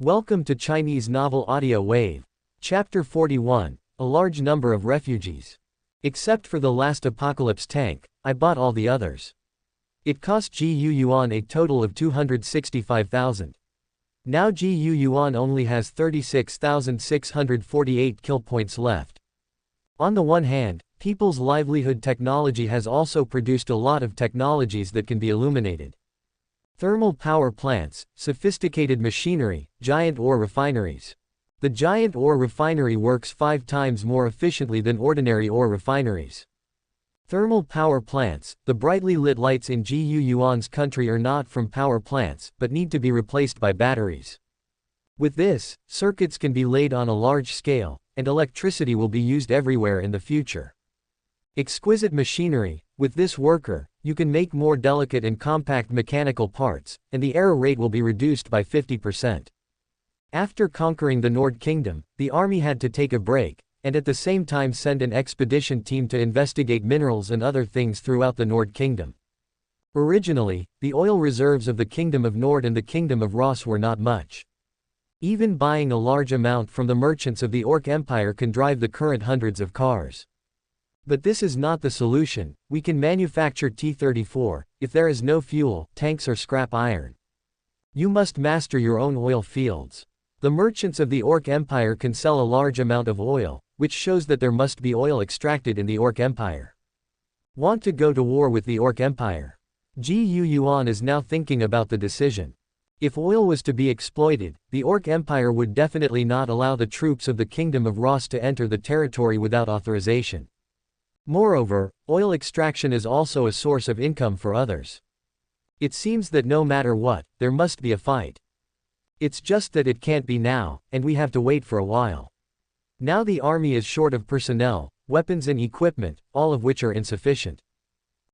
Welcome to Chinese Novel Audio Wave. Chapter 41, A Large Number of Refugees. Except for the last apocalypse tank, I bought all the others. It cost Gu Yuan a total of 265,000. Now Gu Yuan only has 36,648 kill points left. On the one hand, people's livelihood technology has also produced a lot of technologies that can be illuminated. Thermal power plants, sophisticated machinery, giant ore refineries. The giant ore refinery works 5 times more efficiently than ordinary ore refineries. Thermal power plants, the brightly lit lights in Gu Yuan's country are not from power plants, but need to be replaced by batteries. With this, circuits can be laid on a large scale, and electricity will be used everywhere in the future. Exquisite machinery. With this worker, you can make more delicate and compact mechanical parts, and the error rate will be reduced by 50%. After conquering the Nord Kingdom, the army had to take a break, and at the same time send an expedition team to investigate minerals and other things throughout the Nord Kingdom. Originally, the oil reserves of the Kingdom of Nord and the Kingdom of Ross were not much. Even buying a large amount from the merchants of the Orc Empire can drive the current hundreds of cars. But this is not the solution. We can manufacture T-34, if there is no fuel, tanks or scrap iron. You must master your own oil fields. The merchants of the Orc Empire can sell a large amount of oil, which shows that there must be oil extracted in the Orc Empire. Want to go to war with the Orc Empire? Gu Yuan is now thinking about the decision. If oil was to be exploited, the Orc Empire would definitely not allow the troops of the Kingdom of Ross to enter the territory without authorization. Moreover, oil extraction is also a source of income for others. It seems that no matter what, there must be a fight. It's just that it can't be now, and we have to wait for a while. Now the army is short of personnel, weapons and equipment, all of which are insufficient.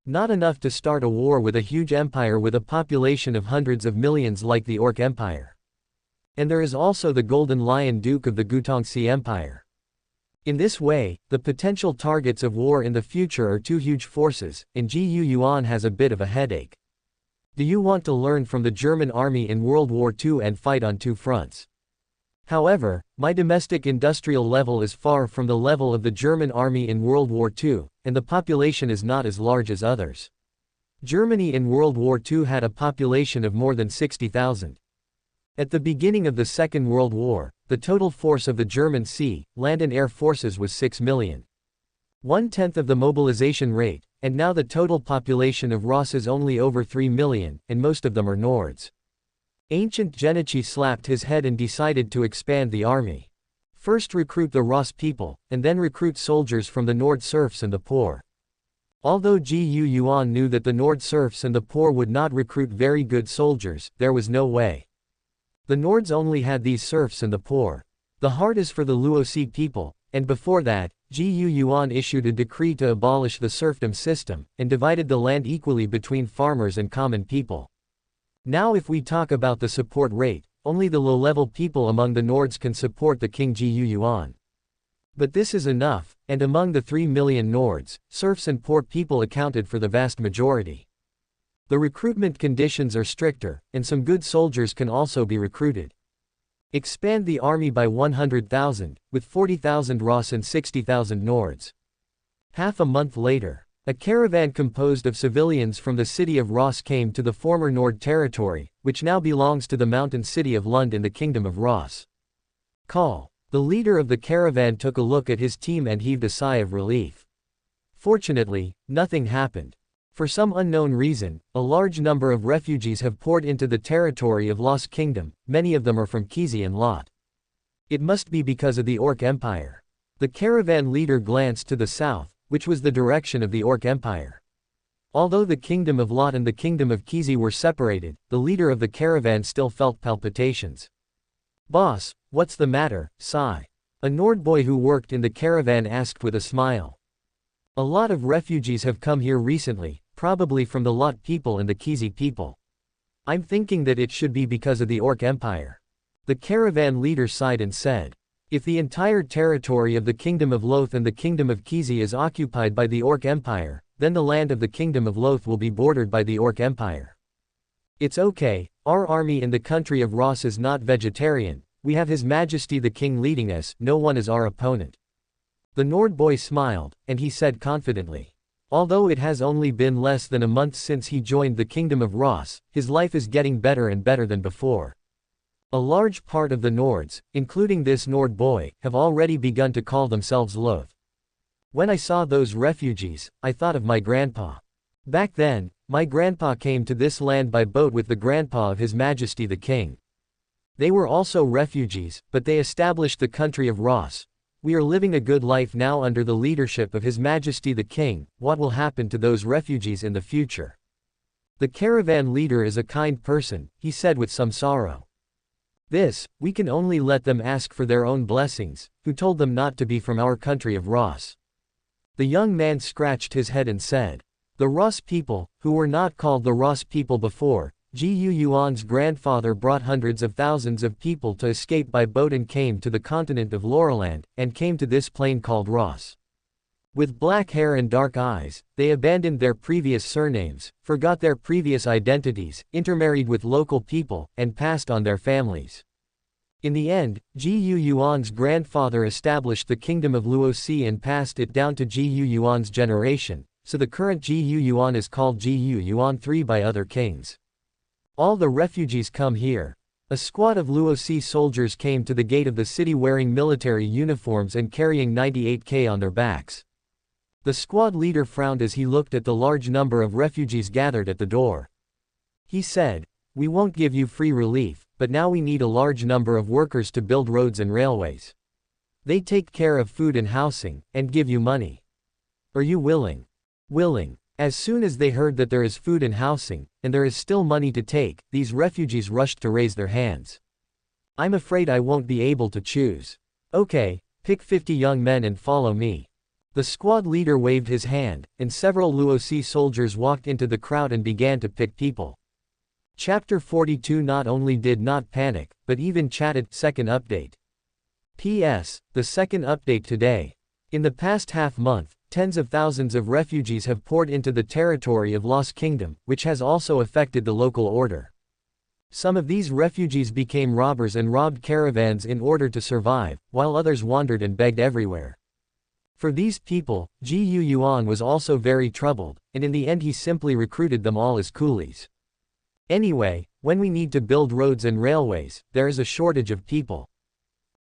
Not enough to start a war with a huge empire with a population of hundreds of millions like the Orc Empire. And there is also the Golden Lion Duke of the Gutongxi Empire. In this way, the potential targets of war in the future are two huge forces, and Gu Yuan has a bit of a headache. Do you want to learn from the German army in World War II and fight on 2 fronts? However, my domestic industrial level is far from the level of the German army in World War II, and the population is not as large as others. Germany in World War II had a population of more than 60,000. At the beginning of the Second World War, the total force of the German sea, land and air forces was 6 million. 1/10 of the mobilization rate, and now the total population of Ross is only over 3 million, and most of them are Nords. Ancient Genichi slapped his head and decided to expand the army. First recruit the Ross people, and then recruit soldiers from the Nord serfs and the poor. Although Gu Yuan knew that the Nord serfs and the poor would not recruit very good soldiers, there was no way. The Nords only had these serfs and the poor. The heart is for the Luosi people, and before that, Gu Yuan issued a decree to abolish the serfdom system, and divided the land equally between farmers and common people. Now if we talk about the support rate, only the low-level people among the Nords can support the King Gu Yuan. But this is enough, and among the 3 million Nords, serfs and poor people accounted for the vast majority. The recruitment conditions are stricter, and some good soldiers can also be recruited. Expand the army by 100,000, with 40,000 Ross and 60,000 Nords. Half a month later, a caravan composed of civilians from the city of Ross came to the former Nord territory, which now belongs to the mountain city of Lund in the Kingdom of Ross. Call. The leader of the caravan took a look at his team and heaved a sigh of relief. Fortunately, nothing happened. For some unknown reason, a large number of refugees have poured into the territory of Lost Kingdom, many of them are from Kizi and Lot. It must be because of the Orc Empire. The caravan leader glanced to the south, which was the direction of the Orc Empire. Although the Kingdom of Lot and the Kingdom of Kizi were separated, the leader of the caravan still felt palpitations. "Boss, what's the matter, Sai?" A Nord boy who worked in the caravan asked with a smile. "A lot of refugees have come here recently, probably from the Lot people and the Kizi people. I'm thinking that it should be because of the Orc Empire." The caravan leader sighed and said, "If the entire territory of the Kingdom of Loth and the Kingdom of Kizi is occupied by the Orc Empire, then the land of the Kingdom of Loth will be bordered by the Orc Empire. It's okay, Our army in the country of Ross is not vegetarian, we have His Majesty the King leading us, no one is our opponent. The Nord boy smiled, and he said confidently. Although it has only been less than a month since he joined the Kingdom of Ross, his life is getting better and better than before. A large part of the Nords, including this Nord boy, have already begun to call themselves Loth. When I saw those refugees, I thought of my grandpa. Back then, my grandpa came to this land by boat with the grandpa of His Majesty the King. They were also refugees, but they established the country of Ross. We are living a good life now under the leadership of His Majesty the King. What will happen to those refugees in the future? The caravan leader is a kind person, he said with some sorrow. This, we can only let them ask for their own blessings, who told them not to be from our country of Ross. The young man scratched his head and said, the Ross people, who were not called the Ross people before, Yuan's grandfather brought hundreds of thousands of people to escape by boat and came to the continent of Laurelland, and came to this plain called Ross. With black hair and dark eyes, they abandoned their previous surnames, forgot their previous identities, intermarried with local people, and passed on their families. In the end, Yuan's grandfather established the kingdom of Luosi and passed it down to Yuan's generation, so the current Yuan is called Yuan III by other kings. All the refugees come here. A squad of Luosi soldiers came to the gate of the city wearing military uniforms and carrying 98K on their backs. The squad leader frowned as he looked at the large number of refugees gathered at the door. He said, we won't give you free relief, but now we need a large number of workers to build roads and railways. They take care of food and housing, and give you money. Are you willing? Willing. As soon as they heard that there is food and housing, and there is still money to take, these refugees rushed to raise their hands. I'm afraid I won't be able to choose. Okay, pick 50 young men and follow me. The squad leader waved his hand, and several Luosi soldiers walked into the crowd and began to pick people. Chapter 42 not only did not panic, but even chatted. Second update. P.S. The second update today. In the past half-month, tens of thousands of refugees have poured into the territory of Lost Kingdom, which has also affected the local order. Some of these refugees became robbers and robbed caravans in order to survive, while others wandered and begged everywhere. For these people, Yuan was also very troubled, and in the end he simply recruited them all as coolies. Anyway, when we need to build roads and railways, there is a shortage of people.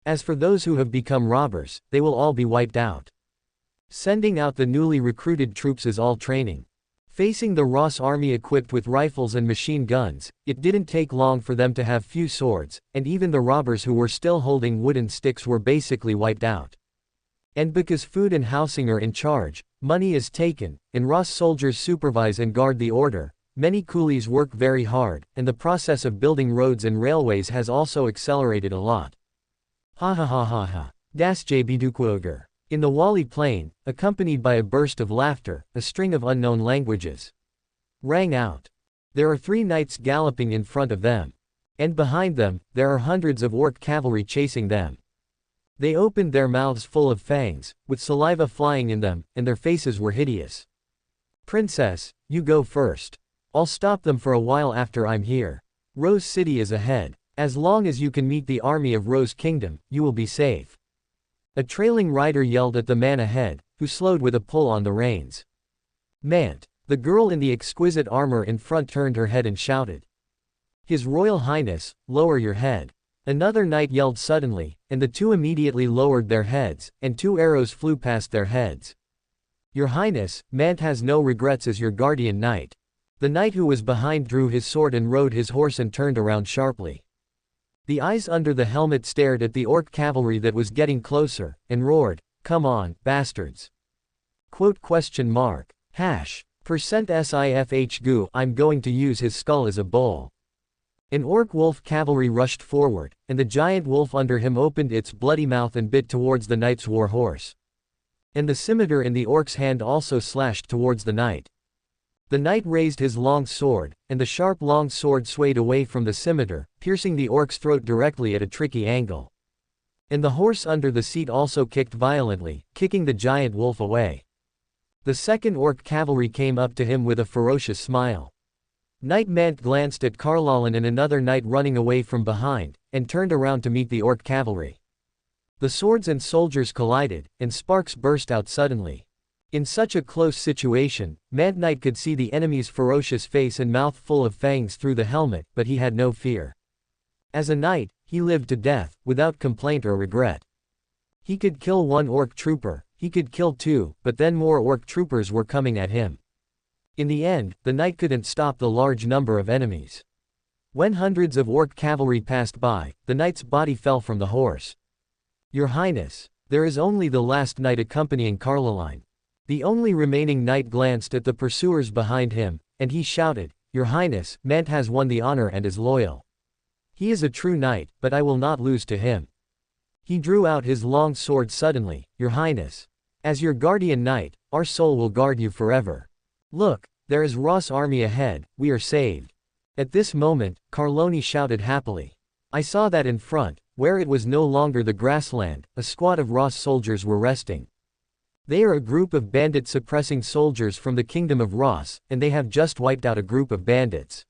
As for those who have become robbers, they will all be wiped out. Sending out the newly recruited troops is all training. Facing the Ross army equipped with rifles and machine guns, it didn't take long for them to have few swords, and even the robbers who were still holding wooden sticks were basically wiped out. And because food and housing are in charge, money is taken, and Ross soldiers supervise and guard the order, many coolies work very hard, and the process of building roads and railways has also accelerated a lot. Ha ha ha ha ha. Das JB in the Wally Plain, accompanied by a burst of laughter, a string of unknown languages rang out. There are 3 knights galloping in front of them. And behind them, there are hundreds of orc cavalry chasing them. They opened their mouths full of fangs, with saliva flying in them, and their faces were hideous. Princess, you go first. I'll stop them for a while after I'm here. Rose City is ahead. As long as you can meet the army of Rose Kingdom, you will be safe. A trailing rider yelled at the man ahead, who slowed with a pull on the reins. Mant. The girl in the exquisite armor in front turned her head and shouted. His Royal Highness, lower your head. Another knight yelled suddenly, and the 2 immediately lowered their heads, and 2 arrows flew past their heads. Your Highness, Mant has no regrets as your guardian knight. The knight who was behind drew his sword and rode his horse and turned around sharply. The eyes under the helmet stared at the orc cavalry that was getting closer, and roared, come on, bastards. Quote question mark. Hash. %SIFH goo, I'm going to use his skull as a bowl. An orc wolf cavalry rushed forward, and the giant wolf under him opened its bloody mouth and bit towards the knight's war horse. And the scimitar in the orc's hand also slashed towards the knight. The knight raised his long sword, and the sharp long sword swayed away from the scimitar, piercing the orc's throat directly at a tricky angle. And the horse under the seat also kicked violently, kicking the giant wolf away. The second orc cavalry came up to him with a ferocious smile. Knight Mant glanced at Carlallen and another knight running away from behind, and turned around to meet the orc cavalry. The swords and soldiers collided, and sparks burst out suddenly. In such a close situation, Mant Knight could see the enemy's ferocious face and mouth full of fangs through the helmet, but he had no fear. As a knight, he lived to death, without complaint or regret. He could kill one orc trooper, he could kill two, but then more orc troopers were coming at him. In the end, the knight couldn't stop the large number of enemies. When hundreds of orc cavalry passed by, the knight's body fell from the horse. "Your Highness, there is only the last knight accompanying Carlallen." The only remaining knight glanced at the pursuers behind him, and he shouted, "Your Highness, Mant has won the honor and is loyal. He is a true knight, but I will not lose to him." He drew out his long sword suddenly. "Your Highness, as your guardian knight, our soul will guard you forever. Look, there is Ross' army ahead, we are saved." At this moment, Carloni shouted happily. I saw that in front, where it was no longer the grassland, a squad of Ross soldiers were resting. They are a group of bandit suppressing soldiers from the kingdom of Ross, and they have just wiped out a group of bandits.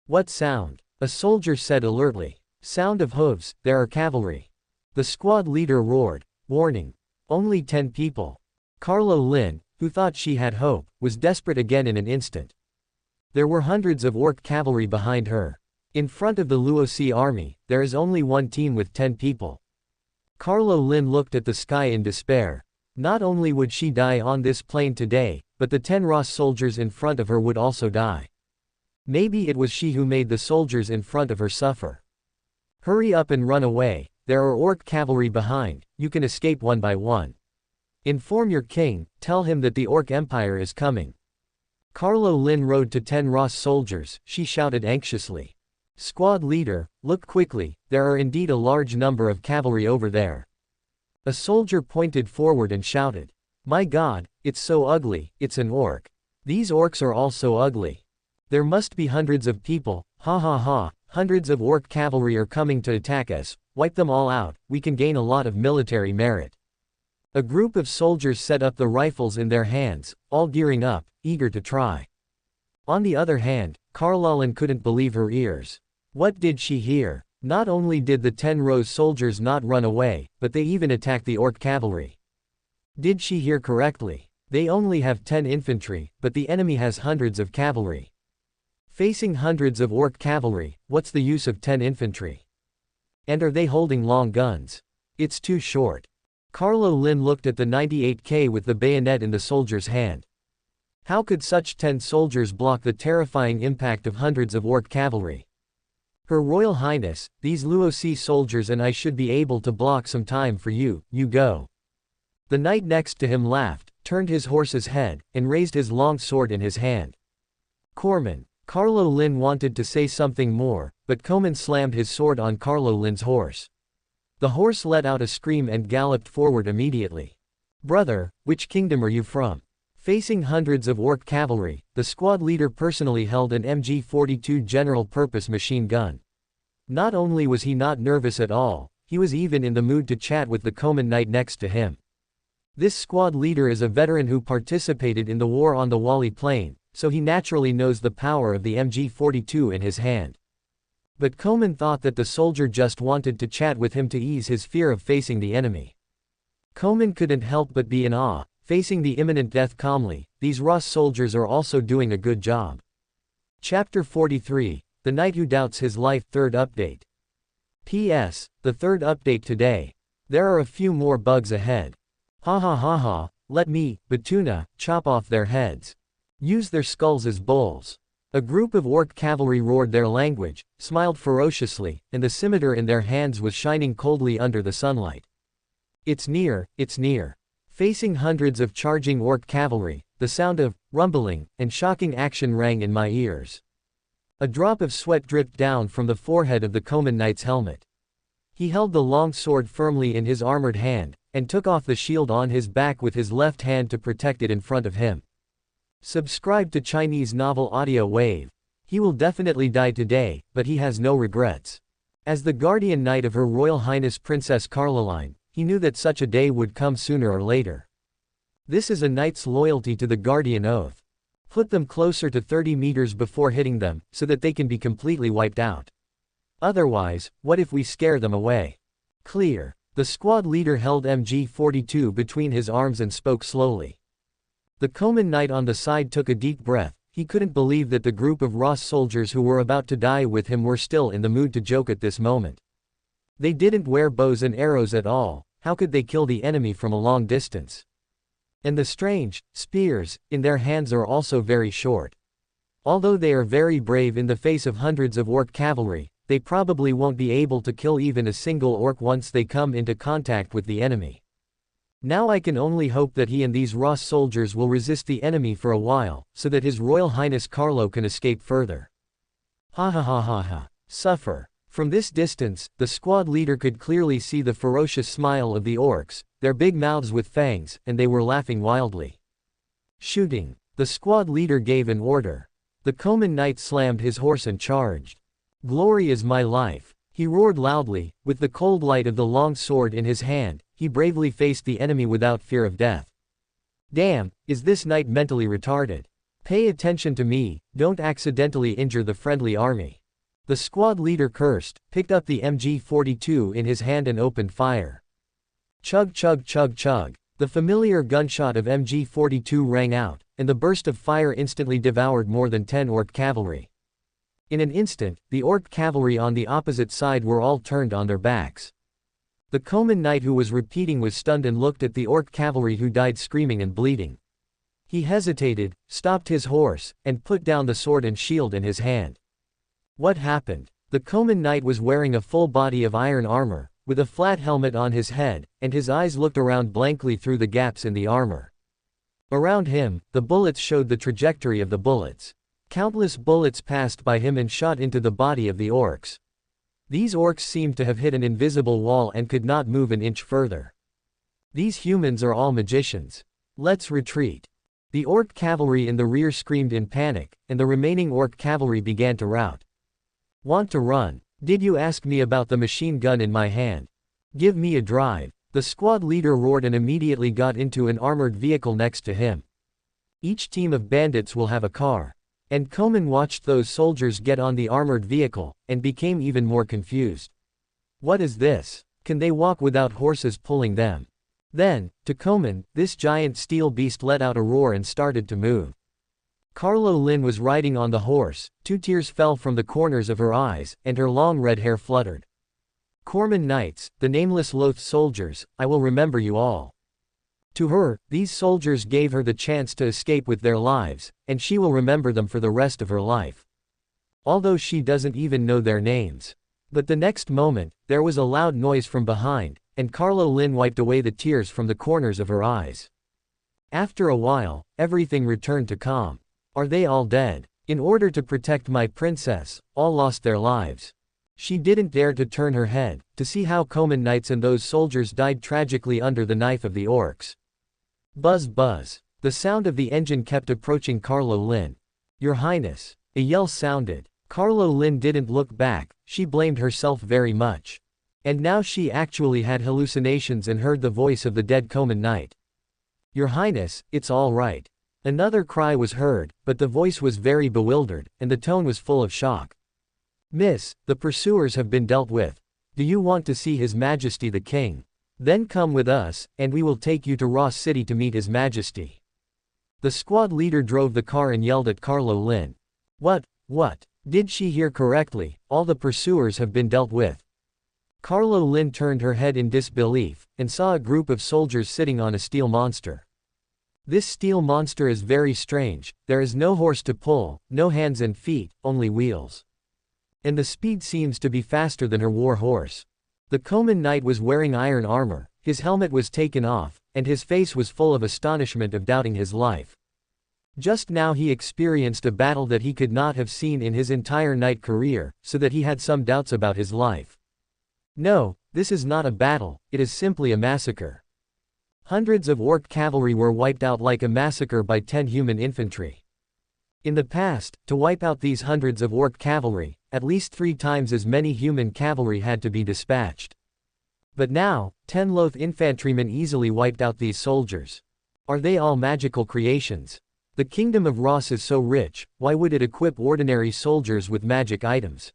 "What sound?" a soldier said alertly. "Sound of hooves, there are cavalry." The squad leader roared, "Warning! Only 10 people." Carlo Lin, who thought she had hope, was desperate again in an instant. There were hundreds of orc cavalry behind her. In front of the Luosi army, there is only one team with 10 people. Carlo Lin looked at the sky in despair. Not only would she die on this plain today, but the 10 Ross soldiers in front of her would also die. Maybe it was she who made the soldiers in front of her suffer. "Hurry up and run away, there are orc cavalry behind, you can escape one by one. Inform your king, tell him that the orc empire is coming." Carlo Lin rode to 10 Ross soldiers, she shouted anxiously. "Squad leader, look quickly, there are indeed a large number of cavalry over there." A soldier pointed forward and shouted, "My God, it's so ugly, it's an orc. These orcs are all so ugly. There must be hundreds of people, ha ha ha, hundreds of orc cavalry are coming to attack us, wipe them all out, we can gain a lot of military merit." A group of soldiers set up the rifles in their hands, all gearing up, eager to try. On the other hand, Carlallen couldn't believe her ears. What did she hear? Not only did the 10 Rose soldiers not run away, but they even attacked the orc cavalry. Did she hear correctly? They only have 10 infantry, but the enemy has hundreds of cavalry. Facing hundreds of orc cavalry, what's the use of 10 infantry? And are they holding long guns? It's too short. Carlo Lin looked at the 98K with the bayonet in the soldier's hand. How could such 10 soldiers block the terrifying impact of hundreds of orc cavalry? "Her Royal Highness, these Luosi soldiers and I should be able to block some time for you, you go." The knight next to him laughed, turned his horse's head, and raised his long sword in his hand. "Corman." Carlo Lin wanted to say something more, but Corman slammed his sword on Carlo Lin's horse. The horse let out a scream and galloped forward immediately. "Brother, which kingdom are you from?" Facing hundreds of orc cavalry, the squad leader personally held an MG-42 general-purpose machine gun. Not only was he not nervous at all, he was even in the mood to chat with the Coman knight next to him. This squad leader is a veteran who participated in the war on the Wali Plain, so he naturally knows the power of the MG-42 in his hand. But Coman thought that the soldier just wanted to chat with him to ease his fear of facing the enemy. Coman couldn't help but be in awe. Facing the imminent death calmly, these Ross soldiers are also doing a good job. Chapter 43, The Knight Who Doubts His Life, Third Update. P.S. The third update today. There are a few more bugs ahead. Ha ha ha ha, let me, Batuna, chop off their heads. Use their skulls as bowls. A group of orc cavalry roared their language, smiled ferociously, and the scimitar in their hands was shining coldly under the sunlight. It's near, it's near. Facing hundreds of charging orc cavalry, the sound of rumbling and shocking action rang in my ears. A drop of sweat dripped down from the forehead of the Coman knight's helmet. He held the long sword firmly in his armored hand, and took off the shield on his back with his left hand to protect it in front of him. Subscribe to Chinese Novel Audio Wave. He will definitely die today, but he has no regrets. As the guardian knight of Her Royal Highness Princess Carlallen, he knew that such a day would come sooner or later. This is a knight's loyalty to the guardian oath. Put them closer to 30 meters before hitting them, so that they can be completely wiped out. Otherwise, what if we scare them away? Clear. The squad leader held MG-42 between his arms and spoke slowly. The Common Knight on the side took a deep breath. He couldn't believe that the group of Ross soldiers who were about to die with him were still in the mood to joke at this moment. They didn't wear bows and arrows at all. How could they kill the enemy from a long distance? And the strange spears in their hands are also very short. Although they are very brave in the face of hundreds of orc cavalry, they probably won't be able to kill even a single orc once they come into contact with the enemy. Now I can only hope that he and these Ross soldiers will resist the enemy for a while, so that His Royal Highness Carlo can escape further. Ha ha ha ha ha. Suffer. From this distance, the squad leader could clearly see the ferocious smile of the orcs, their big mouths with fangs, and they were laughing wildly. Shooting. The squad leader gave an order. The Common Knight slammed his horse and charged. Glory is my life. He roared loudly, with the cold light of the long sword in his hand. He bravely faced the enemy without fear of death. Damn, is this knight mentally retarded? Pay attention to me, don't accidentally injure the friendly army. The squad leader cursed, picked up the MG-42 in his hand and opened fire. Chug chug chug chug. The familiar gunshot of MG-42 rang out, and the burst of fire instantly devoured more than 10 orc cavalry. In an instant, the orc cavalry on the opposite side were all turned on their backs. The Common Knight who was repeating was stunned and looked at the orc cavalry who died screaming and bleeding. He hesitated, stopped his horse, and put down the sword and shield in his hand. What happened? The Common Knight was wearing a full body of iron armor, with a flat helmet on his head, and his eyes looked around blankly through the gaps in the armor. Around him, the bullets showed the trajectory of the bullets. Countless bullets passed by him and shot into the body of the orcs. These orcs seemed to have hit an invisible wall and could not move an inch further. These humans are all magicians. Let's retreat. The orc cavalry in the rear screamed in panic, and the remaining orc cavalry began to rout. Want to run? Did you ask me about the machine gun in my hand? Give me a drive. The squad leader roared and immediately got into an armored vehicle next to him. Each team of bandits will have a car. And Coman watched those soldiers get on the armored vehicle, and became even more confused. What is this? Can they walk without horses pulling them? Then, to Coman, this giant steel beast let out a roar and started to move. Carlo Lynn was riding on the horse, 2 tears fell from the corners of her eyes, and her long red hair fluttered. Corman Knights, the nameless loath soldiers, I will remember you all. To her, these soldiers gave her the chance to escape with their lives, and she will remember them for the rest of her life. Although she doesn't even know their names. But the next moment, there was a loud noise from behind, and Carlo Lynn wiped away the tears from the corners of her eyes. After a while, everything returned to calm. Are they all dead? In order to protect my princess, all lost their lives. She didn't dare to turn her head, to see how Coman Knights and those soldiers died tragically under the knife of the orcs. Buzz buzz. The sound of the engine kept approaching Carlo Lynn. Your Highness. A yell sounded. Carlo Lynn didn't look back, she blamed herself very much. And now she actually had hallucinations and heard the voice of the dead Coman Knight. Your Highness, it's all right. Another cry was heard, but the voice was very bewildered, and the tone was full of shock. Miss, the pursuers have been dealt with. Do you want to see His Majesty the King? Then come with us, and we will take you to Ross City to meet His Majesty. The squad leader drove the car and yelled at Carlo Lynn. What? Did she hear correctly? All the pursuers have been dealt with. Carlo Lynn turned her head in disbelief, and saw a group of soldiers sitting on a steel monster. This steel monster is very strange, there is no horse to pull, no hands and feet, only wheels. And the speed seems to be faster than her war horse. The Coman Knight was wearing iron armor, his helmet was taken off, and his face was full of astonishment of doubting his life. Just now he experienced a battle that he could not have seen in his entire knight career, so that he had some doubts about his life. No, this is not a battle, it is simply a massacre. Hundreds of orc cavalry were wiped out like a massacre by 10 human infantry. In the past, to wipe out these hundreds of orc cavalry, at least 3 times as many human cavalry had to be dispatched. But now, 10 loath infantrymen easily wiped out these soldiers. Are they all magical creations? The kingdom of Ross is so rich, why would it equip ordinary soldiers with magic items?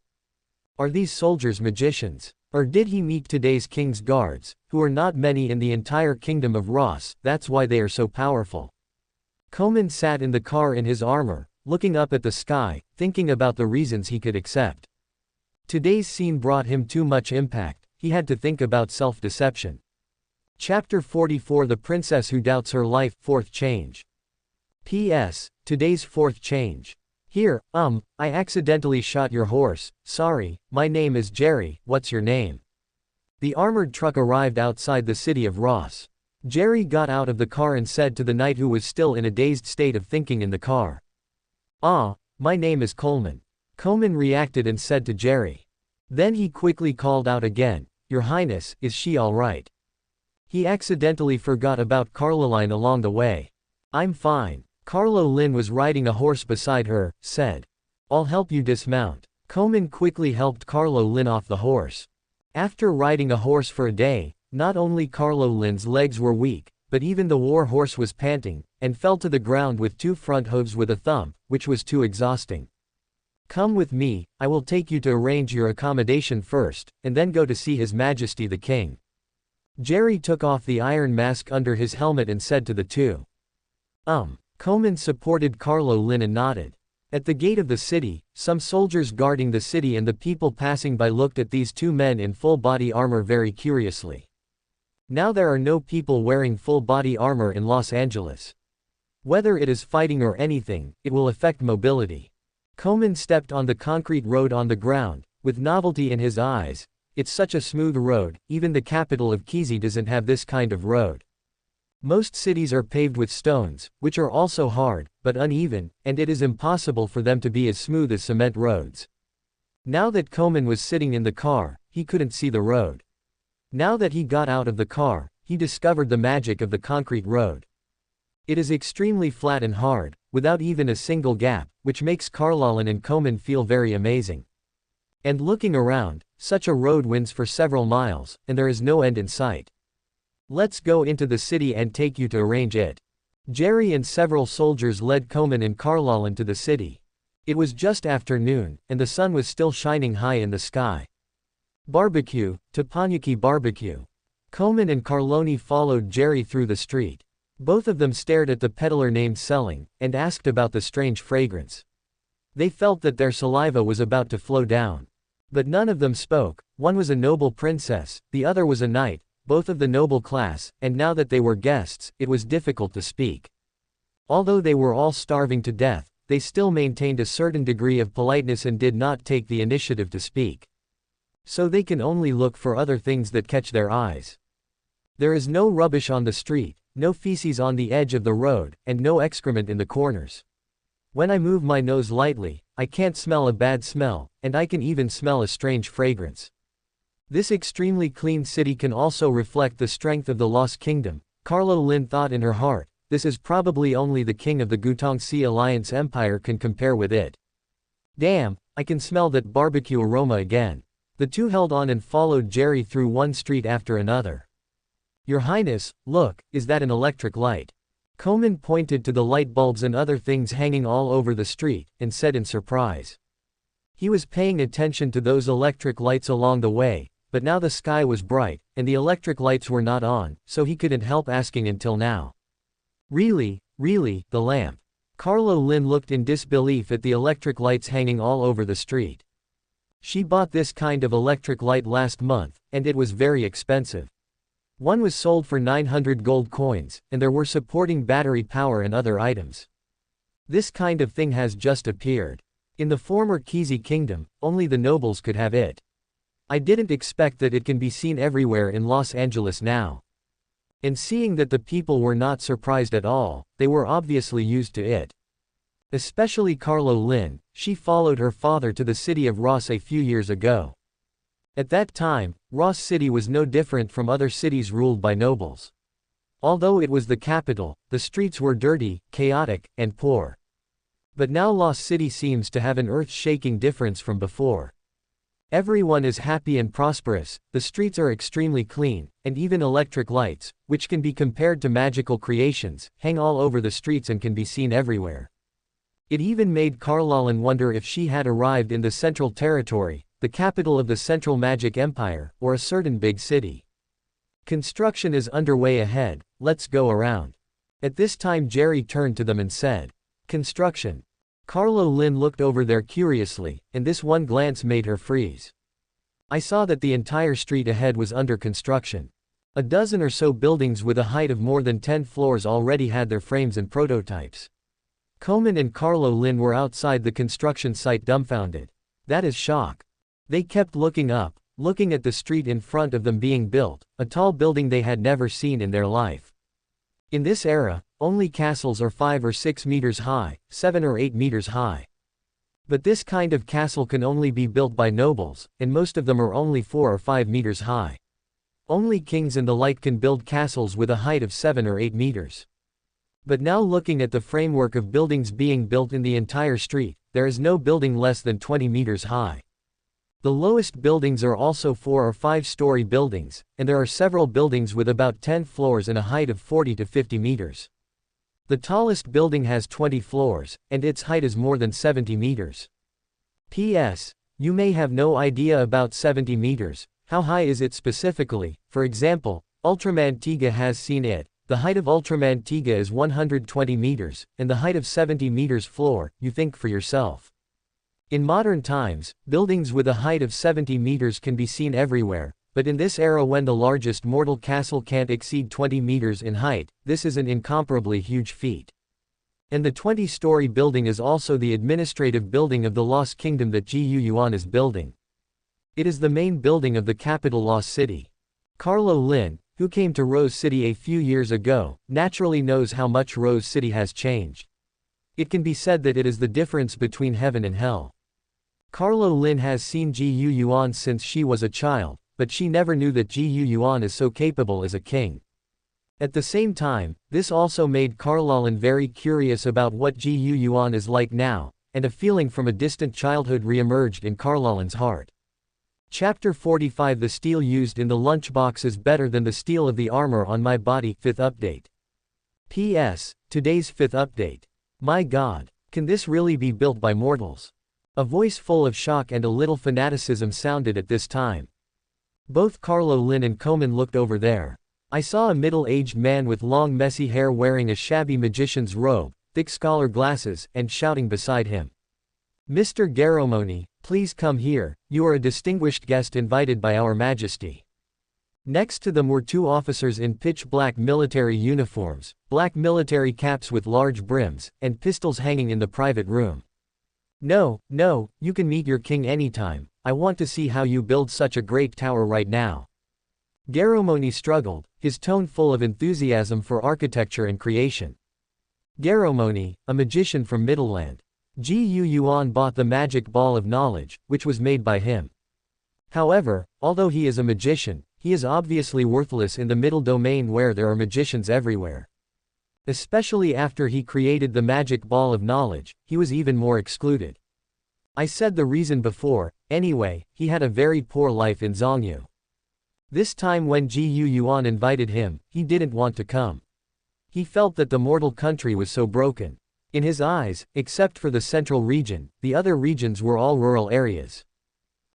Are these soldiers magicians? Or did he meet today's king's guards, who are not many in the entire kingdom of Ross, that's why they are so powerful? Komen sat in the car in his armor, looking up at the sky, thinking about the reasons he could accept. Today's scene brought him too much impact, he had to think about self-deception. Chapter 44 The Princess Who Doubts Her Life, Fourth Change. P.S. Today's fourth change. Here, I accidentally shot your horse, sorry, my name is Jerry, what's your name? The armored truck arrived outside the city of Ross. Jerry got out of the car and said to the knight who was still in a dazed state of thinking in the car. My name is Coleman. Komen reacted and said to Jerry. Then he quickly called out again, Your Highness, is she all right? He accidentally forgot about Caroline along the way. I'm fine. Carlo Lin was riding a horse beside her, said. I'll help you dismount. Komen quickly helped Carlo Lin off the horse. After riding a horse for a day, not only Carlo Lin's legs were weak, but even the war horse was panting, and fell to the ground with 2 front hooves with a thump, which was too exhausting. Come with me, I will take you to arrange your accommodation first, and then go to see His Majesty the King. Jerry took off the iron mask under his helmet and said to the two. Komen supported Carlo Lin and nodded. At the gate of the city, some soldiers guarding the city and the people passing by looked at these 2 men in full-body armor very curiously. Now there are no people wearing full-body armor in Los Angeles. Whether it is fighting or anything, it will affect mobility. Komen stepped on the concrete road on the ground, with novelty in his eyes. It's such a smooth road, even the capital of Kizi doesn't have this kind of road. Most cities are paved with stones, which are also hard, but uneven, and it is impossible for them to be as smooth as cement roads. Now that Komen was sitting in the car, he couldn't see the road. Now that he got out of the car, he discovered the magic of the concrete road. It is extremely flat and hard, without even a single gap, which makes Carlolin and Komen feel very amazing. And looking around, such a road wins for several miles, and there is no end in sight. Let's go into the city and take you to arrange it. Jerry and several soldiers led Komen and Carlolin to the city. It was just afternoon, and the sun was still shining high in the sky. Barbecue, Teppanyaki barbecue. Komen and Carloni followed Jerry through the street. Both of them stared at the peddler named Selling, and asked about the strange fragrance. They felt that their saliva was about to flow down. But none of them spoke. One was a noble princess, the other was a knight, both of the noble class, and now that they were guests, it was difficult to speak. Although they were all starving to death, they still maintained a certain degree of politeness and did not take the initiative to speak. So they can only look for other things that catch their eyes. There is no rubbish on the street, no feces on the edge of the road, and no excrement in the corners. When I move my nose lightly, I can't smell a bad smell, and I can even smell a strange fragrance. This extremely clean city can also reflect the strength of the Lost Kingdom, Carlo Lin thought in her heart. This is probably only the king of the Gutongsi Alliance Empire can compare with it. Damn, I can smell that barbecue aroma again. The two held on and followed Jerry through one street after another. Your Highness, look, is that an electric light? Komen pointed to the light bulbs and other things hanging all over the street, and said in surprise. He was paying attention to those electric lights along the way, but now the sky was bright, and the electric lights were not on, so he couldn't help asking until now. Really, the lamp. Carlo Lin looked in disbelief at the electric lights hanging all over the street. She bought this kind of electric light last month, and it was very expensive. One was sold for 900 gold coins, and there were supporting battery power and other items. This kind of thing has just appeared. In the former Kizi kingdom, only the nobles could have it. I didn't expect that it can be seen everywhere in Los Angeles now. And seeing that the people were not surprised at all, they were obviously used to it. Especially Carlo Lin, she followed her father to the city of Ross a few years ago. At that time, Ross City was no different from other cities ruled by nobles. Although it was the capital, the streets were dirty, chaotic, and poor. But now Lost City seems to have an earth-shaking difference from before. Everyone is happy and prosperous, the streets are extremely clean, and even electric lights, which can be compared to magical creations, hang all over the streets and can be seen everywhere. It even made Carlolyn wonder if she had arrived in the Central Territory, the capital of the Central Magic Empire, or a certain big city. Construction is underway ahead, let's go around. At this time Jerry turned to them and said, "Construction." Carlolyn looked over there curiously, and this one glance made her freeze. I saw that the entire street ahead was under construction. A dozen or so buildings with a height of more than 10 floors already had their frames and prototypes. Komen and Carlolyn were outside the construction site dumbfounded. That is shock. They kept looking up, looking at the street in front of them being built, a tall building they had never seen in their life. In this era, only castles are 5 or 6 meters high, 7 or 8 meters high. But this kind of castle can only be built by nobles, and most of them are only 4 or 5 meters high. Only kings and the like can build castles with a height of 7 or 8 meters. But now looking at the framework of buildings being built in the entire street, there is no building less than 20 meters high. The lowest buildings are also 4 or 5-story buildings, and there are several buildings with about 10 floors and a height of 40 to 50 meters. The tallest building has 20 floors, and its height is more than 70 meters. P.S. You may have no idea about 70 meters, how high is it specifically? For example, Ultramantiga has seen it. The height of Ultramantiga is 120 meters, and the height of 70 meters floor, you think for yourself. In modern times, buildings with a height of 70 meters can be seen everywhere, but in this era when the largest mortal castle can't exceed 20 meters in height, this is an incomparably huge feat. And the 20-story building is also the administrative building of the Lost Kingdom that Yuan is building. It is the main building of the capital Lost City. Carlolyn, who came to Rose City a few years ago, naturally knows how much Rose City has changed. It can be said that it is the difference between heaven and hell. Carlolyn has seen Yuan since she was a child, but she never knew that Yuan is so capable as a king. At the same time, this also made Carlolyn very curious about what Yuan is like now, and a feeling from a distant childhood re-emerged in Carlolyn's heart. Chapter 45 The steel used in the lunchbox is better than the steel of the armor on my body. 5th update. P.S. Today's 5th update. My God, can this really be built by mortals? A voice full of shock and a little fanaticism sounded at this time. Both Carlolyn and Komen looked over there. I saw a middle-aged man with long messy hair wearing a shabby magician's robe, thick scholar glasses, and shouting beside him. Mr. Garomoni, please come here, you are a distinguished guest invited by Our Majesty. Next to them were 2 officers in pitch-black military uniforms, black military caps with large brims, and pistols hanging in the private room. No, you can meet your king anytime, I want to see how you build such a great tower right now. Garomoni struggled, his tone full of enthusiasm for architecture and creation. Garomoni, a magician from Middleland. Yuan bought the magic ball of knowledge, which was made by him. However, although he is a magician, he is obviously worthless in the middle domain where there are magicians everywhere. Especially after he created the magic ball of knowledge, he was even more excluded. I said the reason before, anyway, he had a very poor life in Zhongyu. This time when Yuan invited him, he didn't want to come. He felt that the mortal country was so broken. In his eyes, except for the central region, the other regions were all rural areas.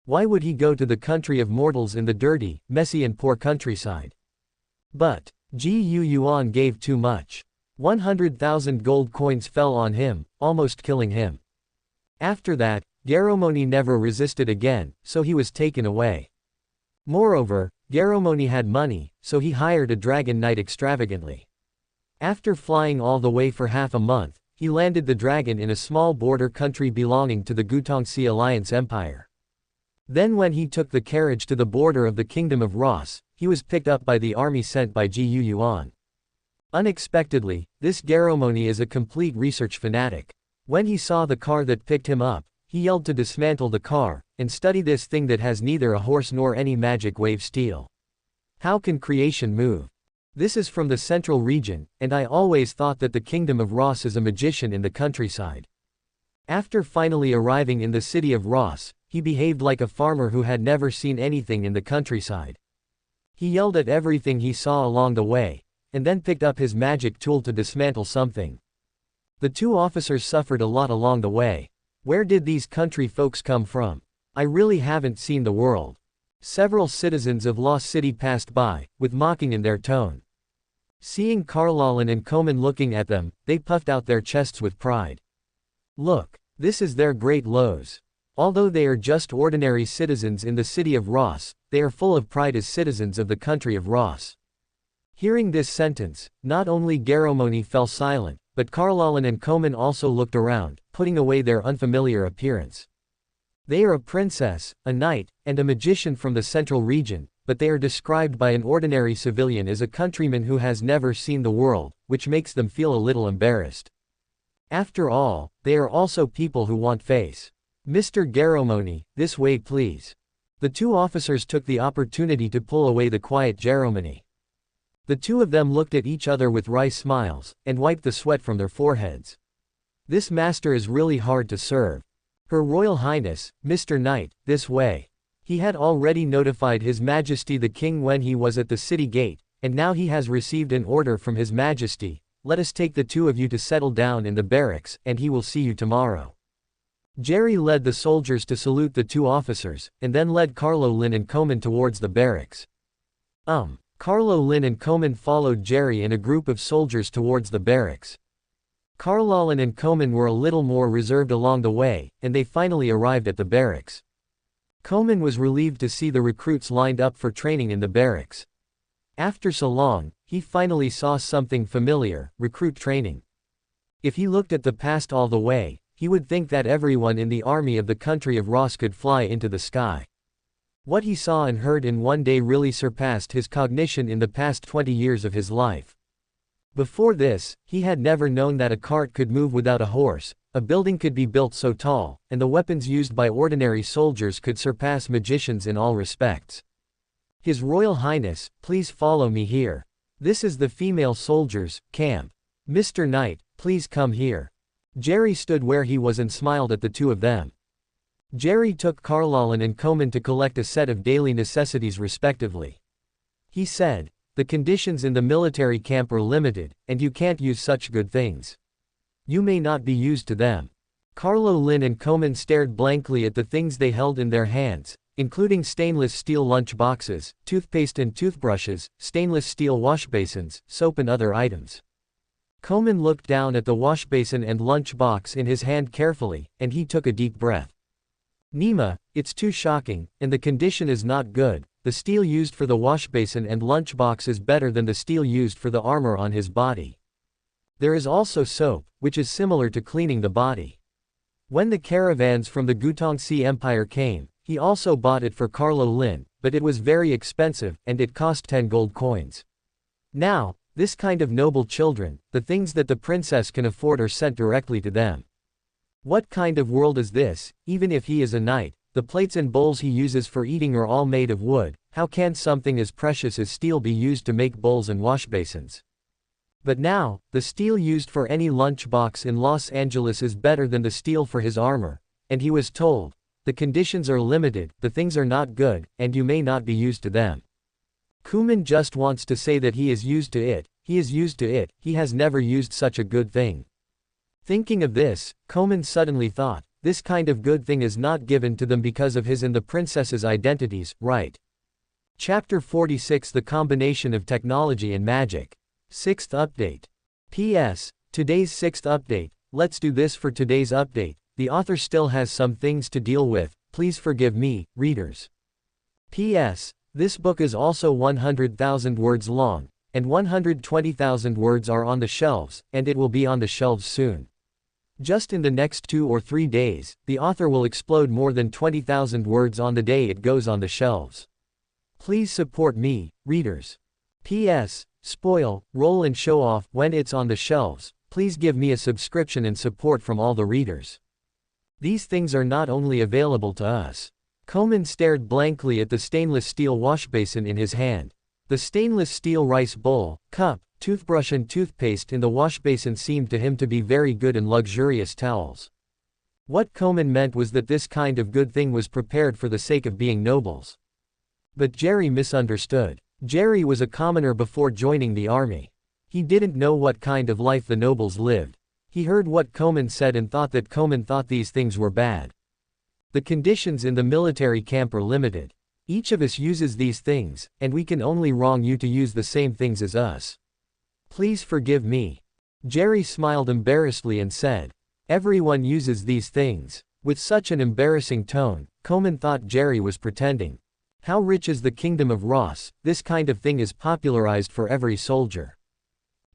Why would he go to the country of mortals in the dirty, messy and poor countryside? But Yuan gave too much. 100,000 gold coins fell on him, almost killing him. After that, Garomoni never resisted again, so he was taken away. Moreover, Garomoni had money, so he hired a dragon knight extravagantly. After flying all the way for half a month, he landed the dragon in a small border country belonging to the Gutongxi Alliance Empire. Then when he took the carriage to the border of the Kingdom of Ross, he was picked up by the army sent by Yuan. Unexpectedly, this Garomoni is a complete research fanatic. When he saw the car that picked him up, he yelled to dismantle the car, and study this thing that has neither a horse nor any magic wave steel. How can creation move? This is from the central region, and I always thought that the Kingdom of Ross is a magician in the countryside. After finally arriving in the city of Ross, he behaved like a farmer who had never seen anything in the countryside. He yelled at everything he saw along the way, and then picked up his magic tool to dismantle something. The two officers suffered a lot along the way. Where did these country folks come from? I really haven't seen the world. Several citizens of Lost City passed by, with mocking in their tone. Seeing Carlolin and Komen looking at them, they puffed out their chests with pride. Look, this is their great Lowe's. Although they are just ordinary citizens in the city of Ross, they are full of pride as citizens of the country of Ross. Hearing this sentence, not only Garomoni fell silent, but Carlolin and Komen also looked around, putting away their unfamiliar appearance. They are a princess, a knight, and a magician from the central region, but they are described by an ordinary civilian as a countryman who has never seen the world, which makes them feel a little embarrassed. After all, they are also people who want face. Mr. Garomoni, this way please. The two officers took the opportunity to pull away the quiet Garomoni. The two of them looked at each other with wry smiles, and wiped the sweat from their foreheads. This master is really hard to serve. Her Royal Highness, Mr. Knight, this way. He had already notified His Majesty the King when he was at the city gate, and now he has received an order from His Majesty. Let us take the two of you to settle down in the barracks, and he will see you tomorrow. Jerry led the soldiers to salute the two officers, and then led Carlolin and Komen towards the barracks. Carlolin and Komen followed Jerry and a group of soldiers towards the barracks. Carlolin and Komen were a little more reserved along the way, and they finally arrived at the barracks. Komen was relieved to see the recruits lined up for training in the barracks. After so long, he finally saw something familiar, recruit training. If he looked at the past all the way, he would think that everyone in the army of the country of Ross could fly into the sky. What he saw and heard in one day really surpassed his cognition in the past 20 years of his life. Before this, he had never known that a cart could move without a horse, a building could be built so tall, and the weapons used by ordinary soldiers could surpass magicians in all respects. His Royal Highness, please follow me here. This is the female soldiers' camp. Mr. Knight, please come here. Jerry stood where he was and smiled at the two of them. Jerry took Carlolin and Komen to collect a set of daily necessities respectively. He said, the conditions in the military camp are limited, and you can't use such good things. You may not be used to them. Carlolin and Komen stared blankly at the things they held in their hands, including stainless steel lunch boxes, toothpaste and toothbrushes, stainless steel washbasins, soap and other items. Komen looked down at the washbasin and lunch box in his hand carefully, and he took a deep breath. Nima, it's too shocking, and the condition is not good. The steel used for the washbasin and lunchbox is better than the steel used for the armor on his body. There is also soap, which is similar to cleaning the body. When the caravans from the Gutongsi Empire came, he also bought it for Carlolin, but it was very expensive, and it cost 10 gold coins. Now, this kind of noble children, the things that the princess can afford are sent directly to them. What kind of world is this? Even if he is a knight, the plates and bowls he uses for eating are all made of wood. How can something as precious as steel be used to make bowls and washbasins? But now, the steel used for any lunchbox in Los Angeles is better than the steel for his armor, and he was told, the conditions are limited, the things are not good, and you may not be used to them. Kuman just wants to say that he is used to it, he is used to it, he has never used such a good thing. Thinking of this, Komen suddenly thought, this kind of good thing is not given to them because of his and the princess's identities, right? Chapter 46 The Combination of Technology and Magic. 6th Update. P.S. Today's 6th update. Let's do this for today's update. The author still has some things to deal with, please forgive me, readers. P.S. This book is also 100,000 words long, and 120,000 words are on the shelves, and it will be on the shelves soon. Just in the next 2 or 3 days, the author will explode more than 20,000 words on the day it goes on the shelves. Please support me, readers. P.S. Spoil, roll and show off when it's on the shelves. Please give me a subscription and support from all the readers. These things are not only available to us. Komen stared blankly at the stainless steel washbasin in his hand. The stainless steel rice bowl, cup, toothbrush and toothpaste in the washbasin seemed to him to be very good and luxurious towels. What Komen meant was that this kind of good thing was prepared for the sake of being nobles. But Jerry misunderstood. Jerry was a commoner before joining the army. He didn't know what kind of life the nobles lived. He heard what Komen said and thought that Komen thought these things were bad. The conditions in the military camp are limited. Each of us uses these things, and we can only wrong you to use the same things as us. Please forgive me. Jerry smiled embarrassedly and said, everyone uses these things. With such an embarrassing tone, Komen thought Jerry was pretending. How rich is the kingdom of Ross, this kind of thing is popularized for every soldier.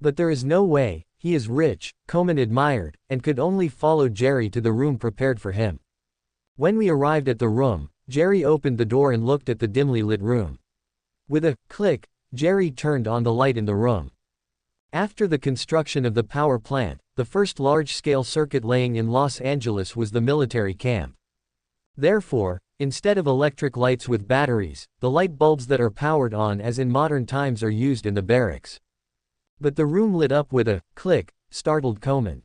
But there is no way, he is rich, Komen admired, and could only follow Jerry to the room prepared for him. When we arrived at the room, Jerry opened the door and looked at the dimly lit room. With a click, Jerry turned on the light in the room. After the construction of the power plant, the first large-scale circuit laying in Los Angeles was the military camp. Therefore, instead of electric lights with batteries, the light bulbs that are powered on as in modern times are used in the barracks. But the room lit up with a click, startled Komen.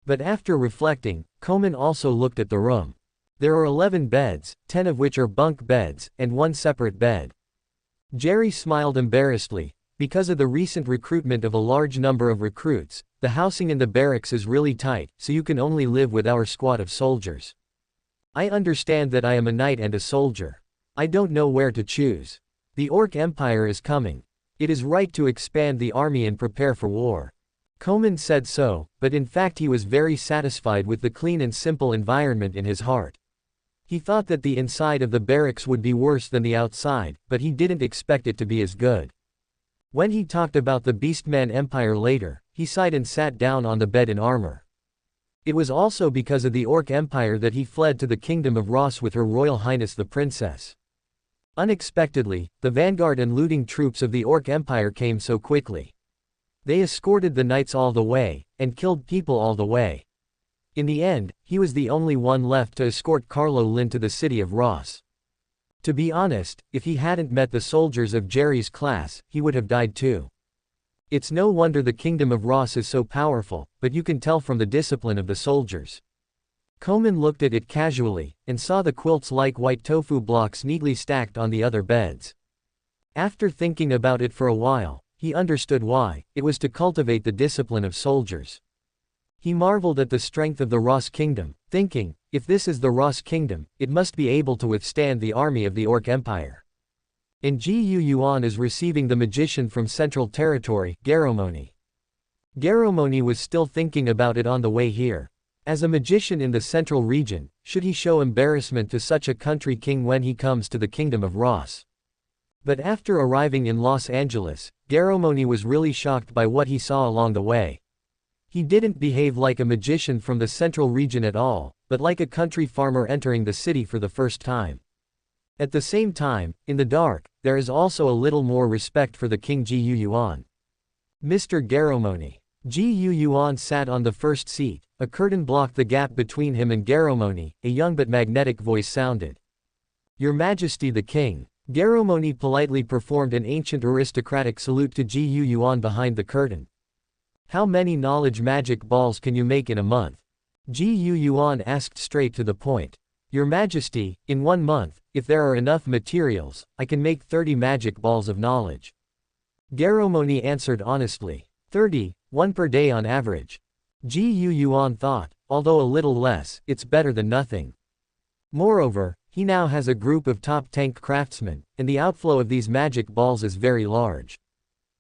But after reflecting, Komen also looked at the room. There are 11 beds, 10 of which are bunk beds, and one separate bed. Jerry smiled embarrassedly. Because of the recent recruitment of a large number of recruits, the housing in the barracks is really tight, so you can only live with our squad of soldiers. I understand that I am a knight and a soldier. I don't know where to choose. The Orc Empire is coming. It is right to expand the army and prepare for war. Komen said so, but in fact he was very satisfied with the clean and simple environment in his heart. He thought that the inside of the barracks would be worse than the outside, but he didn't expect it to be as good. When he talked about the Beastman Empire later, he sighed and sat down on the bed in armor. It was also because of the Orc Empire that he fled to the Kingdom of Ross with Her Royal Highness the Princess. Unexpectedly, the vanguard and looting troops of the Orc Empire came so quickly. They escorted the knights all the way, and killed people all the way. In the end, he was the only one left to escort Carlo Lin to the city of Ross. To be honest, if he hadn't met the soldiers of Jerry's class, he would have died too. It's no wonder the Kingdom of Ross is so powerful, but you can tell from the discipline of the soldiers. Komen looked at it casually, and saw the quilts like white tofu blocks neatly stacked on the other beds. After thinking about it for a while, he understood why. It was to cultivate the discipline of soldiers. He marveled at the strength of the Ross Kingdom, thinking, if this is the Ross Kingdom, it must be able to withstand the army of the Orc Empire. And Yuan is receiving the magician from Central Territory, Garomoni. Garomoni was still thinking about it on the way here. As a magician in the Central region, should he show embarrassment to such a country king when he comes to the Kingdom of Ross? But after arriving in Los Angeles, Garomoni was really shocked by what he saw along the way. He didn't behave like a magician from the Central region at all, but like a country farmer entering the city for the first time. At the same time, in the dark, there is also a little more respect for the King Yuan. Mr. Garomoni. Yuan sat on the first seat. A curtain blocked the gap between him and Garomoni. A young but magnetic voice sounded. Your Majesty the King. Garomoni politely performed an ancient aristocratic salute to Yuan behind the curtain. How many knowledge magic balls can you make in a month? Yuan asked straight to the point. Your Majesty, in 1 month, if there are enough materials, I can make 30 magic balls of knowledge. Garomoni answered honestly. 30, 1 per day on average. Yuan thought, although a little less, it's better than nothing. Moreover, he now has a group of top tank craftsmen, and the outflow of these magic balls is very large.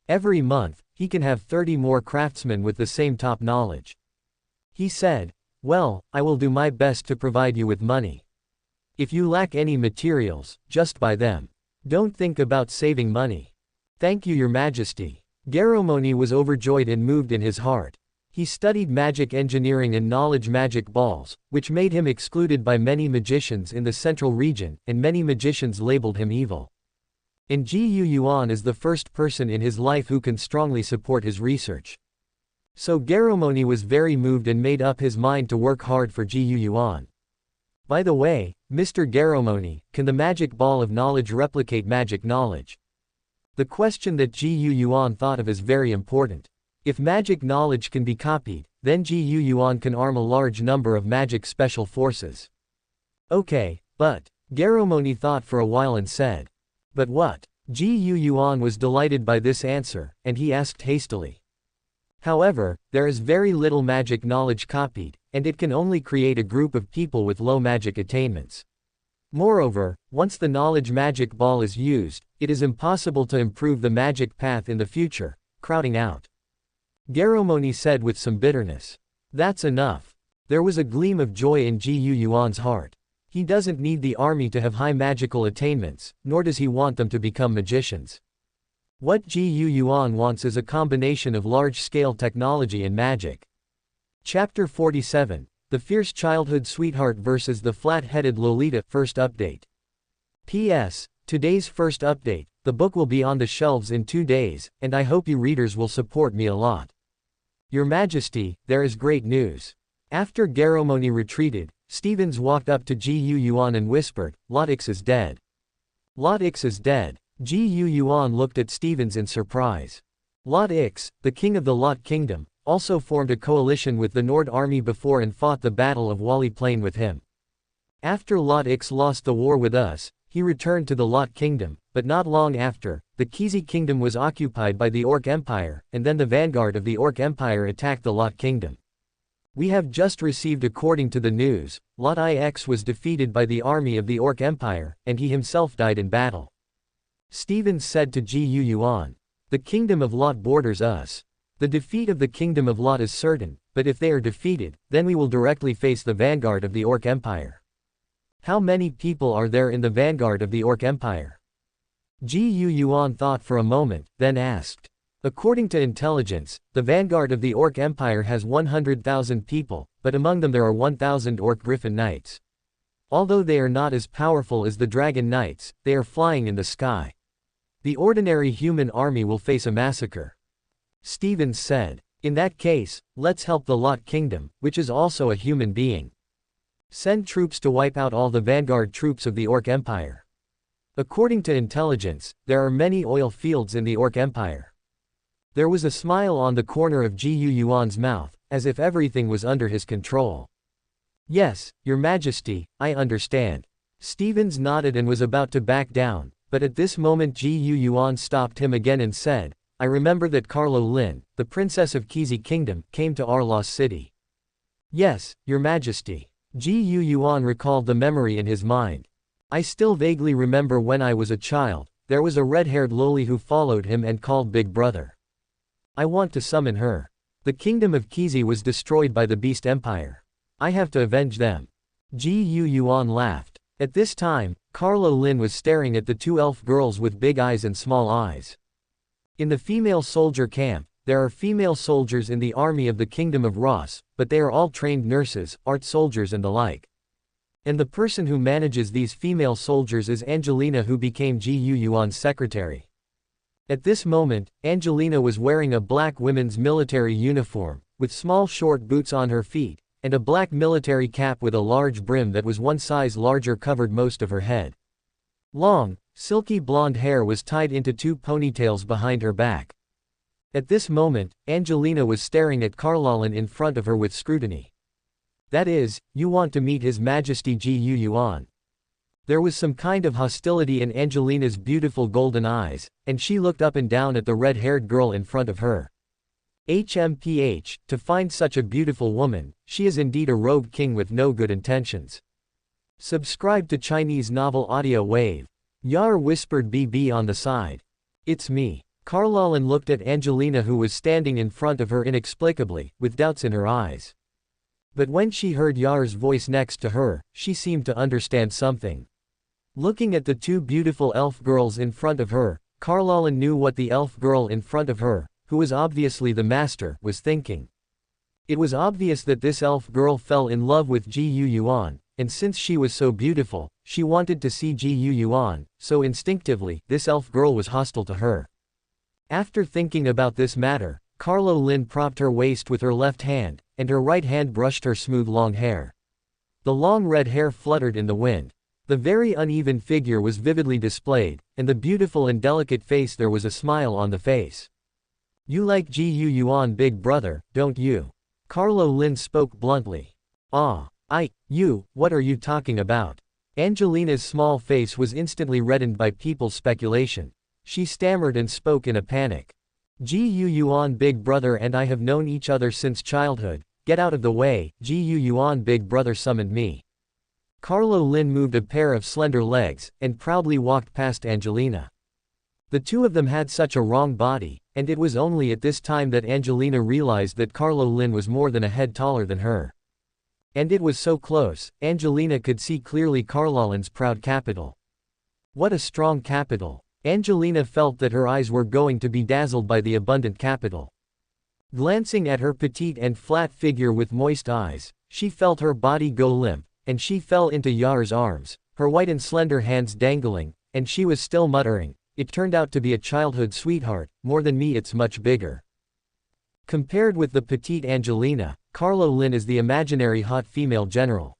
Every month, he can have 30 more craftsmen with the same top knowledge. He said, well, I will do my best to provide you with money. If you lack any materials, just buy them. Don't think about saving money. Thank you, Your Majesty. Garomoni was overjoyed and moved in his heart. He studied magic engineering and knowledge magic balls, which made him excluded by many magicians in the Central region, and many magicians labeled him evil. And Yuan is the first person in his life who can strongly support his research. So Garomoni was very moved and made up his mind to work hard for Yuan. By the way, Mr. Garomoni, can the magic ball of knowledge replicate magic knowledge? The question that Yuan thought of is very important. If magic knowledge can be copied, then Ji Yuan can arm a large number of magic special forces. Okay, but, Garomoni thought for a while and said. But what? Ji Yuan was delighted by this answer, and he asked hastily. However, there is very little magic knowledge copied, and it can only create a group of people with low magic attainments. Moreover, once the knowledge magic ball is used, it is impossible to improve the magic path in the future, crowding out. Garomoni said with some bitterness. That's enough. There was a gleam of joy in Ji Yuan's heart. He doesn't need the army to have high magical attainments, nor does he want them to become magicians. What Ji Yuan wants is a combination of large-scale technology and magic. Chapter 47, The Fierce Childhood Sweetheart vs. the Flat-Headed Lolita. First update. P.S. Today's first update, the book will be on the shelves in 2 days, and I hope you readers will support me a lot. Your Majesty, there is great news. After Garomoni retreated, Stevens walked up to Ji Yuan and whispered, Lot X is dead. Lot X is dead. Ji Yuan looked at Stevens in surprise. Lot X, the king of the Lot Kingdom, also formed a coalition with the Nord army before and fought the Battle of Wally Plain with him. After Lot X lost the war with us, he returned to the Lot Kingdom, but not long after, the Kizi Kingdom was occupied by the Orc Empire, and then the vanguard of the Orc Empire attacked the Lot Kingdom. We have just received according to the news, Lot IX was defeated by the army of the Orc Empire, and he himself died in battle. Stevens said to Ji Yuan. The kingdom of Lot borders us. The defeat of the kingdom of Lot is certain, but if they are defeated, then we will directly face the vanguard of the Orc Empire. How many people are there in the vanguard of the Orc Empire? Ji Yuan thought for a moment, then asked. According to intelligence, the vanguard of the Orc Empire has 100,000 people, but among them there are 1,000 Orc Griffin Knights. Although they are not as powerful as the Dragon Knights, they are flying in the sky. The ordinary human army will face a massacre. Stevens said. In that case, let's help the Lot Kingdom, which is also a human being. Send troops to wipe out all the vanguard troops of the Orc Empire. According to intelligence, there are many oil fields in the Orc Empire. There was a smile on the corner of Ji Yuan's mouth, as if everything was under his control. Yes, Your Majesty, I understand. Stevens nodded and was about to back down, but at this moment Ji Yuan stopped him again and said, I remember that Carlo Lin, the princess of Kizi Kingdom, came to our lost city. Yes, Your Majesty. Ji Yuan recalled the memory in his mind. I still vaguely remember when I was a child, there was a red-haired loli who followed him and called Big Brother. I want to summon her. The kingdom of Kizi was destroyed by the Beast Empire. I have to avenge them. Ji Yuan laughed. At this time, Carlo Lin was staring at the 2 elf girls with big eyes and small eyes. In the female soldier camp, there are female soldiers in the army of the Kingdom of Ross, but they are all trained nurses, art soldiers and the like. And the person who manages these female soldiers is Angelina, who became Ji Yuan's secretary. At this moment, Angelina was wearing a black women's military uniform, with small short boots on her feet, and a black military cap with a large brim that was 1 size larger covered most of her head. Long, silky blonde hair was tied into 2 ponytails behind her back. At this moment, Angelina was staring at Carlolin in front of her with scrutiny. That is, you want to meet His Majesty Ji Yuan. There was some kind of hostility in Angelina's beautiful golden eyes, and she looked up and down at the red-haired girl in front of her. HMPH, to find such a beautiful woman, she is indeed a rogue king with no good intentions. Subscribe to Chinese Novel Audio Wave. Yar whispered BB on the side. It's me. Carlolin looked at Angelina, who was standing in front of her inexplicably, with doubts in her eyes. But when she heard Yar's voice next to her, she seemed to understand something. Looking at the 2 beautiful elf girls in front of her, Carlolin knew what the elf girl in front of her, who was obviously the master, was thinking. It was obvious that this elf girl fell in love with Ji Yuan, and since she was so beautiful, she wanted to see Ji Yuan, so instinctively, this elf girl was hostile to her. After thinking about this matter, Carlo Lin propped her waist with her left hand, and her right hand brushed her smooth long hair. The long red hair fluttered in the wind. The very uneven figure was vividly displayed, and the beautiful and delicate face, there was a smile on the face. You like Ji Yuan big brother, don't you? Carlo Lin spoke bluntly. Ah, what are you talking about? Angelina's small face was instantly reddened by people's speculation. She stammered and spoke in a panic. Ji Yuan big brother and I have known each other since childhood. Get out of the way, Ji Yuan big brother summoned me. Carlo Lin moved a pair of slender legs, and proudly walked past Angelina. The two of them had such a wrong body, and it was only at this time that Angelina realized that Carlo Lin was more than a head taller than her. And it was so close, Angelina could see clearly Carlo Lin's proud capital. What a strong capital! Angelina felt that her eyes were going to be dazzled by the abundant capital. Glancing at her petite and flat figure with moist eyes, she felt her body go limp, and she fell into Yar's arms, her white and slender hands dangling, and she was still muttering, "It turned out to be a childhood sweetheart, more than me it's much bigger." Compared with the petite Angelina, Carlo Lin is the imaginary hot female general.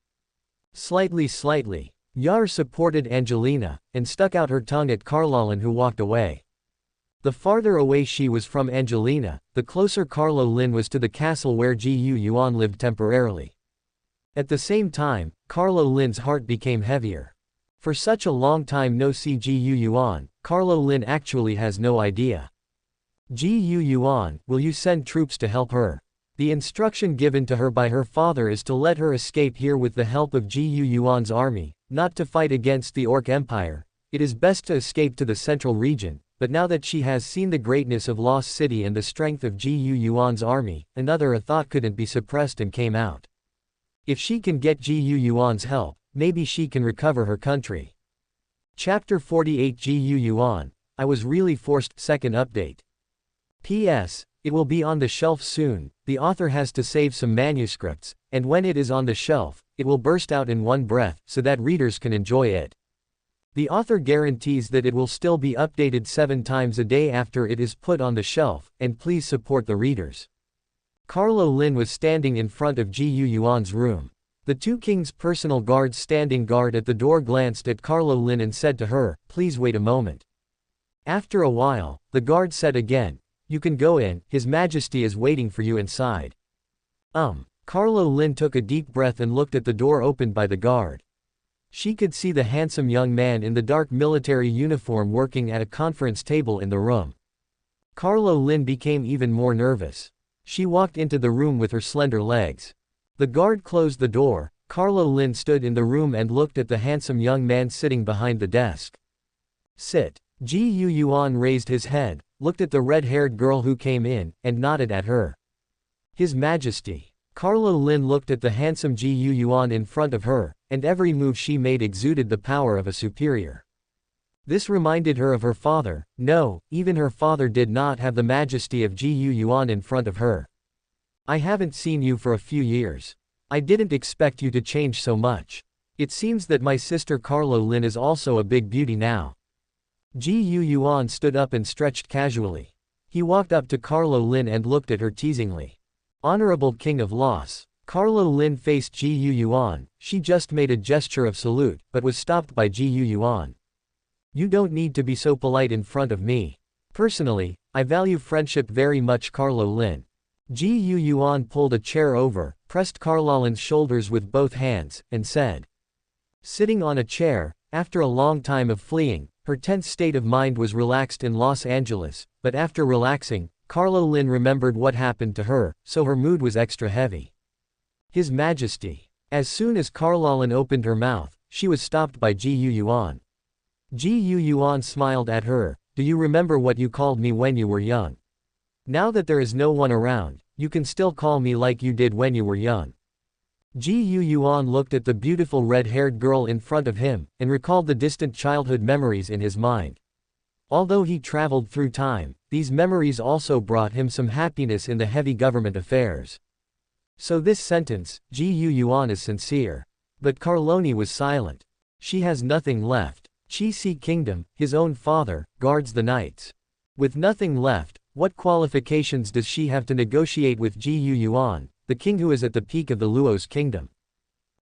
Slightly. Yar supported Angelina, and stuck out her tongue at Carlo Lin, who walked away. The farther away she was from Angelina, the closer Carlo Lin was to the castle where Ji Yuan lived temporarily. At the same time, Carlo Lin's heart became heavier. For such a long time no see Ji Yuan, Carlo Lin actually has no idea. Ji Yuan, will you send troops to help her? The instruction given to her by her father is to let her escape here with the help of Ji Yuan's army, not to fight against the Orc Empire. It is best to escape to the central region. But now that she has seen the greatness of Lost City and the strength of Ji Yuan's army, a thought couldn't be suppressed and came out. If she can get Ji Yuan's help, maybe she can recover her country. Chapter 48 Ji Yuan, I was really forced. Second update. P.S. It will be on the shelf soon. The author has to save some manuscripts, and when it is on the shelf, it will burst out in one breath so that readers can enjoy it. The author guarantees that it will still be updated 7 times a day after it is put on the shelf, and please support the readers. Carlo Lin was standing in front of Ji Yuan's room. The two kings' personal guards standing guard at the door glanced at Carlo Lin and said to her, "Please wait a moment." After a while, the guard said again, "You can go in, His Majesty is waiting for you inside." Carlo Lin took a deep breath and looked at the door opened by the guard. She could see the handsome young man in the dark military uniform working at a conference table in the room. Carlo Lin became even more nervous. She walked into the room with her slender legs. The guard closed the door. Carlo Lin stood in the room and looked at the handsome young man sitting behind the desk. "Sit." Ji Yuan raised his head, looked at the red-haired girl who came in, and nodded at her. "His Majesty." Carlo Lin looked at the handsome Ji Yuan in front of her, and every move she made exuded the power of a superior. This reminded her of her father. No, even her father did not have the majesty of Ji Yuan in front of her. "I haven't seen you for a few years. I didn't expect you to change so much. It seems that my sister Carlo Lin is also a big beauty now." Ji Yuan stood up and stretched casually. He walked up to Carlo Lin and looked at her teasingly. "Honorable King of Loss." Carlo Lin faced Ji Yuan. She just made a gesture of salute, but was stopped by Ji Yuan. "You don't need to be so polite in front of me. Personally, I value friendship very much." Carlo Lin. Ji Yuan pulled a chair over, pressed Carlo Lin's shoulders with both hands, and said. Sitting on a chair, after a long time of fleeing, her tense state of mind was relaxed in Los Angeles, but after relaxing, Carlo Lin remembered what happened to her, so her mood was extra heavy. "His Majesty." As soon as Carlo Lin opened her mouth, she was stopped by Ji Yuan. Ji Yuan smiled at her. "Do you remember what you called me when you were young? Now that there is no one around, you can still call me like you did when you were young." Ji Yuan looked at the beautiful red-haired girl in front of him, and recalled the distant childhood memories in his mind. Although he traveled through time, these memories also brought him some happiness in the heavy government affairs. So this sentence, Ji Yuan is sincere. But Carloni was silent. She has nothing left. Chi-Si Kingdom, his own father, guards the knights. With nothing left, what qualifications does she have to negotiate with Ji Yuan, the king who is at the peak of the Luo's kingdom?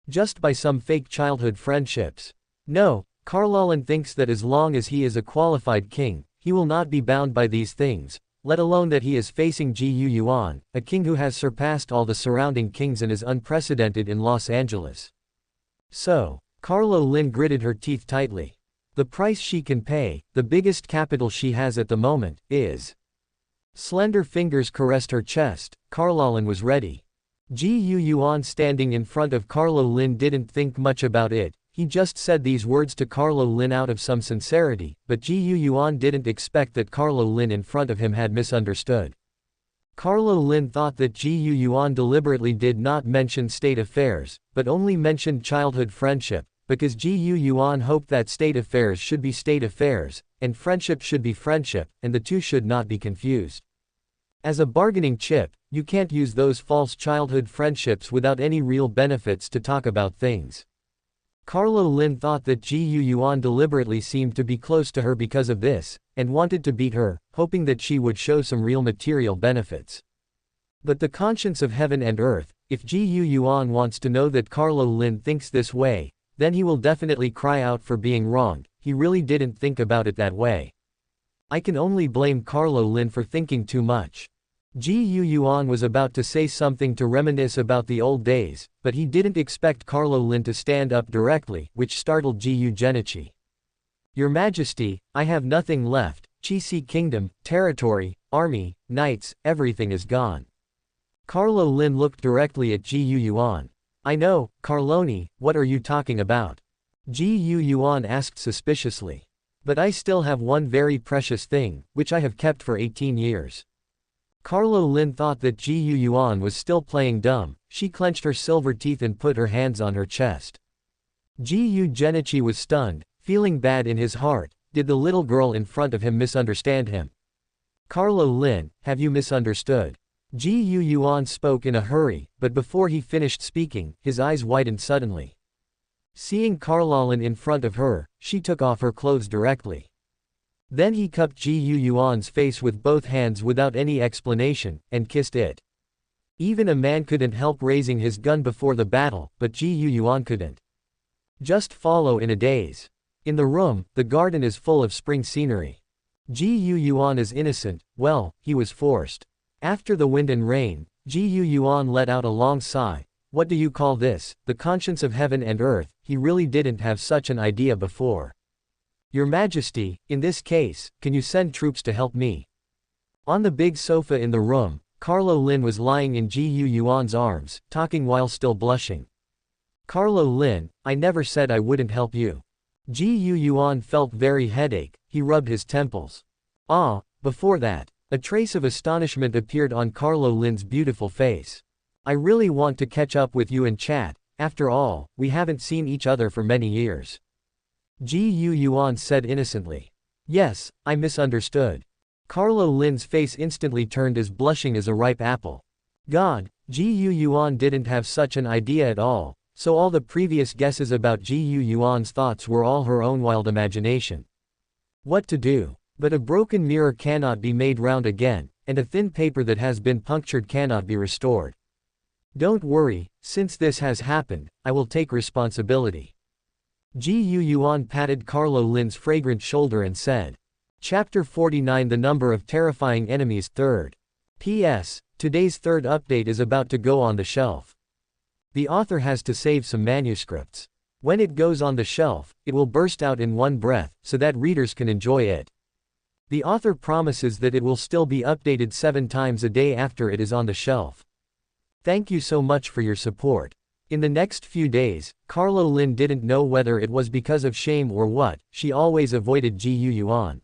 Just by some fake childhood friendships? No, Carlolin thinks that as long as he is a qualified king, he will not be bound by these things. let alone that he is facing Ji Yuan, a king who has surpassed all the surrounding kings and is unprecedented in Los Angeles. So, Carlo Lin gritted her teeth tightly. The price she can pay, the biggest capital she has at the moment, is. Slender fingers caressed her chest. Carlo Lin was ready. Ji Yuan standing in front of Carlo Lin didn't think much about it. He just said these words to Carlo Lin out of some sincerity, but Ji Yuan didn't expect that Carlo Lin in front of him had misunderstood. Carlo Lin thought that Ji Yuan deliberately did not mention state affairs, but only mentioned childhood friendship, because Ji Yuan hoped that state affairs should be state affairs, and friendship should be friendship, and the two should not be confused. As a bargaining chip, you can't use those false childhood friendships without any real benefits to talk about things. Carlo Lin thought that Ji Yuan deliberately seemed to be close to her because of this, and wanted to beat her, hoping that she would show some real material benefits. But the conscience of heaven and earth, if Ji Yuan wants to know that Carlo Lin thinks this way, then he will definitely cry out for being wronged. He really didn't think about it that way. I can only blame Carlo Lin for thinking too much. Ji Yuan was about to say something to reminisce about the old days, but he didn't expect Carlo Lin to stand up directly, which startled Ji Genichi. Your Majesty, I have nothing left. Qixi Kingdom, territory, army, knights, everything is gone. Carlo Lin looked directly at Ji Yuan. I know, Carloni, what are you talking about? Ji Yuan asked suspiciously. But I still have one very precious thing, which I have kept for 18 years. Carlo Lin thought that Ji Yuan was still playing dumb. She clenched her silver teeth and put her hands on her chest. Ji Genichi was stunned, feeling bad in his heart. Did the little girl in front of him misunderstand him? Carlo Lin, have you misunderstood? Ji Yuan spoke in a hurry, but before he finished speaking, his eyes widened suddenly. Seeing Carlo Lin in front of her, she took off her clothes directly. Then he cupped Ji Yuan's face with both hands without any explanation, and kissed it. Even a man couldn't help raising his gun before the battle, but Ji Yuan couldn't. Just follow in a daze. In the room, the garden is full of spring scenery. Ji Yuan is innocent, well, he was forced. After the wind and rain, Ji Yuan let out a long sigh. What do you call this? The conscience of heaven and earth. He really didn't have such an idea before. Your Majesty, in this case, can you send troops to help me? On the big sofa in the room, Carlo Lin was lying in Ji Yuan's arms, talking while still blushing. Carlo Lin, I never said I wouldn't help you. Ji Yuan felt very headache. He rubbed his temples. Before that, a trace of astonishment appeared on Carlo Lin's beautiful face. I really want to catch up with you and chat. After all, we haven't seen each other for many years. Ji Yuan said innocently. Yes, I misunderstood. Carlo Lin's face instantly turned as blushing as a ripe apple. God, Ji Yuan didn't have such an idea at all, so all the previous guesses about Ji Yuan's thoughts were all her own wild imagination. What to do? But a broken mirror cannot be made round again, and a thin paper that has been punctured cannot be restored. Don't worry, since this has happened, I will take responsibility. Ji Yuan patted Carlo Lin's fragrant shoulder and said. Chapter 49 The Number of Terrifying Enemies 3rd. P.S. Today's third update is about to go on the shelf. The author has to save some manuscripts. When it goes on the shelf, it will burst out in one breath, so that readers can enjoy it. The author promises that it will still be updated 7 times a day after it is on the shelf. Thank you so much for your support. In the next few days, Carlo Lin didn't know whether it was because of shame or what, she always avoided Ji Yuan.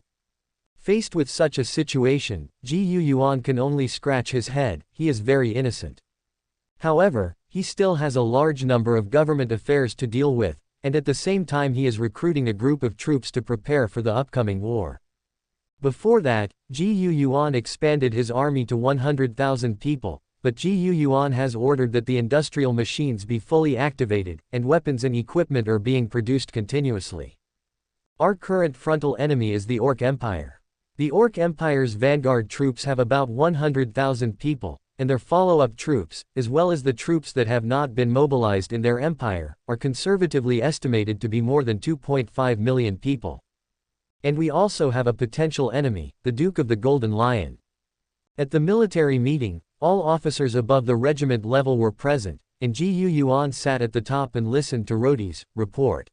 Faced with such a situation, Ji Yuan can only scratch his head. He is very innocent. However, he still has a large number of government affairs to deal with, and at the same time he is recruiting a group of troops to prepare for the upcoming war. Before that, Ji Yuan expanded his army to 100,000 people. But Ji Yuan has ordered that the industrial machines be fully activated, and weapons and equipment are being produced continuously. Our current frontal enemy is the Orc Empire. The Orc Empire's vanguard troops have about 100,000 people, and their follow-up troops, as well as the troops that have not been mobilized in their empire, are conservatively estimated to be more than 2.5 million people. And we also have a potential enemy, the Duke of the Golden Lion. At the military meeting, all officers above the regiment level were present, and Ji Yuan sat at the top and listened to Rodi's report.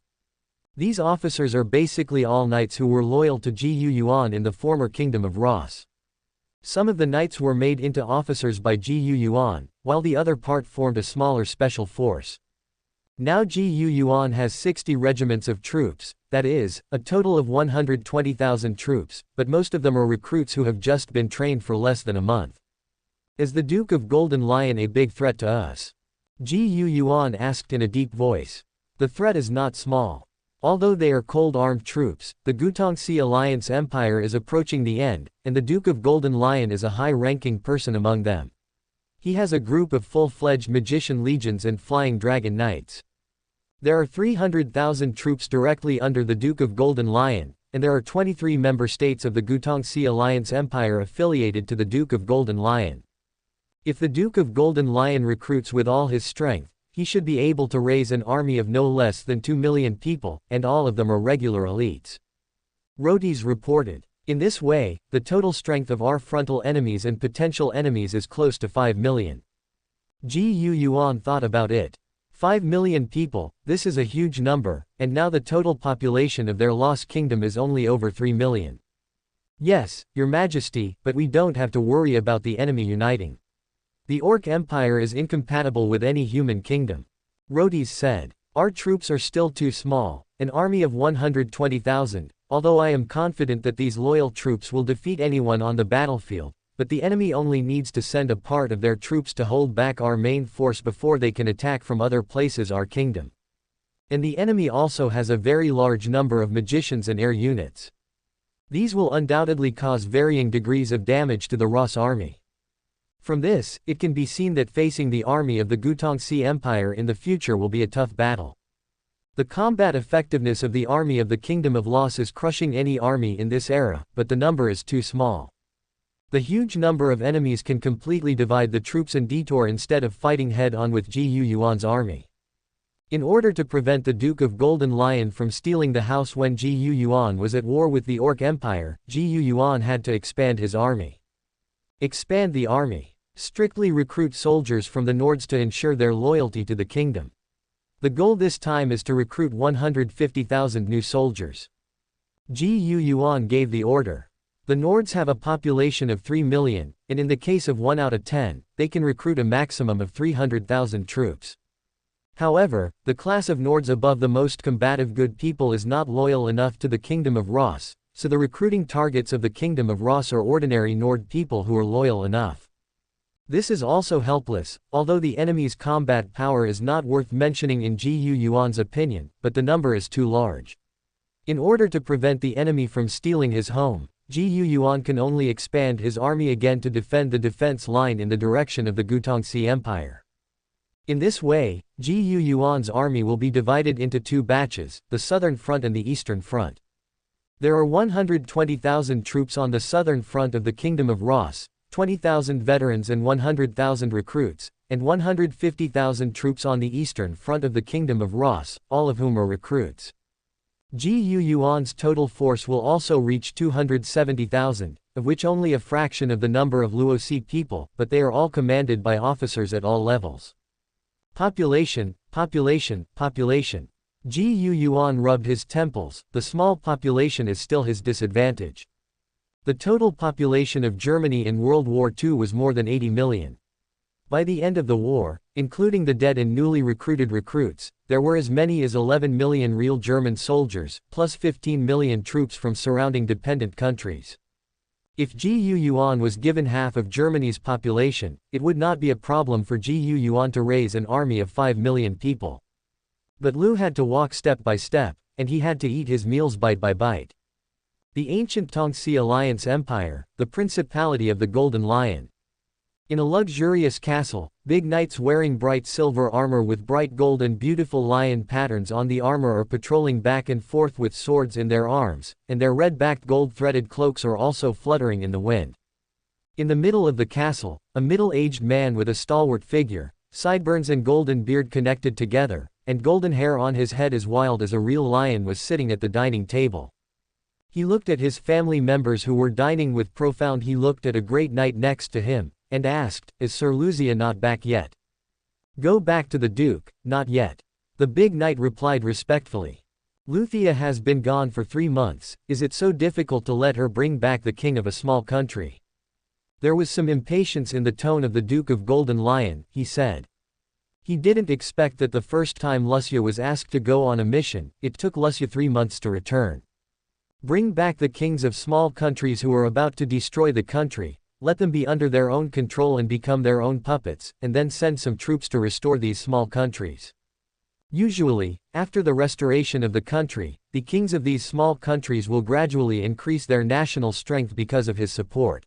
These officers are basically all knights who were loyal to Ji Yuan in the former kingdom of Ross. Some of the knights were made into officers by Ji Yuan, while the other part formed a smaller special force. Now Ji Yuan has 60 regiments of troops, that is, a total of 120,000 troops, but most of them are recruits who have just been trained for less than a month. Is the Duke of Golden Lion a big threat to us? Ji Yuan asked in a deep voice. The threat is not small. Although they are cold-armed troops, the Gutongxi Alliance Empire is approaching the end, and the Duke of Golden Lion is a high-ranking person among them. He has a group of full-fledged magician legions and flying dragon knights. There are 300,000 troops directly under the Duke of Golden Lion, and there are 23 member states of the Gutongxi Alliance Empire affiliated to the Duke of Golden Lion. If the Duke of Golden Lion recruits with all his strength, he should be able to raise an army of no less than 2 million people, and all of them are regular elites. Rodi's reported. In this way, the total strength of our frontal enemies and potential enemies is close to 5 million. Ji Yuan thought about it. 5 million people, this is a huge number, and now the total population of their lost kingdom is only over 3 million. Yes, Your Majesty, but we don't have to worry about the enemy uniting. The Orc Empire is incompatible with any human kingdom. Rhodys said. Our troops are still too small, an army of 120,000, although I am confident that these loyal troops will defeat anyone on the battlefield, but the enemy only needs to send a part of their troops to hold back our main force before they can attack from other places our kingdom. And the enemy also has a very large number of magicians and air units. These will undoubtedly cause varying degrees of damage to the Ross army. From this, it can be seen that facing the army of the Gutongxi Empire in the future will be a tough battle. The combat effectiveness of the army of the Kingdom of Loss is crushing any army in this era, but the number is too small. The huge number of enemies can completely divide the troops and detour instead of fighting head-on with Ji Yuan's army. In order to prevent the Duke of Golden Lion from stealing the house when Ji Yuan was at war with the Orc Empire, Ji Yuan had to expand his army. Expand the army. Strictly recruit soldiers from the Nords to ensure their loyalty to the kingdom. The goal this time is to recruit 150,000 new soldiers. Ji Yuan gave the order. The Nords have a population of 3 million, and in the case of 1 out of 10, they can recruit a maximum of 300,000 troops. However, the class of Nords above the most combative good people is not loyal enough to the Kingdom of Ross, so the recruiting targets of the Kingdom of Ross are ordinary Nord people who are loyal enough. This is also helpless, although the enemy's combat power is not worth mentioning in Ji Yuan's opinion, but the number is too large. In order to prevent the enemy from stealing his home, Ji Yuan can only expand his army again to defend the defense line in the direction of the Gutongxi Empire. In this way, Ji Yuan's army will be divided into 2 batches, the southern front and the eastern front. There are 120,000 troops on the southern front of the Kingdom of Ross, 20,000 veterans and 100,000 recruits, and 150,000 troops on the eastern front of the Kingdom of Ross, all of whom are recruits. Ji Yuan's total force will also reach 270,000, of which only a fraction of the number of Luosi people, but they are all commanded by officers at all levels. Population, population, population. Ji Yuan rubbed his temples. The small population is still his disadvantage. The total population of Germany in World War II was more than 80 million. By the end of the war, including the dead and newly recruited recruits, there were as many as 11 million real German soldiers, plus 15 million troops from surrounding dependent countries. If Ji Yuan was given half of Germany's population, it would not be a problem for Ji Yuan to raise an army of 5 million people. But Liu had to walk step by step, and he had to eat his meals bite by bite. The ancient Tongxi Alliance Empire, the Principality of the Golden Lion. In a luxurious castle, big knights wearing bright silver armor with bright gold and beautiful lion patterns on the armor are patrolling back and forth with swords in their arms, and their red-backed gold-threaded cloaks are also fluttering in the wind. In the middle of the castle, a middle-aged man with a stalwart figure, sideburns and golden beard connected together, and golden hair on his head as wild as a real lion was sitting at the dining table. He looked at his family members who were dining with profound. He looked at a great knight next to him, and asked, "Is Sir Lucia not back yet?" "Go back to the Duke, not yet." The big knight replied respectfully. "Lucia has been gone for 3 months, is it so difficult to let her bring back the king of a small country?" There was some impatience in the tone of the Duke of Golden Lion, he said. He didn't expect that the first time Lucia was asked to go on a mission, it took Lucia 3 months to return. Bring back the kings of small countries who are about to destroy the country, let them be under their own control and become their own puppets, and then send some troops to restore these small countries. Usually, after the restoration of the country, the kings of these small countries will gradually increase their national strength because of his support.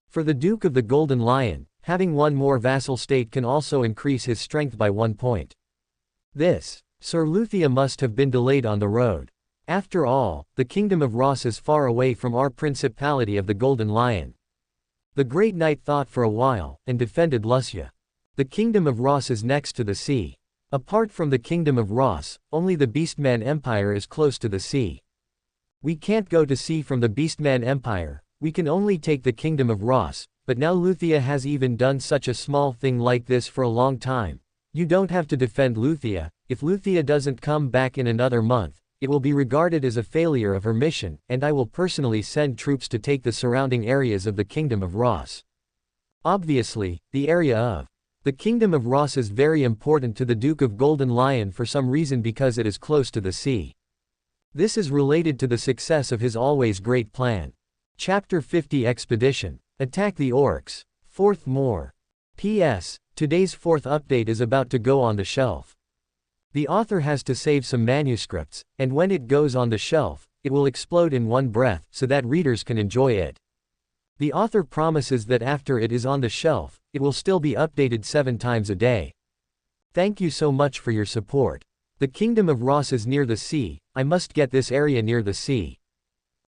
For the Duke of the Golden Lion, having one more vassal state can also increase his strength by 1 point. Sir Lucia must have been delayed on the road. After all, the kingdom of Ross is far away from our principality of the Golden Lion. The great knight thought for a while, and defended Lucia. The kingdom of Ross is next to the sea. Apart from the kingdom of Ross, only the Beastman Empire is close to the sea. We can't go to sea from the Beastman Empire, we can only take the kingdom of Ross, but now Lucia has even done such a small thing like this for a long time. You don't have to defend Lucia. If Lucia doesn't come back in another month, it will be regarded as a failure of her mission, and I will personally send troops to take the surrounding areas of the kingdom of Ross. Obviously, the area of the kingdom of Ross is very important to the Duke of Golden Lion for some reason because it is close to the sea. This is related to the success of his always great plan. Chapter 50 Expedition. Attack the Orcs. 4th more. P.S. Today's 4th update is about to go on the shelf. The author has to save some manuscripts, and when it goes on the shelf, it will explode in one breath so that readers can enjoy it. The author promises that after it is on the shelf, it will still be updated 7 times a day. Thank you so much for your support. The kingdom of Ross is near the sea, I must get this area near the sea.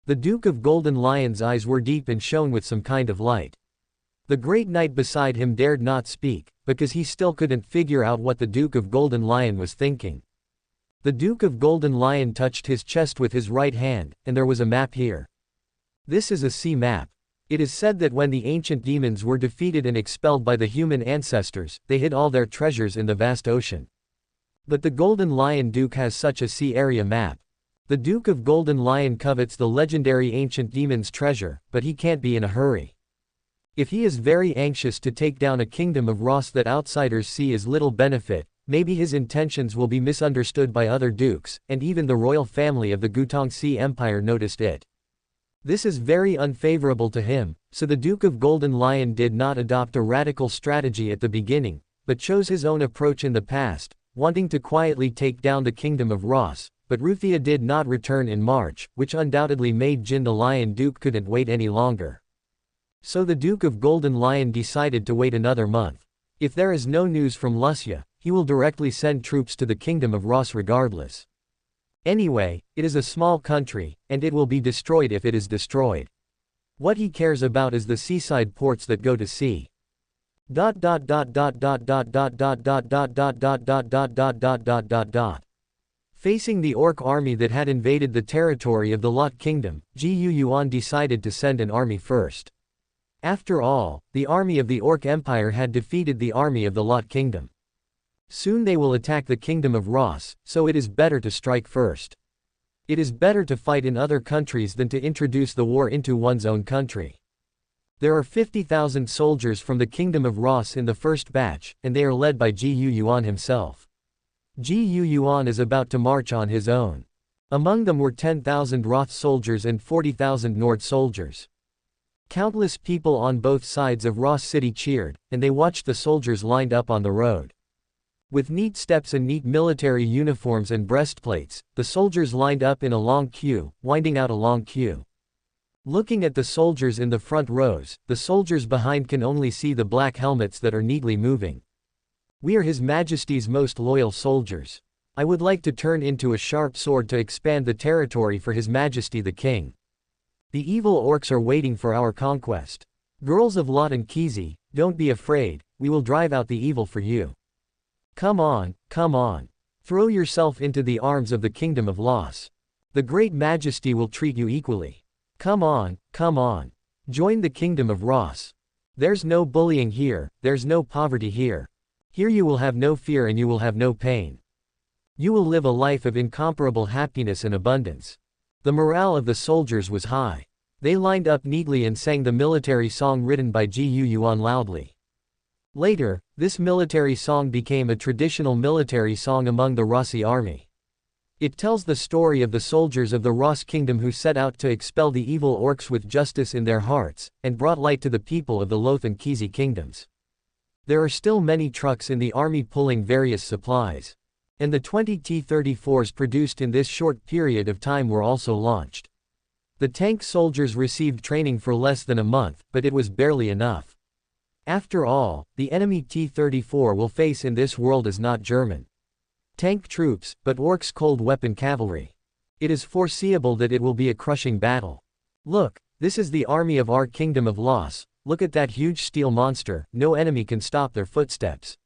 The Duke of Golden Lion's eyes were deep and shone with some kind of light. The great knight beside him dared not speak, because he still couldn't figure out what the Duke of Golden Lion was thinking. The Duke of Golden Lion touched his chest with his right hand, and there was a map here. This is a sea map. It is said that when the ancient demons were defeated and expelled by the human ancestors, they hid all their treasures in the vast ocean. But the Golden Lion Duke has such a sea area map. The Duke of Golden Lion covets the legendary ancient demon's treasure, but he can't be in a hurry. If he is very anxious to take down a kingdom of Ross that outsiders see as little benefit, maybe his intentions will be misunderstood by other dukes, and even the royal family of the Gutongxi Empire noticed it. This is very unfavorable to him, so the Duke of Golden Lion did not adopt a radical strategy at the beginning, but chose his own approach in the past, wanting to quietly take down the kingdom of Ross, but Ruthia did not return in March, which undoubtedly made Jin the Lion Duke couldn't wait any longer. So the Duke of Golden Lion decided to wait another month. If there is no news from Lucia, he will directly send troops to the kingdom of Ross regardless. Anyway, it is a small country, and it will be destroyed if it is destroyed. What he cares about is the seaside ports that go to sea. Facing the Orc army that had invaded the territory of the Lot Kingdom, Yuan decided to send an army first. After all, the army of the Orc Empire had defeated the army of the Lot Kingdom. Soon they will attack the kingdom of Ross, so it is better to strike first. It is better to fight in other countries than to introduce the war into one's own country. There are 50,000 soldiers from the kingdom of Ross in the first batch, and they are led by Yuan himself. Yuan is about to march on his own. Among them were 10,000 Roth soldiers and 40,000 Nord soldiers. Countless people on both sides of Ross City cheered, and they watched the soldiers lined up on the road. With neat steps and neat military uniforms and breastplates, the soldiers lined up in a long queue, winding out a long queue. Looking at the soldiers in the front rows, the soldiers behind can only see the black helmets that are neatly moving. We are His Majesty's most loyal soldiers. I would like to turn into a sharp sword to expand the territory for His Majesty the King. The evil orcs are waiting for our conquest. Girls of Lot and Kizi, don't be afraid, we will drive out the evil for you. Come on, come on. Throw yourself into the arms of the kingdom of Loss. The Great Majesty will treat you equally. Come on, come on. Join the kingdom of Ross. There's no bullying here, there's no poverty here. Here you will have no fear and you will have no pain. You will live a life of incomparable happiness and abundance. The morale of the soldiers was high. They lined up neatly and sang the military song written by Yuan loudly. Later, this military song became a traditional military song among the Rossi army. It tells the story of the soldiers of the Ross kingdom who set out to expel the evil orcs with justice in their hearts, and brought light to the people of the Loth and Kizi kingdoms. There are still many trucks in the army pulling various supplies. And the 20 T-34s produced in this short period of time were also launched. The tank soldiers received training for less than a month, but it was barely enough. After all, the enemy T-34 will face in this world is not German tank troops, but orcs' cold weapon cavalry. It is foreseeable that it will be a crushing battle. Look, this is the army of our kingdom of loss. Look at that huge steel monster, no enemy can stop their footsteps.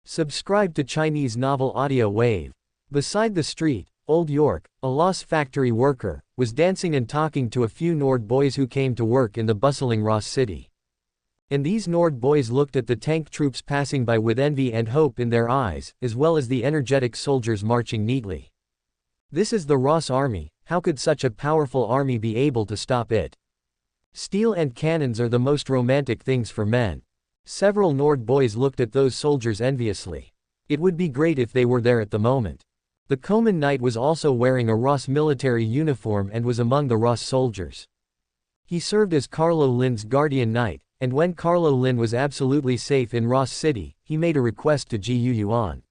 Subscribe to Chinese novel Audio Wave. Beside the street, Old York, a Loss factory worker, was dancing and talking to a few Nord boys who came to work in the bustling Ross city. And these Nord boys looked at the tank troops passing by with envy and hope in their eyes, as well as the energetic soldiers marching neatly. This is the Ross army, how could such a powerful army be able to stop it? Steel and cannons are the most romantic things for men. Several Nord boys looked at those soldiers enviously. It would be great if they were there at the moment. The Common Knight was also wearing a Ross military uniform and was among the Ross soldiers. He served as Carlo Lin's guardian knight, and when Carlo Lin was absolutely safe in Ross City, he made a request to Yuan.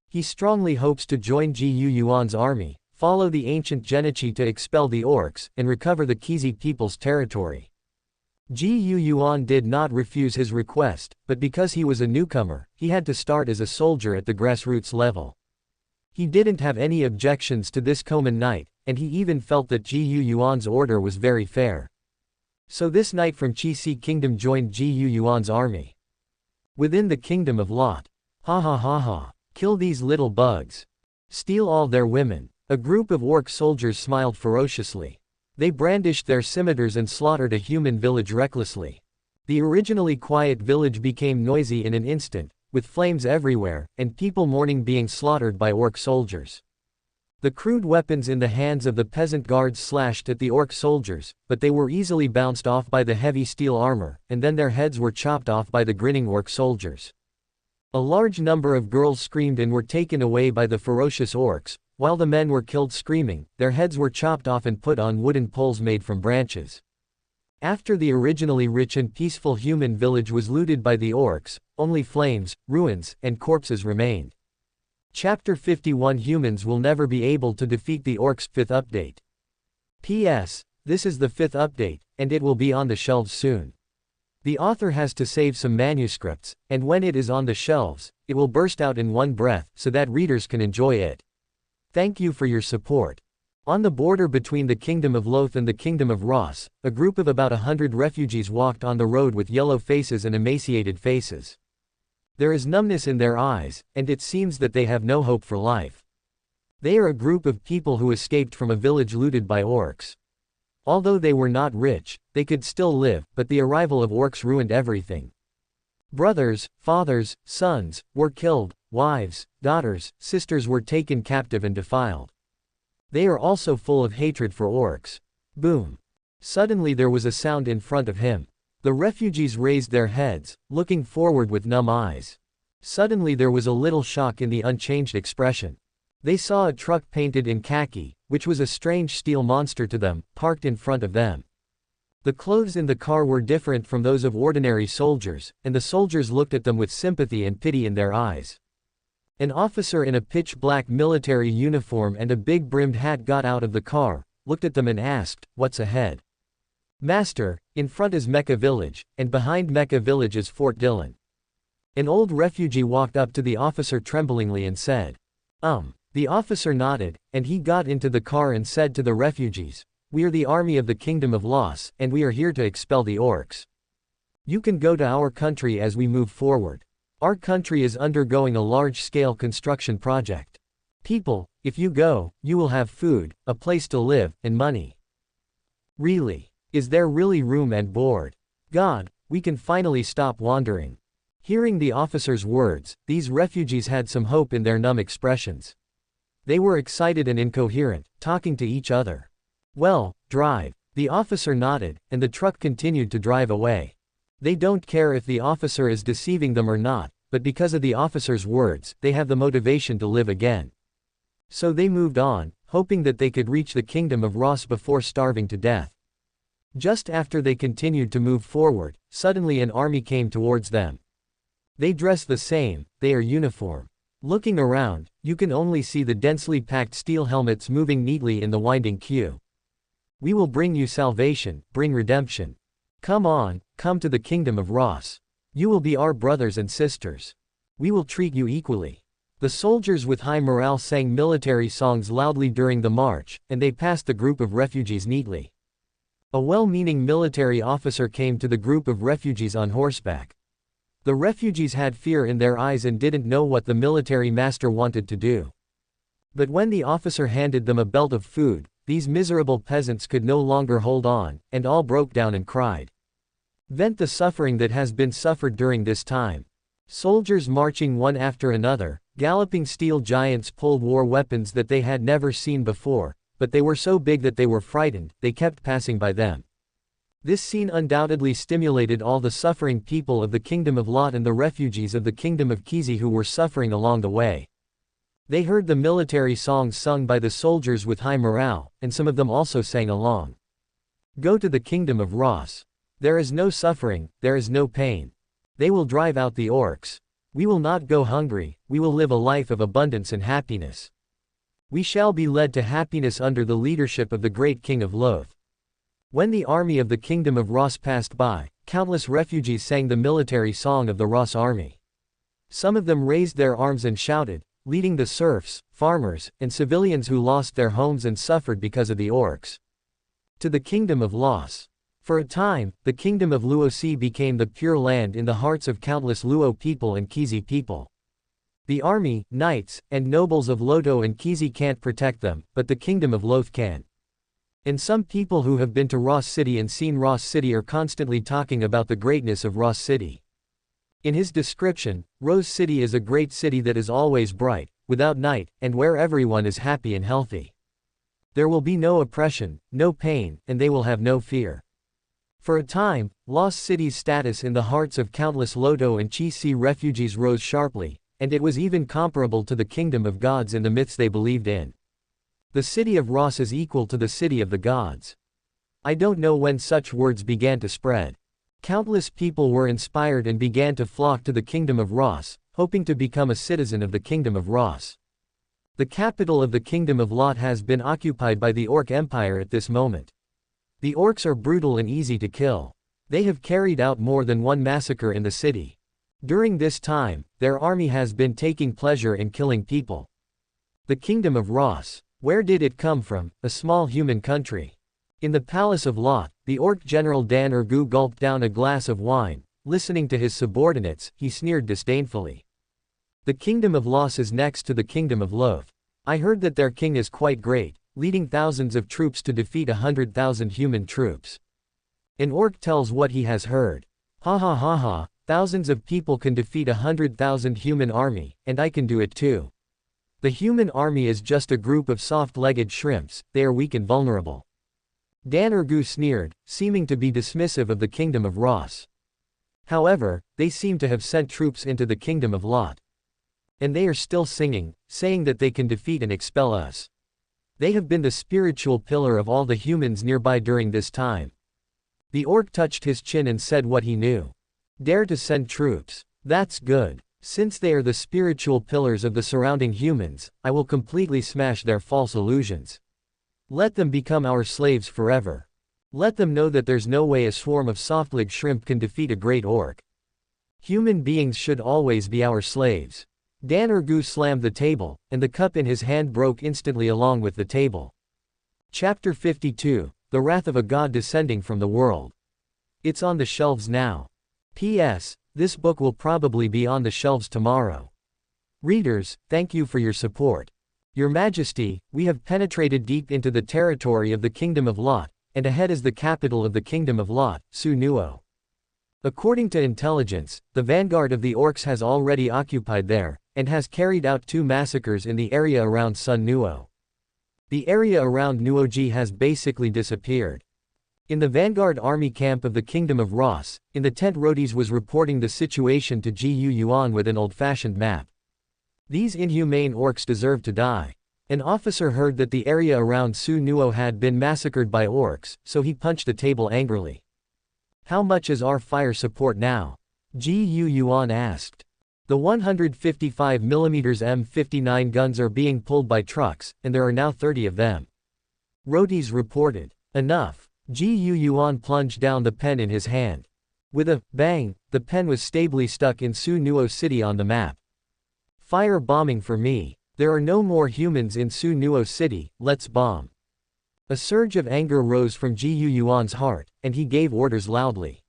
He strongly hopes to join Yuan's army, follow the ancient Genichi to expel the orcs, and recover the Kizi people's territory. Yuan did not refuse his request, but because he was a newcomer, he had to start as a soldier at the grassroots level. He didn't have any objections to this Common Knight, and he even felt that Yuan's order was very fair. So this knight from Qixi Kingdom joined Yuan's army. Within the kingdom of Lot. Ha ha ha ha. Kill these little bugs. Steal all their women. A group of orc soldiers smiled ferociously. They brandished their scimitars and slaughtered a human village recklessly. The originally quiet village became noisy in an instant, with flames everywhere, and people mourning being slaughtered by orc soldiers. The crude weapons in the hands of the peasant guards slashed at the orc soldiers, but they were easily bounced off by the heavy steel armor, and then their heads were chopped off by the grinning orc soldiers. A large number of girls screamed and were taken away by the ferocious orcs, while the men were killed screaming. Their heads were chopped off and put on wooden poles made from branches. After the originally rich and peaceful human village was looted by the orcs, only flames, ruins, and corpses remained. Chapter 51 Humans will never be able to defeat the orcs. 5th update. P.S. This is the 5th update, and it will be on the shelves soon. The author has to save some manuscripts, and when it is on the shelves, it will burst out in one breath, so that readers can enjoy it. Thank you for your support. On the border between the Kingdom of Loth and the Kingdom of Ross, a group of about 100 refugees walked on the road with yellow faces and emaciated faces. There is numbness in their eyes, and it seems that they have no hope for life. They are a group of people who escaped from a village looted by orcs. Although they were not rich, they could still live, but the arrival of orcs ruined everything. Brothers, fathers, sons, were killed, wives, daughters, sisters were taken captive and defiled. They are also full of hatred for orcs. Boom. Suddenly there was a sound in front of him. The refugees raised their heads, looking forward with numb eyes. Suddenly there was a little shock in the unchanged expression. They saw a truck painted in khaki, which was a strange steel monster to them, parked in front of them. The clothes in the car were different from those of ordinary soldiers, and the soldiers looked at them with sympathy and pity in their eyes. An officer in a pitch-black military uniform and a big brimmed hat got out of the car, looked at them and asked, "What's ahead?" "Master, in front is Mecca Village, and behind Mecca Village is Fort Dillon." An old refugee walked up to the officer tremblingly and said, The officer nodded, and he got into the car and said to the refugees, "We are the army of the Kingdom of Loss, and we are here to expel the orcs. You can go to our country as we move forward. Our country is undergoing a large-scale construction project. People, If you go, you will have food, a place to live, and money. Really? Is there really room and board? God, we can finally stop wandering. Hearing the officer's words, these refugees had some hope in their numb expressions. They were excited and incoherent, talking to each other. Well, drive. The officer nodded, and the truck continued to drive away. They don't care if the officer is deceiving them or not, but because of the officer's words, they have the motivation to live again. So they moved on, hoping that they could reach the kingdom of Ross before starving to death. Just after they continued to move forward, suddenly an army came towards them. They dress the same, they are uniform. Looking around, you can only see the densely packed steel helmets moving neatly in the winding queue. We will bring you salvation, bring redemption. Come on, come to the kingdom of Ross. You will be our brothers and sisters. We will treat you equally. The soldiers with high morale sang military songs loudly during the march, and they passed the group of refugees neatly. A well-meaning military officer came to the group of refugees on horseback. The refugees had fear in their eyes and didn't know what the military master wanted to do. But when the officer handed them a belt of food, these miserable peasants could no longer hold on, and all broke down and cried. Vent the suffering that has been suffered during this time. Soldiers marching one after another, galloping steel giants pulled war weapons that they had never seen before, but they were so big that they were frightened, they kept passing by them. This scene undoubtedly stimulated all the suffering people of the kingdom of Lot and the refugees of the kingdom of Kizi who were suffering along the way. They heard the military songs sung by the soldiers with high morale, and some of them also sang along. Go to the kingdom of Ross. There is no suffering, there is no pain. They will drive out the orcs. We will not go hungry, we will live a life of abundance and happiness. We shall be led to happiness under the leadership of the great king of Loth. When the army of the kingdom of Ross passed by, countless refugees sang the military song of the Ross army. Some of them raised their arms and shouted, leading the serfs, farmers, and civilians who lost their homes and suffered because of the orcs. To the kingdom of Los. For a time, the kingdom of Luosi became the pure land in the hearts of countless Luo people and Kizi people. The army, knights, and nobles of Loto and Kizi can't protect them, but the kingdom of Loth can. And some people who have been to Ross City and seen Ross City are constantly talking about the greatness of Ross City. In his description, Rose City is a great city that is always bright, without night, and where everyone is happy and healthy. There will be no oppression, no pain, and they will have no fear. For a time, Lost City's status in the hearts of countless Loto and Chi-Si refugees rose sharply, and it was even comparable to the kingdom of gods in the myths they believed in. The city of Ross is equal to the city of the gods. I don't know when such words began to spread. Countless people were inspired and began to flock to the kingdom of Ross, hoping to become a citizen of the kingdom of Ross. The capital of the kingdom of Lot has been occupied by the Orc Empire at this moment. The orcs are brutal and easy to kill. They have carried out more than one massacre in the city. During this time, their army has been taking pleasure in killing people. The kingdom of Ross. Where did it come from? A small human country. In the palace of Lot, the orc general Dan Urgu gulped down a glass of wine. Listening to his subordinates, he sneered disdainfully. The kingdom of Los is next to the kingdom of Loth. I heard that their king is quite great, leading thousands of troops to defeat 100,000 human troops. An orc tells what he has heard. Ha ha ha ha, thousands of people can defeat 100,000 human army, and I can do it too. The human army is just a group of soft-legged shrimps, they are weak and vulnerable. Dan Urgu sneered, seeming to be dismissive of the kingdom of Ross. However, they seem to have sent troops into the kingdom of Lot. And they are still singing, saying that they can defeat and expel us. They have been the spiritual pillar of all the humans nearby during this time. The orc touched his chin and said what he knew. Dare to send troops. That's good. Since they are the spiritual pillars of the surrounding humans, I will completely smash their false illusions. Let them become our slaves forever. Let them know that there's no way a swarm of soft-legged shrimp can defeat a great orc. Human beings should always be our slaves. Dan Urgu slammed the table, and the cup in his hand broke instantly along with the table. Chapter 52, The Wrath of a God Descending from the World. It's on the shelves now. P.S. This book will probably be on the shelves tomorrow. Readers, thank you for your support. Your Majesty, we have penetrated deep into the territory of the Kingdom of Lot, and ahead is the capital of the Kingdom of Lot, Su Nuo. According to intelligence, the vanguard of the orcs has already occupied there, and has carried out 2 massacres in the area around Sun Nuo. The area around Nuoji has basically disappeared. In the vanguard army camp of the Kingdom of Ross, in the tent Rhodes was reporting the situation to Gu Yuan with an old-fashioned map. These inhumane orcs deserve to die. An officer heard that the area around Su Nuo had been massacred by orcs, so he punched the table angrily. How much is our fire support now? Gu Yuan asked. The 155mm M59 guns are being pulled by trucks, and there are now 30 of them. Rhodes reported. Enough. Gu Yuan plunged down the pen in his hand. With a bang, the pen was stably stuck in Su Nuo City on the map. Fire bombing for me. There are no more humans in Su Nuo City, let's bomb. A surge of anger rose from Gu Yuan's heart, and he gave orders loudly.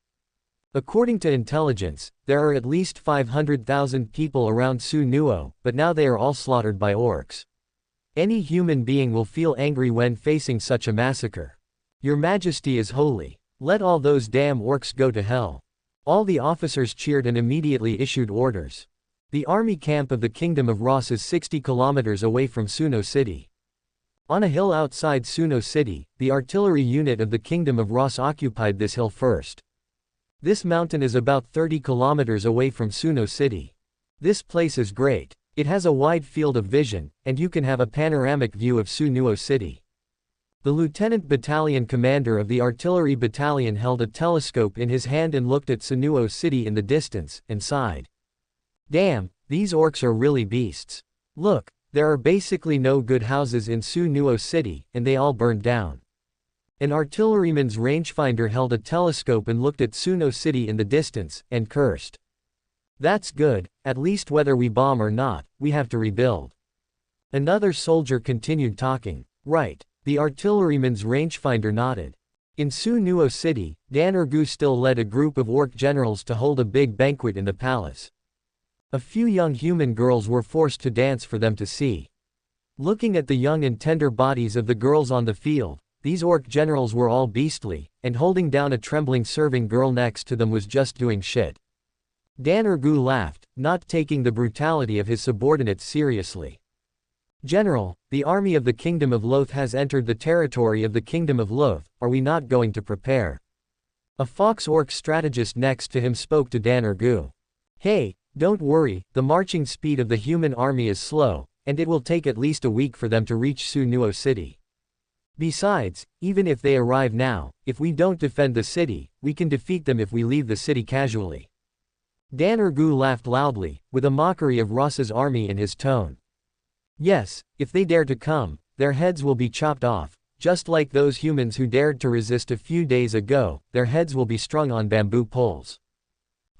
According to intelligence, there are at least 500,000 people around Su Nuo, but now they are all slaughtered by orcs. Any human being will feel angry when facing such a massacre. Your Majesty is holy. Let all those damn orcs go to hell. All the officers cheered and immediately issued orders. The army camp of the Kingdom of Ross is 60 kilometers away from Suno City. On a hill outside Suno City, the artillery unit of the Kingdom of Ross occupied this hill first. This mountain is about 30 kilometers away from Suno City. This place is great. It has a wide field of vision, and you can have a panoramic view of Sunuo City. The lieutenant battalion commander of the artillery battalion held a telescope in his hand and looked at Sunuo City in the distance, and sighed. Damn, these orcs are really beasts. Look, there are basically no good houses in Sunuo City, and they all burned down. An artilleryman's rangefinder held a telescope and looked at Suno City in the distance, and cursed. That's good, at least whether we bomb or not, we have to rebuild. Another soldier continued talking. Right, the artilleryman's rangefinder nodded. In Sunuo City, Dan Ergu still led a group of orc generals to hold a big banquet in the palace. A few young human girls were forced to dance for them to see. Looking at the young and tender bodies of the girls on the field, these orc generals were all beastly, and holding down a trembling serving girl next to them was just doing shit. Dan Ergu laughed, not taking the brutality of his subordinates seriously. General, the army of the Kingdom of Loth has entered the territory of the Kingdom of Loth, are we not going to prepare? A fox orc strategist next to him spoke to Dan Ergu. Hey, don't worry, the marching speed of the human army is slow, and it will take at least a week for them to reach Sunuo City. Besides, even if they arrive now, if we don't defend the city, we can defeat them if we leave the city casually. Dan Ergu laughed loudly, with a mockery of Ross's army in his tone. Yes, if they dare to come, their heads will be chopped off, just like those humans who dared to resist a few days ago, their heads will be strung on bamboo poles.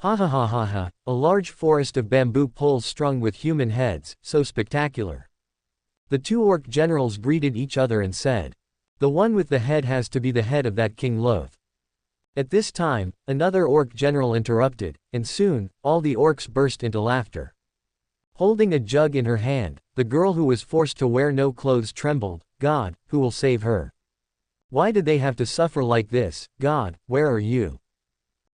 Ha ha ha ha ha, a large forest of bamboo poles strung with human heads, so spectacular. The 2 orc generals greeted each other and said, the one with the head has to be the head of that King Loth. At this time, another orc general interrupted, and soon, all the orcs burst into laughter. Holding a jug in her hand, the girl who was forced to wear no clothes trembled. God, who will save her? Why did they have to suffer like this? God, where are you?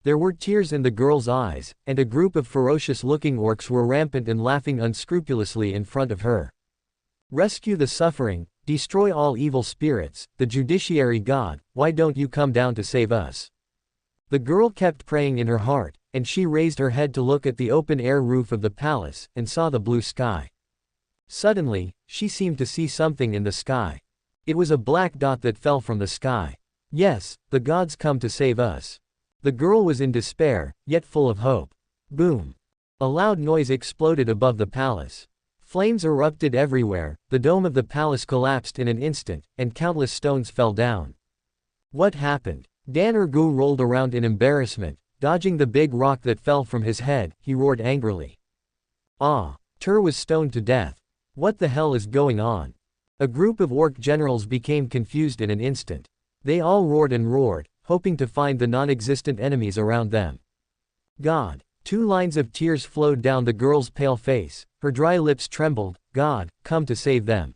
There were tears in the girl's eyes, and a group of ferocious-looking orcs were rampant and laughing unscrupulously in front of her. Rescue the suffering, destroy all evil spirits, the judiciary God, why don't you come down to save us? The girl kept praying in her heart, and she raised her head to look at the open-air roof of the palace, and saw the blue sky. Suddenly, she seemed to see something in the sky. It was a black dot that fell from the sky. Yes, the gods come to save us. The girl was in despair, yet full of hope. Boom! A loud noise exploded above the palace. Flames erupted everywhere, the dome of the palace collapsed in an instant, and countless stones fell down. What happened? Dan Ergu rolled around in embarrassment, dodging the big rock that fell from his head. He roared angrily. Ah! Tur was stoned to death. What the hell is going on? A group of orc generals became confused in an instant. They all roared and roared, hoping to find the non-existent enemies around them. God! 2 lines of tears flowed down the girl's pale face, her dry lips trembled. God, come to save them.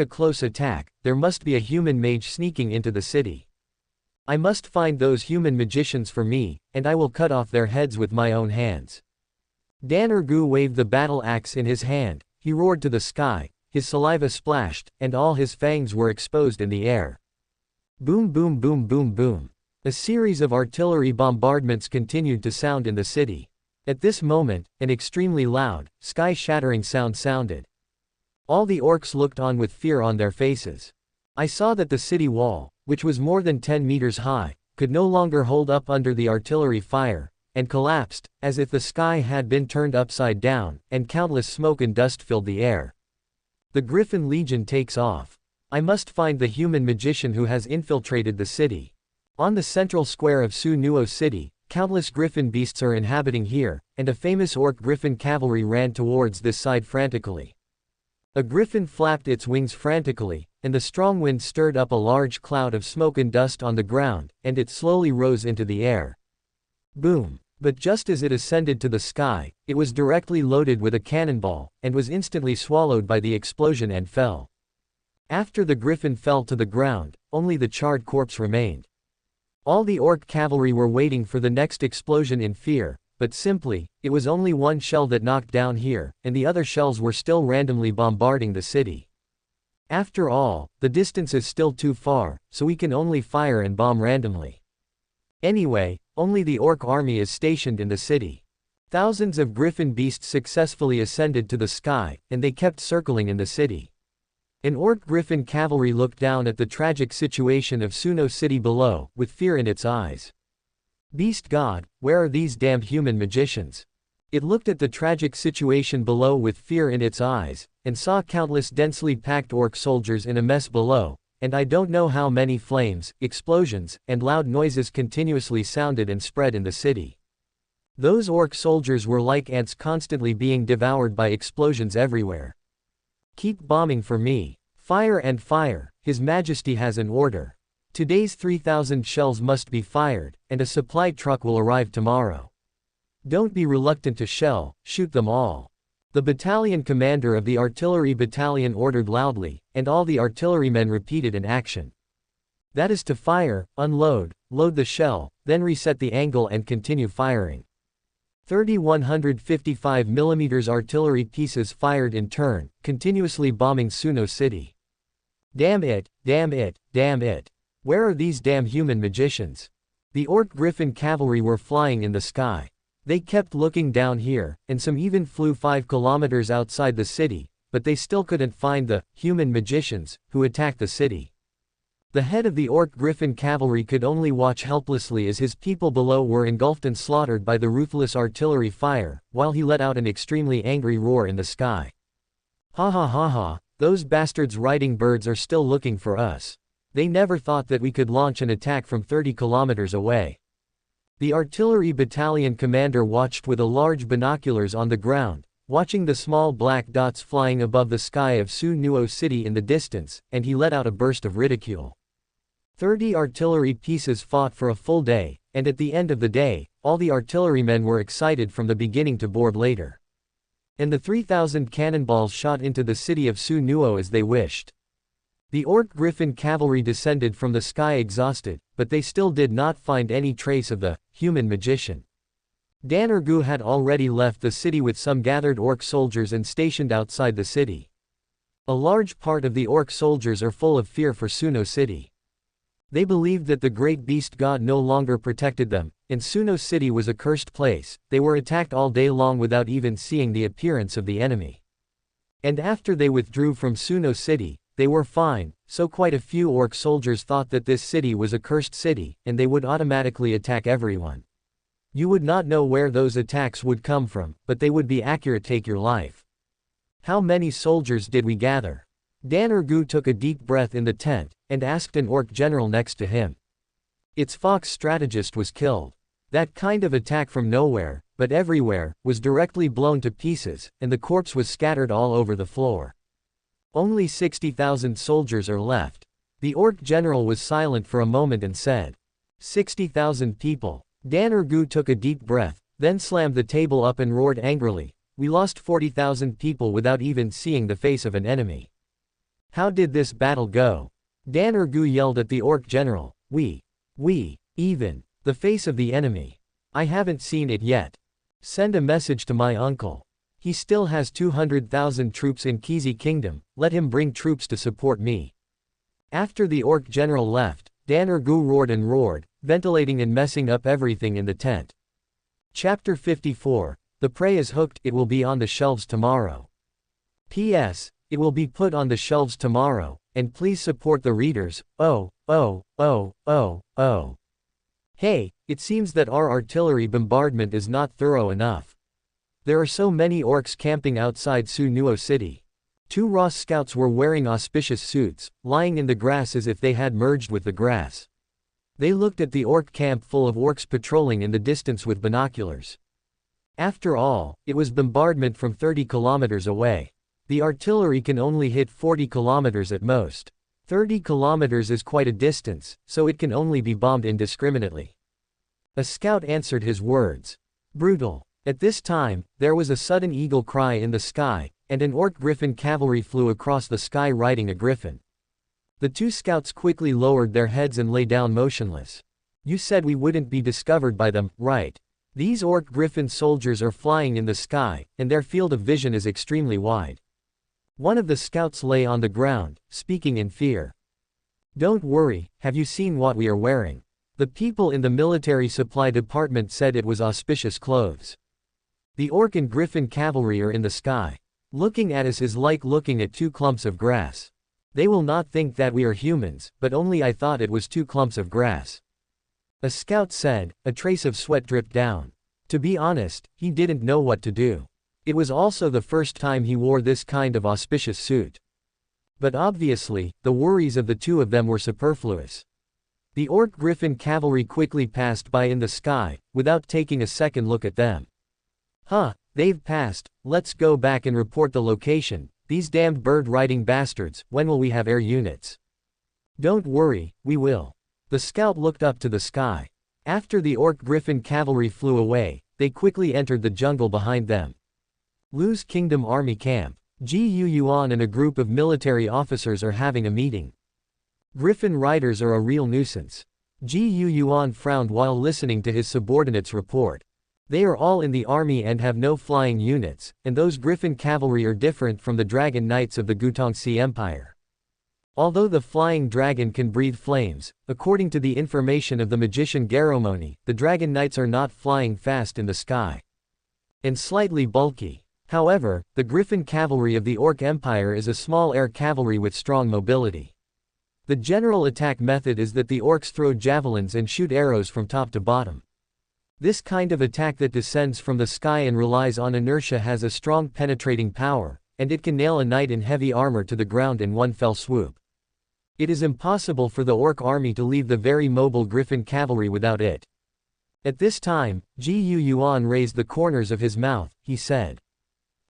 a close attack, there must be a human mage sneaking into the city. I must find those human magicians for me, and I will cut off their heads with my own hands. Dan Ergu waved the battle axe in his hand, he roared to the sky, his saliva splashed, and all his fangs were exposed in the air. Boom boom boom boom boom. A series of artillery bombardments continued to sound in the city. At this moment, an extremely loud, sky-shattering sound sounded. All the orcs looked on with fear on their faces. I saw that the city wall, which was more than 10 meters high, could no longer hold up under the artillery fire, and collapsed, as if the sky had been turned upside down, and countless smoke and dust filled the air. The Griffin Legion takes off. I must find the human magician who has infiltrated the city. On the central square of Su Nuo City, countless griffin beasts are inhabiting here, and a famous orc griffin cavalry ran towards this side frantically. A griffin flapped its wings frantically, and the strong wind stirred up a large cloud of smoke and dust on the ground, and it slowly rose into the air. Boom! But just as it ascended to the sky, it was directly loaded with a cannonball, and was instantly swallowed by the explosion and fell. After the griffin fell to the ground, only the charred corpse remained. All the orc cavalry were waiting for the next explosion in fear, but simply, it was only one shell that knocked down here, and the other shells were still randomly bombarding the city. After all, the distance is still too far, so we can only fire and bomb randomly. Anyway, only the orc army is stationed in the city. Thousands of griffin beasts successfully ascended to the sky, and they kept circling in the city. An orc griffin cavalry looked down at the tragic situation of Suno City below, with fear in its eyes. Beast God, where are these damned human magicians? It looked at the tragic situation below with fear in its eyes, and saw countless densely packed orc soldiers in a mess below, and I don't know how many flames, explosions, and loud noises continuously sounded and spread in the city. Those orc soldiers were like ants constantly being devoured by explosions everywhere. Keep bombing for me. Fire and fire, His Majesty has an order. Today's 3,000 shells must be fired, and a supply truck will arrive tomorrow. Don't be reluctant to shell, shoot them all. The battalion commander of the artillery battalion ordered loudly, and all the artillerymen repeated in action. That is to fire, unload, load the shell, then reset the angle and continue firing. 30 155 mm artillery pieces fired in turn, continuously bombing Suno City. Damn it, damn it, damn it. Where are these damn human magicians? The orc griffin cavalry were flying in the sky. They kept looking down here, and some even flew 5 kilometers outside the city, but they still couldn't find the human magicians who attacked the city. The head of the Orc Griffin cavalry could only watch helplessly as his people below were engulfed and slaughtered by the ruthless artillery fire, while he let out an extremely angry roar in the sky. Ha ha ha ha, those bastards riding birds are still looking for us. They never thought that we could launch an attack from 30 kilometers away. The artillery battalion commander watched with a large binoculars on the ground, watching the small black dots flying above the sky of Su Nuo City in the distance, and he let out a burst of ridicule. 30 artillery pieces fought for a full day, and at the end of the day, all the artillerymen were excited from the beginning to board later. And the 3,000 cannonballs shot into the city of Su Nuo as they wished. The Orc Griffin cavalry descended from the sky exhausted, but they still did not find any trace of the human magician. Danergu had already left the city with some gathered Orc soldiers and stationed outside the city. A large part of the Orc soldiers are full of fear for Suno City. They believed that the great beast god no longer protected them, and Suno City was a cursed place. They were attacked all day long without even seeing the appearance of the enemy. And after they withdrew from Suno City, they were fine, so quite a few Orc soldiers thought that this city was a cursed city, and they would automatically attack everyone. You would not know where those attacks would come from, but they would be accurate. Take your life. How many soldiers did we gather? Danergu took a deep breath in the tent, and asked an Orc general next to him. Its Fox strategist was killed. That kind of attack from nowhere, but everywhere, was directly blown to pieces, and the corpse was scattered all over the floor. Only 60,000 soldiers are left. The Orc general was silent for a moment and said, 60,000 people. Danergu took a deep breath, then slammed the table up and roared angrily, we lost 40,000 people without even seeing the face of an enemy. How did this battle go? Danergu yelled at the Orc general, even the face of the enemy. I haven't seen it yet. Send a message to my uncle. He still has 200,000 troops in Kizi Kingdom, let him bring troops to support me. After the Orc general left, Danergu roared and roared, ventilating and messing up everything in the tent. Chapter 54, The prey is hooked, it will be on the shelves tomorrow. P.S. It will be put on the shelves tomorrow, and please support the readers. Hey, it seems that our artillery bombardment is not thorough enough. There are so many Orcs camping outside Su Nuo City. 2 Ross scouts were wearing auspicious suits, lying in the grass as if they had merged with the grass. They looked at the Orc camp full of Orcs patrolling in the distance with binoculars. After all, it was bombardment from 30 kilometers away. The artillery can only hit 40 kilometers at most. 30 kilometers is quite a distance, so it can only be bombed indiscriminately. A scout answered his words. Brutal. At this time, there was a sudden eagle cry in the sky, and an Orc Griffin cavalry flew across the sky riding a griffin. The 2 scouts quickly lowered their heads and lay down motionless. You said we wouldn't be discovered by them, right? These Orc Griffin soldiers are flying in the sky, and their field of vision is extremely wide. One of the scouts lay on the ground, speaking in fear. Don't worry, have you seen what we are wearing? The people in the military supply department said it was auspicious clothes. The Orc and Griffin cavalry are in the sky. Looking at us is like looking at 2 clumps of grass. They will not think that we are humans, but only I thought it was 2 clumps of grass. A scout said, a trace of sweat dripped down. To be honest, he didn't know what to do. It was also the first time he wore this kind of auspicious suit. But obviously, the worries of the 2 of them were superfluous. The Orc Griffin cavalry quickly passed by in the sky, without taking a second look at them. Huh, they've passed, let's go back and report the location. These damned bird-riding bastards, when will we have air units? Don't worry, we will. The scout looked up to the sky. After the Orc Griffin cavalry flew away, they quickly entered the jungle behind them. Lu's Kingdom Army Camp. Yuan and a group of military officers are having a meeting. Griffin riders are a real nuisance. Yuan frowned while listening to his subordinates report. They are all in the army and have no flying units, and those Griffin cavalry are different from the Dragon Knights of the Gutongxi Empire. Although the flying dragon can breathe flames, according to the information of the magician Garomoni, the Dragon Knights are not flying fast in the sky. And slightly bulky. However, the Griffin cavalry of the Orc Empire is a small air cavalry with strong mobility. The general attack method is that the orcs throw javelins and shoot arrows from top to bottom. This kind of attack that descends from the sky and relies on inertia has a strong penetrating power, and it can nail a knight in heavy armor to the ground in one fell swoop. It is impossible for the orc army to leave the very mobile griffin cavalry without it. At this time, Yuan raised the corners of his mouth. He said,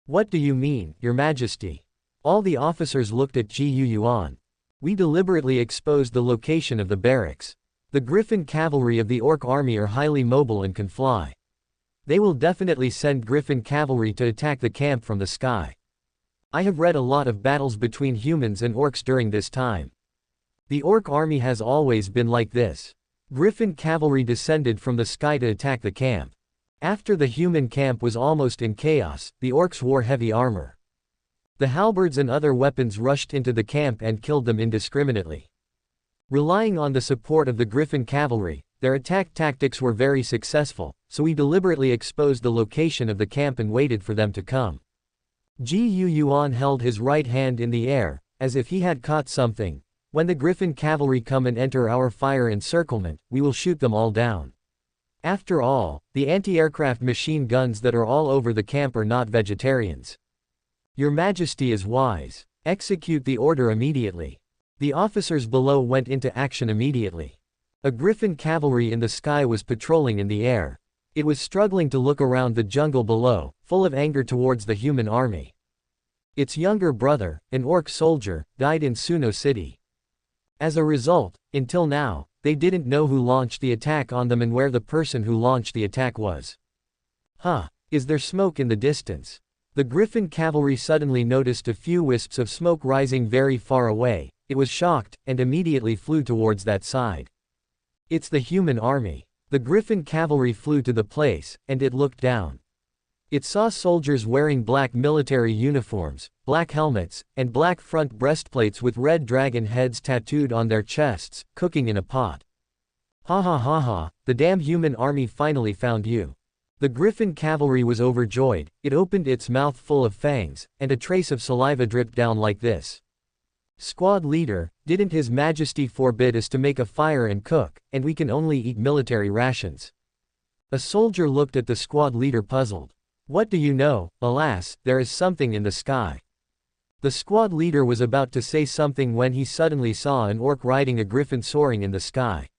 "What do you mean, Your Majesty?" All the officers looked at Yuan. "We deliberately exposed the location of the barracks. The griffin cavalry of the orc army are highly mobile and can fly. They will definitely send griffin cavalry to attack the camp from the sky. I have read a lot of battles between humans and orcs during this time. The orc army has always been like this. Griffin cavalry descended from the sky to attack the camp. After the human camp was almost in chaos, the orcs wore heavy armor. The halberds and other weapons rushed into the camp and killed them indiscriminately. Relying on the support of the griffin cavalry, their attack tactics were very successful, so we deliberately exposed the location of the camp and waited for them to come." Yuan held his right hand in the air, as if he had caught something. "When the griffin cavalry come and enter our fire encirclement, we will shoot them all down. After all, the anti-aircraft machine guns that are all over the camp are not vegetarians. Your Majesty is wise. Execute the order immediately." The officers below went into action immediately. A griffin cavalry in the sky was patrolling in the air. It was struggling to look around the jungle below, full of anger towards the human army. Its younger brother, an orc soldier, died in Suno City. As a result, until now, they didn't know who launched the attack on them and where the person who launched the attack was. Is there smoke in the distance? The griffin cavalry suddenly noticed a few wisps of smoke rising very far away. It was shocked, and immediately flew towards that side. "It's the human army." The griffin cavalry flew to the place, and it looked down. It saw soldiers wearing black military uniforms, black helmets, and black front breastplates with red dragon heads tattooed on their chests, cooking in a pot. "Ha ha ha ha, the damn human army finally found you." The griffin cavalry was overjoyed. It opened its mouth full of fangs, and a trace of saliva dripped down like this. "Squad leader, didn't His Majesty forbid us to make a fire and cook, and we can only eat military rations?" A soldier looked at the squad leader puzzled. "What do you know? Alas, there is something in the sky." The squad leader was about to say something when he suddenly saw an orc riding a griffin soaring in the sky.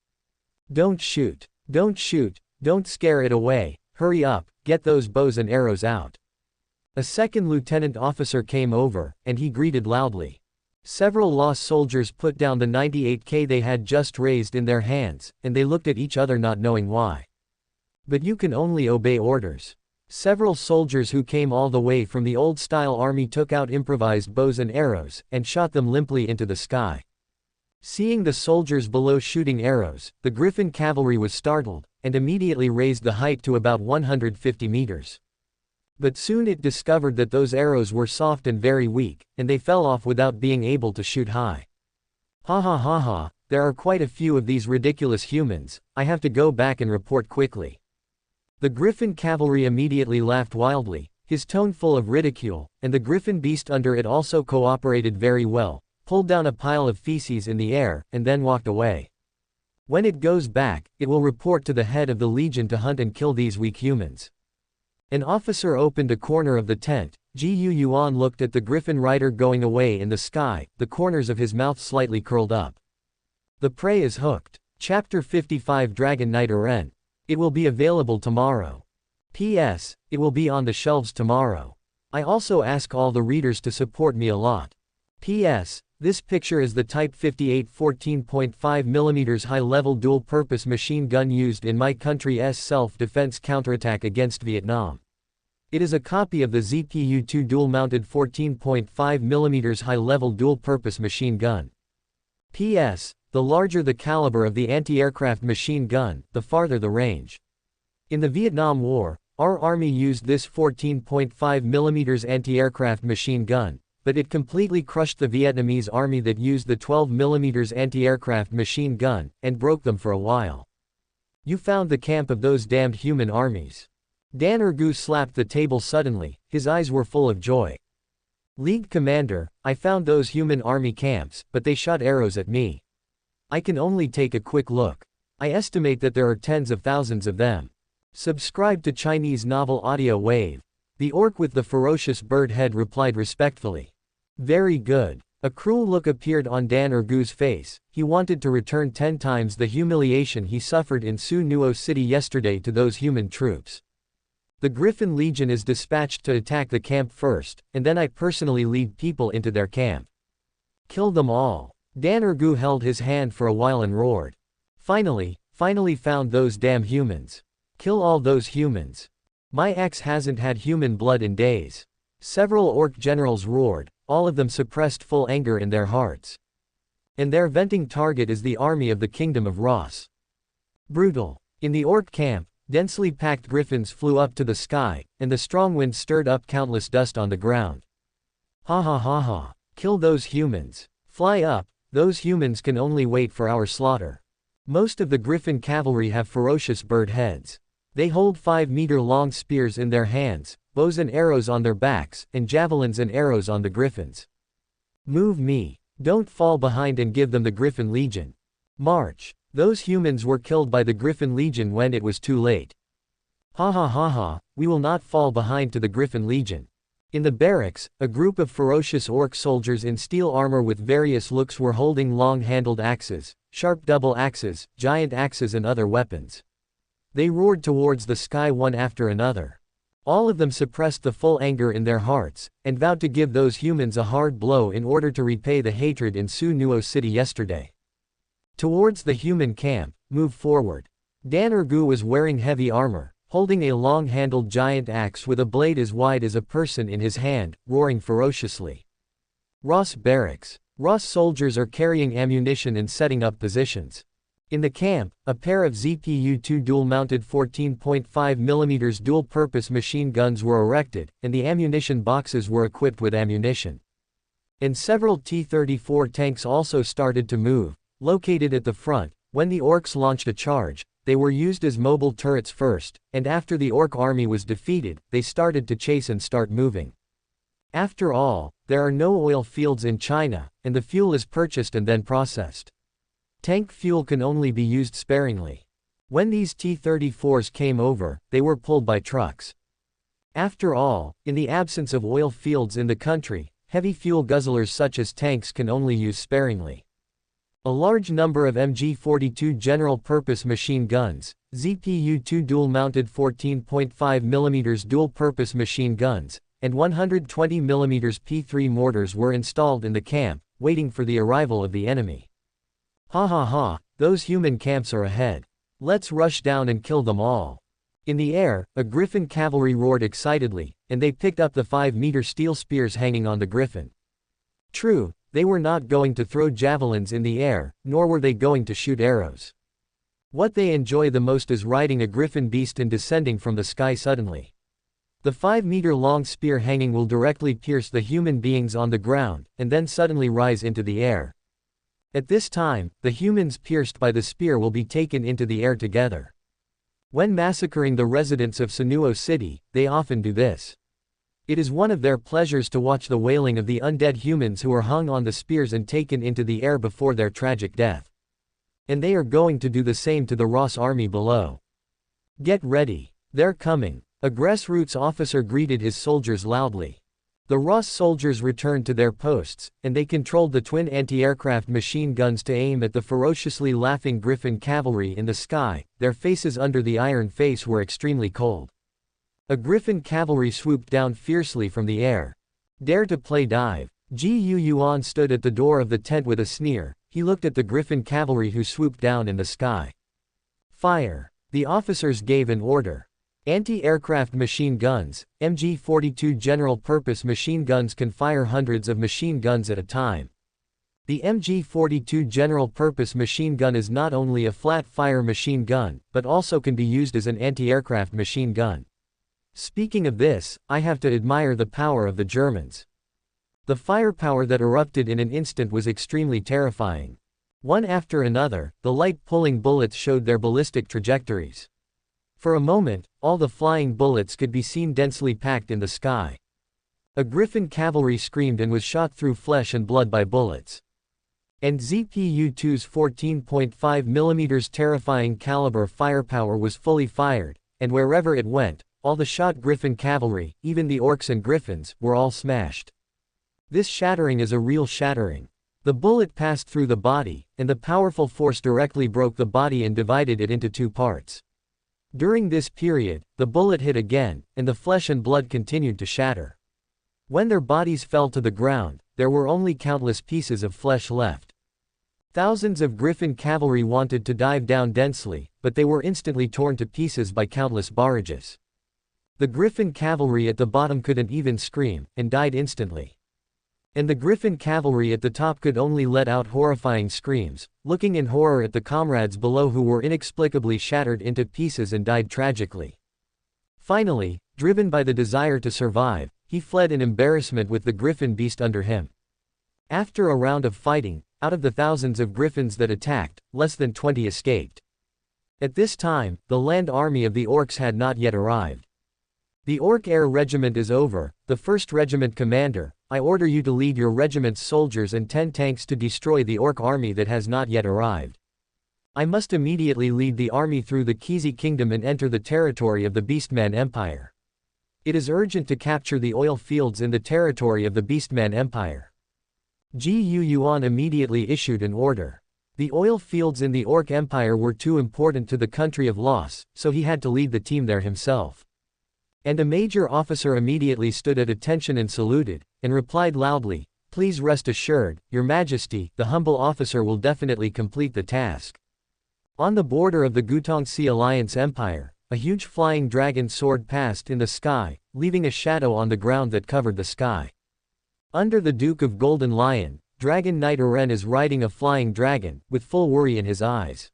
"Don't shoot. Don't shoot. Don't scare it away. Hurry up, get those bows and arrows out." A second lieutenant officer came over, and he greeted loudly. Several lost soldiers put down the 98K they had just raised in their hands, and they looked at each other not knowing why. "But you can only obey orders." Several soldiers who came all the way from the old-style army took out improvised bows and arrows, and shot them limply into the sky. Seeing the soldiers below shooting arrows, the griffin cavalry was startled, and immediately raised the height to about 150 meters. But soon it discovered that those arrows were soft and very weak, and they fell off without being able to shoot high. "Ha ha ha ha, there are quite a few of these ridiculous humans, I have to go back and report quickly." The griffin cavalry immediately laughed wildly, his tone full of ridicule, and the griffin beast under it also cooperated very well, pulled down a pile of feces in the air, and then walked away. "When it goes back, it will report to the head of the legion to hunt and kill these weak humans." An officer opened a corner of the tent. Yuan looked at the griffin rider going away in the sky, the corners of his mouth slightly curled up. The prey is hooked. Chapter 55 Dragon Knight Aren. It will be available tomorrow. P.S. It will be on the shelves tomorrow. I also ask all the readers to support me a lot. P.S. This picture is the Type 58 14.5mm high-level dual-purpose machine gun used in my country's self-defense counterattack against Vietnam. It is a copy of the ZPU-2 dual-mounted 14.5mm high-level dual-purpose machine gun. P.S. The larger the caliber of the anti-aircraft machine gun, the farther the range. In the Vietnam War, our army used this 14.5mm anti-aircraft machine gun, but it completely crushed the Vietnamese army that used the 12mm anti-aircraft machine gun, and broke them for a while. You found the camp of those damned human armies. Dan Ergu slapped the table suddenly, his eyes were full of joy. League Commander, I found those human army camps, but they shot arrows at me. I can only take a quick look. I estimate that there are tens of thousands of them. Subscribe to Chinese novel audio wave. The orc with the ferocious bird head replied respectfully. Very good. A cruel look appeared on Dan Ergu's face. He wanted to return 10 times the humiliation he suffered in Su Nuo City yesterday to those human troops. The Griffin Legion is dispatched to attack the camp first, and then I personally lead people into their camp. Kill them all. Dan Ergu held his hand for a while and roared. Finally found those damn humans. Kill all those humans. My axe hasn't had human blood in days. Several orc generals roared, all of them suppressed full anger in their hearts. And their venting target is the army of the Kingdom of Ross. Brutal. In the orc camp, densely packed griffins flew up to the sky, and the strong wind stirred up countless dust on the ground. Ha ha ha ha. Kill those humans. Fly up, those humans can only wait for our slaughter. Most of the griffin cavalry have ferocious bird heads. They hold 5-meter-long spears in their hands, bows and arrows on their backs, and javelins and arrows on the griffins. Move me. Don't fall behind and give them the Griffin Legion. March. Those humans were killed by the Griffin Legion when it was too late. Ha ha ha ha, we will not fall behind to the Griffin Legion. In the barracks, a group of ferocious orc soldiers in steel armor with various looks were holding long-handled axes, sharp double axes, giant axes and other weapons. They roared towards the sky one after another. All of them suppressed the full anger in their hearts, and vowed to give those humans a hard blow in order to repay the hatred in Su Nuo City yesterday. Towards the human camp, move forward. Dan Ergu was wearing heavy armor, holding a long-handled giant axe with a blade as wide as a person in his hand, roaring ferociously. Ross Barracks. Ross soldiers are carrying ammunition and setting up positions. In the camp, a pair of ZPU-2 dual-mounted 14.5mm dual-purpose machine guns were erected, and the ammunition boxes were equipped with ammunition. And several T-34 tanks also started to move, located at the front. When the orcs launched a charge, they were used as mobile turrets first, and after the orc army was defeated, they started to chase and start moving. After all, there are no oil fields in China, and the fuel is purchased and then processed. Tank fuel can only be used sparingly. When these T-34s came over, they were pulled by trucks. After all, in the absence of oil fields in the country, heavy fuel guzzlers such as tanks can only use sparingly. A large number of MG-42 general-purpose machine guns, ZPU-2 dual-mounted 14.5mm dual-purpose machine guns, and 120mm P3 mortars were installed in the camp, waiting for the arrival of the enemy. Ha ha ha, those human camps are ahead. Let's rush down and kill them all. In the air, a griffin cavalry roared excitedly, and they picked up the 5-meter steel spears hanging on the griffin. True, they were not going to throw javelins in the air, nor were they going to shoot arrows. What they enjoy the most is riding a griffin beast and descending from the sky suddenly. The 5-meter-long spear hanging will directly pierce the human beings on the ground, and then suddenly rise into the air. At this time, the humans pierced by the spear will be taken into the air together. When massacring the residents of Su Nuo City, they often do this. It is one of their pleasures to watch the wailing of the undead humans who are hung on the spears and taken into the air before their tragic death. And they are going to do the same to the Ross army below. Get ready. They're coming. A grassroots officer greeted his soldiers loudly. The Ross soldiers returned to their posts, and they controlled the twin anti-aircraft machine guns to aim at the ferociously laughing Griffin cavalry in the sky. Their faces under the iron face were extremely cold. A Griffin cavalry swooped down fiercely from the air. Dare to play dive. Yuan stood at the door of the tent with a sneer. He looked at the Griffin cavalry who swooped down in the sky. Fire. The officers gave an order. Anti-aircraft machine guns, MG-42 general-purpose machine guns can fire hundreds of machine guns at a time. The MG-42 general-purpose machine gun is not only a flat-fire machine gun, but also can be used as an anti-aircraft machine gun. Speaking of this, I have to admire the power of the Germans. The firepower that erupted in an instant was extremely terrifying. One after another, the light-pulling bullets showed their ballistic trajectories. For a moment, all the flying bullets could be seen densely packed in the sky. A Griffin cavalry screamed and was shot through flesh and blood by bullets. And ZPU-2's 14.5mm terrifying caliber firepower was fully fired, and wherever it went, all the shot Griffin cavalry, even the orcs and griffins, were all smashed. This shattering is a real shattering. The bullet passed through the body, and the powerful force directly broke the body and divided it into two parts. During this period, the bullet hit again, and the flesh and blood continued to shatter. When their bodies fell to the ground, there were only countless pieces of flesh left. Thousands of Griffin cavalry wanted to dive down densely, but they were instantly torn to pieces by countless barrages. The Griffin cavalry at the bottom couldn't even scream, and died instantly. And the Griffin cavalry at the top could only let out horrifying screams, looking in horror at the comrades below who were inexplicably shattered into pieces and died tragically. Finally, driven by the desire to survive, he fled in embarrassment with the Griffin beast under him. After a round of fighting, out of the thousands of Griffins that attacked, less than 20 escaped. At this time, the land army of the orcs had not yet arrived. The Orc Air Regiment is over. The 1st Regiment Commander, I order you to lead your regiment's soldiers and 10 tanks to destroy the Orc army that has not yet arrived. I must immediately lead the army through the Kizi Kingdom and enter the territory of the Beastman Empire. It is urgent to capture the oil fields in the territory of the Beastman Empire. Yuan immediately issued an order. The oil fields in the Orc Empire were too important to the country of loss, so he had to lead the team there himself. And a major officer immediately stood at attention and saluted, and replied loudly, "Please rest assured, Your Majesty, the humble officer will definitely complete the task." On the border of the Gutongsi Alliance Empire, a huge flying dragon soared past in the sky, leaving a shadow on the ground that covered the sky. Under the Duke of Golden Lion, Dragon Knight Eren is riding a flying dragon, with full worry in his eyes.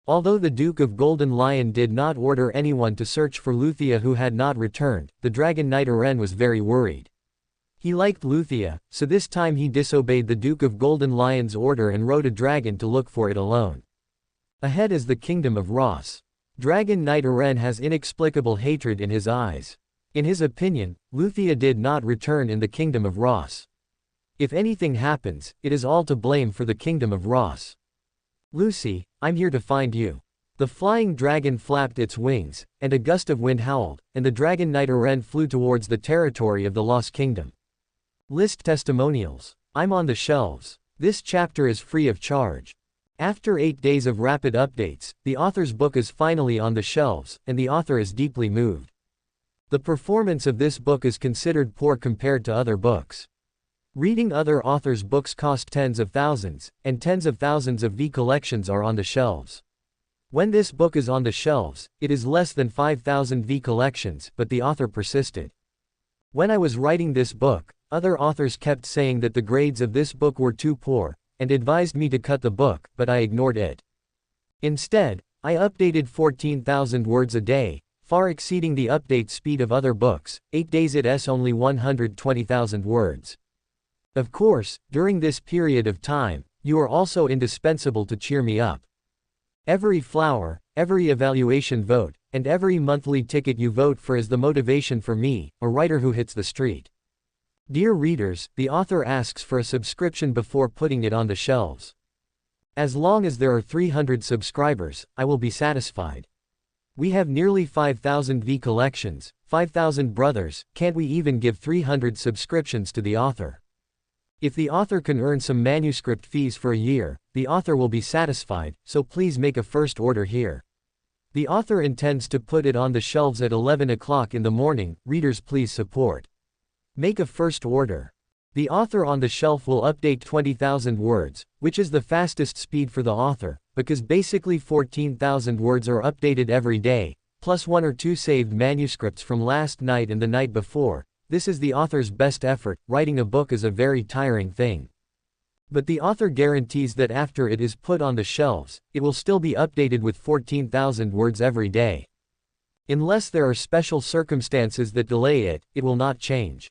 Although the Duke of Golden Lion did not order anyone to search for Luthia who had not returned, the Dragon Knight Eren was very worried. He liked Luthia, so this time he disobeyed the Duke of Golden Lion's order and rode a dragon to look for it alone. Ahead is the kingdom of Ross. Dragon Knight Eren has inexplicable hatred in his eyes. In his opinion, Luthia did not return in the kingdom of Ross. If anything happens, it is all to blame for the kingdom of Ross. "Lucy, I'm here to find you." The flying dragon flapped its wings, and a gust of wind howled, and the Dragon Knight Eren flew towards the territory of the Lost Kingdom. List testimonials. I'm on the shelves. This chapter is free of charge. After 8 days of rapid updates, the author's book is finally on the shelves, and the author is deeply moved. The performance of this book is considered poor compared to other books. Reading other authors' books cost tens of thousands, and tens of thousands of V collections are on the shelves. When this book is on the shelves, it is less than 5,000 V collections, but the author persisted. When I was writing this book, other authors kept saying that the grades of this book were too poor, and advised me to cut the book, but I ignored it. Instead, I updated 14,000 words a day, far exceeding the update speed of other books. 8 days it's only 120,000 words. Of course, during this period of time, you are also indispensable to cheer me up. Every flower, every evaluation vote, and every monthly ticket you vote for is the motivation for me, a writer who hits the street. Dear readers, the author asks for a subscription before putting it on the shelves. As long as there are 300 subscribers, I will be satisfied. We have nearly 5,000 V collections, 5,000 brothers, can't we even give 300 subscriptions to the author? If the author can earn some manuscript fees for a year, the author will be satisfied, so please make a first order here. The author intends to put it on the shelves at 11 o'clock in the morning, readers please support. Make a first order. The author on the shelf will update 20,000 words, which is the fastest speed for the author, because basically 14,000 words are updated every day, plus 1 or 2 saved manuscripts from last night and the night before. This is the author's best effort. Writing a book is a very tiring thing. But the author guarantees that after it is put on the shelves, it will still be updated with 14,000 words every day. Unless there are special circumstances that delay it, it will not change.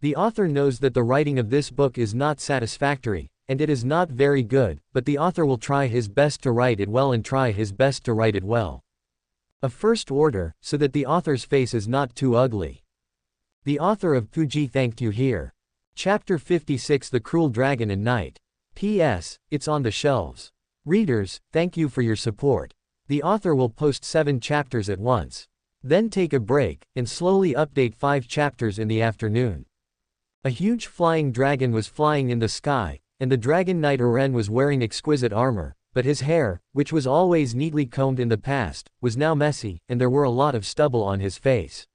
The author knows that the writing of this book is not satisfactory, and it is not very good, but the author will try his best to write it well and try his best to write it well. A first order, so that the author's face is not too ugly. The author of Puji thanked you here. Chapter 56 The Cruel Dragon and Knight. P.S. It's on the shelves. Readers, thank you for your support. The author will post 7 chapters at once. Then take a break, and slowly update 5 chapters in the afternoon. A huge flying dragon was flying in the sky, and the dragon knight Eren was wearing exquisite armor, but his hair, which was always neatly combed in the past, was now messy, and there were a lot of stubble on his face.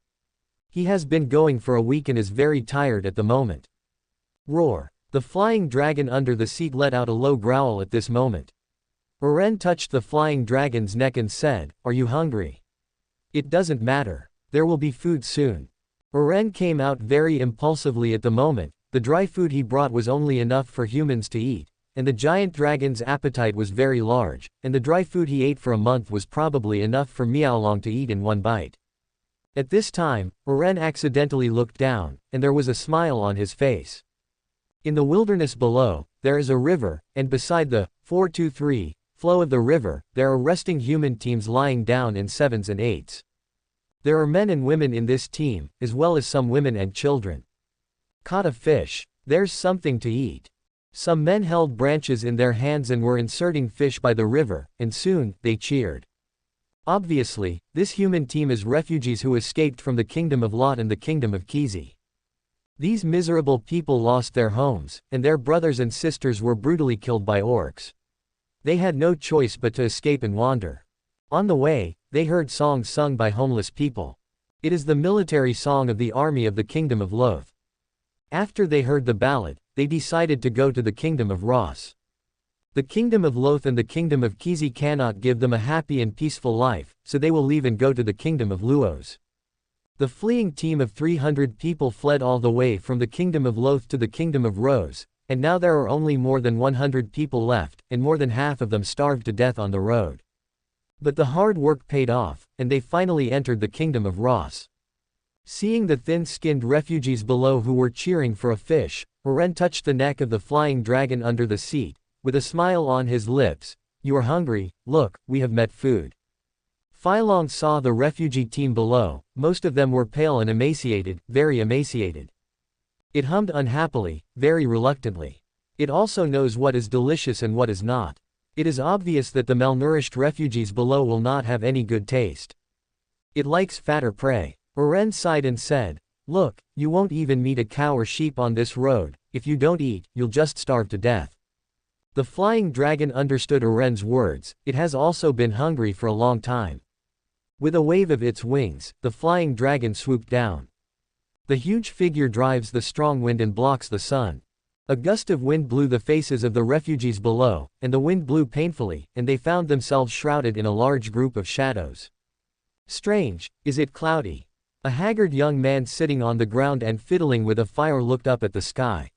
He has been going for a week and is very tired at the moment. Roar. The flying dragon under the seat let out a low growl at this moment. Eren touched the flying dragon's neck and said, "Are you hungry?" "It doesn't matter. There will be food soon." Eren came out very impulsively at the moment. The dry food he brought was only enough for humans to eat, and the giant dragon's appetite was very large, and the dry food he ate for a month was probably enough for Miaolong to eat in one bite. At this time, Eren accidentally looked down, and there was a smile on his face. In the wilderness below, there is a river, and beside the 423 flow of the river, there are resting human teams lying down in 7s and 8s. There are men and women in this team, as well as some women and children. Caught a fish. There's something to eat. Some men held branches in their hands and were inserting fish by the river, and soon, they cheered. Obviously, this human team is refugees who escaped from the kingdom of Lot and the kingdom of Kizi. These miserable people lost their homes, and their brothers and sisters were brutally killed by orcs. They had no choice but to escape and wander. On the way, they heard songs sung by homeless people. It is the military song of the army of the kingdom of Loth. After they heard the ballad, they decided to go to the kingdom of Ross. The kingdom of Loth and the kingdom of Kizi cannot give them a happy and peaceful life, so they will leave and go to the kingdom of Luos. The fleeing team of 300 people fled all the way from the kingdom of Loth to the kingdom of Rose, and now there are only more than 100 people left, and more than half of them starved to death on the road. But the hard work paid off, and they finally entered the kingdom of Ross. Seeing the thin-skinned refugees below who were cheering for a fish, Eren touched the neck of the flying dragon under the seat. With a smile on his lips, "You are hungry, look, we have met food." Phylong saw the refugee team below. Most of them were pale and emaciated, very emaciated. It hummed unhappily, very reluctantly. It also knows what is delicious and what is not. It is obvious that the malnourished refugees below will not have any good taste. It likes fatter prey. Eren sighed and said, "Look, you won't even meet a cow or sheep on this road. If you don't eat, you'll just starve to death." The flying dragon understood Eren's words. It has also been hungry for a long time. With a wave of its wings, the flying dragon swooped down. The huge figure drives the strong wind and blocks the sun. A gust of wind blew the faces of the refugees below, and the wind blew painfully, and they found themselves shrouded in a large group of shadows. Strange, is it cloudy? A haggard young man sitting on the ground and fiddling with a fire looked up at the sky.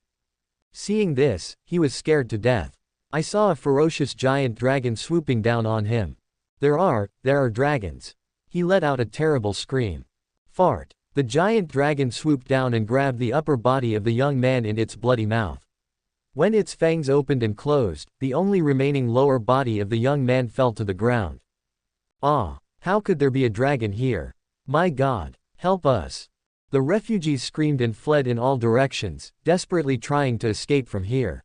Seeing this, he was scared to death. "I saw a ferocious giant dragon swooping down on him. There are dragons." He let out a terrible scream. Fart. The giant dragon swooped down and grabbed the upper body of the young man in its bloody mouth. When its fangs opened and closed, the only remaining lower body of the young man fell to the ground. "Ah, how could there be a dragon here? My God, help us!" The refugees screamed and fled in all directions, desperately trying to escape from here.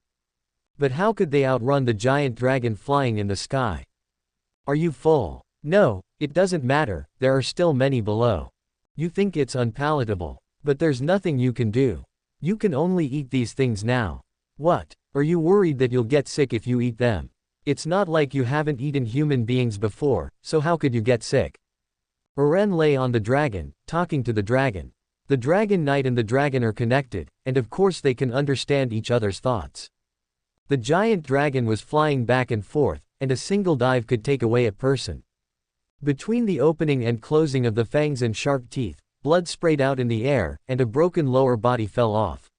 But how could they outrun the giant dragon flying in the sky? "Are you full?" "No, it doesn't matter, there are still many below. You think it's unpalatable. But there's nothing you can do. You can only eat these things now." "What? Are you worried that you'll get sick if you eat them? It's not like you haven't eaten human beings before, so how could you get sick?" Eren lay on the dragon, talking to the dragon. The dragon knight and the dragon are connected, and of course they can understand each other's thoughts. The giant dragon was flying back and forth, and a single dive could take away a person. Between the opening and closing of the fangs and sharp teeth, blood sprayed out in the air, and a broken lower body fell off.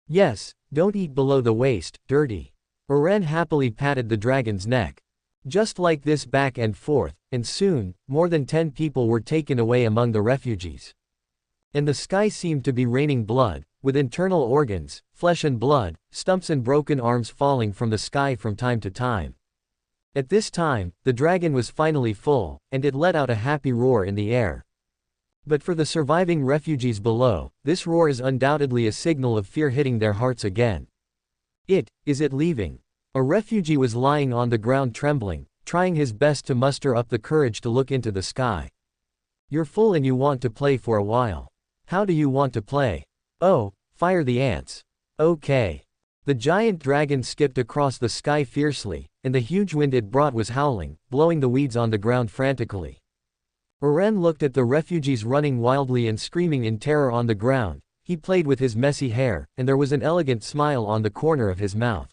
"Yes, don't eat below the waist, dirty." Eren happily patted the dragon's neck. Just like this back and forth, and soon, more than 10 people were taken away among the refugees. And the sky seemed to be raining blood, with internal organs, flesh and blood, stumps and broken arms falling from the sky from time to time. At this time, the dragon was finally full, and it let out a happy roar in the air. But for the surviving refugees below, this roar is undoubtedly a signal of fear hitting their hearts again. Is it leaving? A refugee was lying on the ground trembling, trying his best to muster up the courage to look into the sky. You're full and you want to play for a while. How do you want to play? Oh, fire the ants. Okay. The giant dragon skipped across the sky fiercely, and the huge wind it brought was howling, blowing the weeds on the ground frantically. Yuan looked at the refugees running wildly and screaming in terror on the ground. He played with his messy hair, and there was an elegant smile on the corner of his mouth.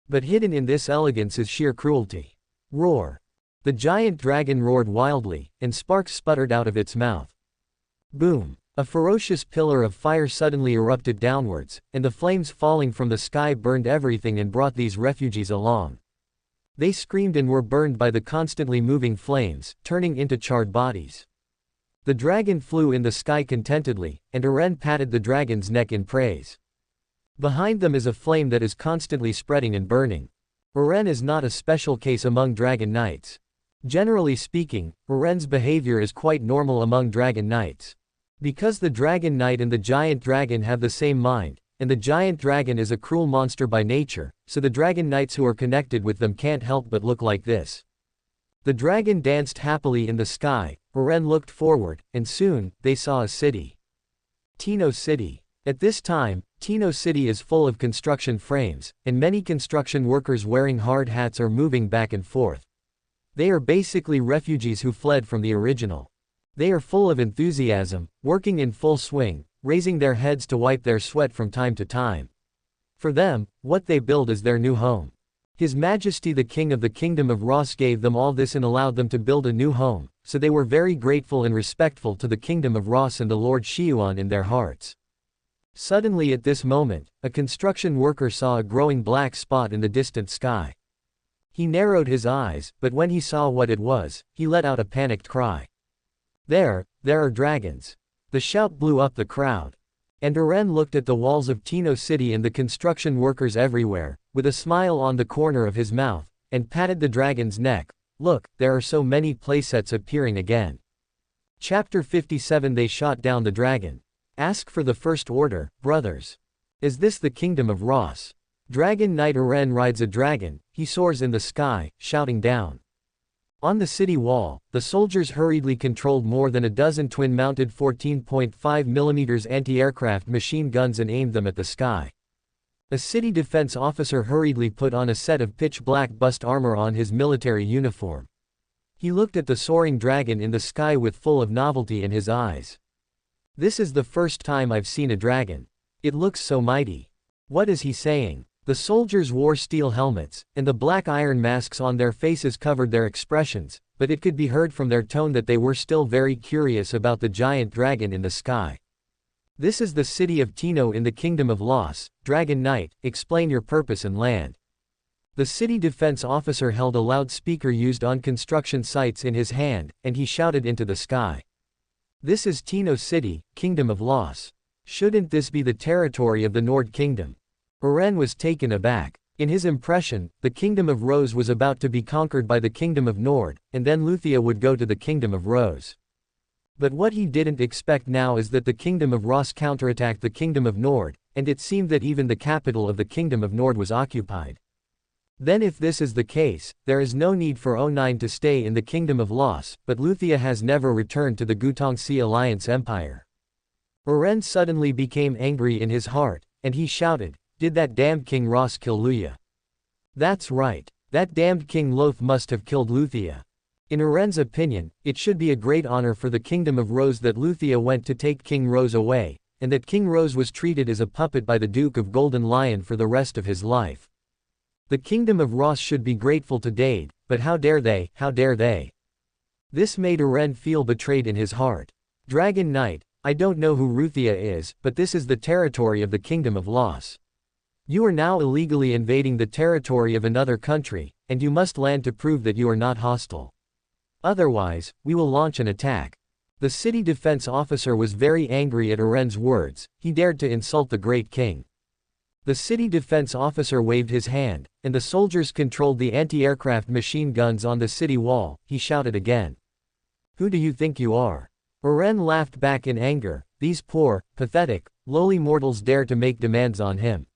But hidden in this elegance is sheer cruelty. Roar! The giant dragon roared wildly, and sparks sputtered out of its mouth. Boom! A ferocious pillar of fire suddenly erupted downwards, and the flames falling from the sky burned everything and brought these refugees along. They screamed and were burned by the constantly moving flames, turning into charred bodies. The dragon flew in the sky contentedly, and Yuan patted the dragon's neck in praise. Behind them is a flame that is constantly spreading and burning. Yuan is not a special case among dragon knights. Generally speaking, Yuan's behavior is quite normal among dragon knights. Because the dragon knight and the giant dragon have the same mind, and the giant dragon is a cruel monster by nature, so the dragon knights who are connected with them can't help but look like this. The dragon danced happily in the sky. Yuan looked forward, and soon, they saw a city. Tino City. At this time, Tino City is full of construction frames, and many construction workers wearing hard hats are moving back and forth. They are basically refugees who fled from the original. They are full of enthusiasm, working in full swing, raising their heads to wipe their sweat from time to time. For them, what they build is their new home. His Majesty the King of the Kingdom of Ross gave them all this and allowed them to build a new home, so they were very grateful and respectful to the Kingdom of Ross and the Lord Yuan in their hearts. Suddenly at this moment, a construction worker saw a growing black spot in the distant sky. He narrowed his eyes, but when he saw what it was, he let out a panicked cry. There are dragons. The shout blew up the crowd. And Yuan looked at the walls of Tino City and the construction workers everywhere, with a smile on the corner of his mouth, and patted the dragon's neck. Look, there are so many playsets appearing again. Chapter 57. They shot down the dragon. Ask for the first order, brothers. Is this the kingdom of Ross? Dragon Knight Yuan rides a dragon, he soars in the sky, shouting down. On the city wall, the soldiers hurriedly controlled more than a dozen twin-mounted 14.5 mm anti-aircraft machine guns and aimed them at the sky. A city defense officer hurriedly put on a set of pitch-black bust armor on his military uniform. He looked at the soaring dragon in the sky with full of novelty in his eyes. This is the first time I've seen a dragon. It looks so mighty. What is he saying? The soldiers wore steel helmets, and the black iron masks on their faces covered their expressions, but it could be heard from their tone that they were still very curious about the giant dragon in the sky. This is the city of Tino in the Kingdom of Loss. Dragon Knight, explain your purpose and land. The city defense officer held a loudspeaker used on construction sites in his hand, and he shouted into the sky. This is Tino City, Kingdom of Loss. Shouldn't this be the territory of the Nord Kingdom? Yuan was taken aback. In his impression, the Kingdom of Rose was about to be conquered by the Kingdom of Nord, and then Luthia would go to the Kingdom of Rose. But what he didn't expect now is that the Kingdom of Ross counterattacked the Kingdom of Nord, and it seemed that even the capital of the Kingdom of Nord was occupied. Then if this is the case, there is no need for O9 to stay in the Kingdom of Loss, but Luthia has never returned to the Gutongxi Alliance Empire. Yuan suddenly became angry in his heart, and he shouted, "Did that damned King Ross kill Luthia?" That's right. That damned King Loth must have killed Luthia. In Yuan's opinion, it should be a great honor for the Kingdom of Rose that Luthia went to take King Rose away, and that King Rose was treated as a puppet by the Duke of Golden Lion for the rest of his life. The Kingdom of Ross should be grateful to Dade, but how dare they, how dare they? This made Yuan feel betrayed in his heart. Dragon Knight, I don't know who Luthia is, but this is the territory of the Kingdom of Loss. You are now illegally invading the territory of another country, and you must land to prove that you are not hostile. Otherwise, we will launch an attack. The city defense officer was very angry at Yuan's words. He dared to insult the great king. The city defense officer waved his hand, and the soldiers controlled the anti-aircraft machine guns on the city wall. He shouted again. Who do you think you are? Eren laughed back in anger. These poor, pathetic, lowly mortals dare to make demands on him.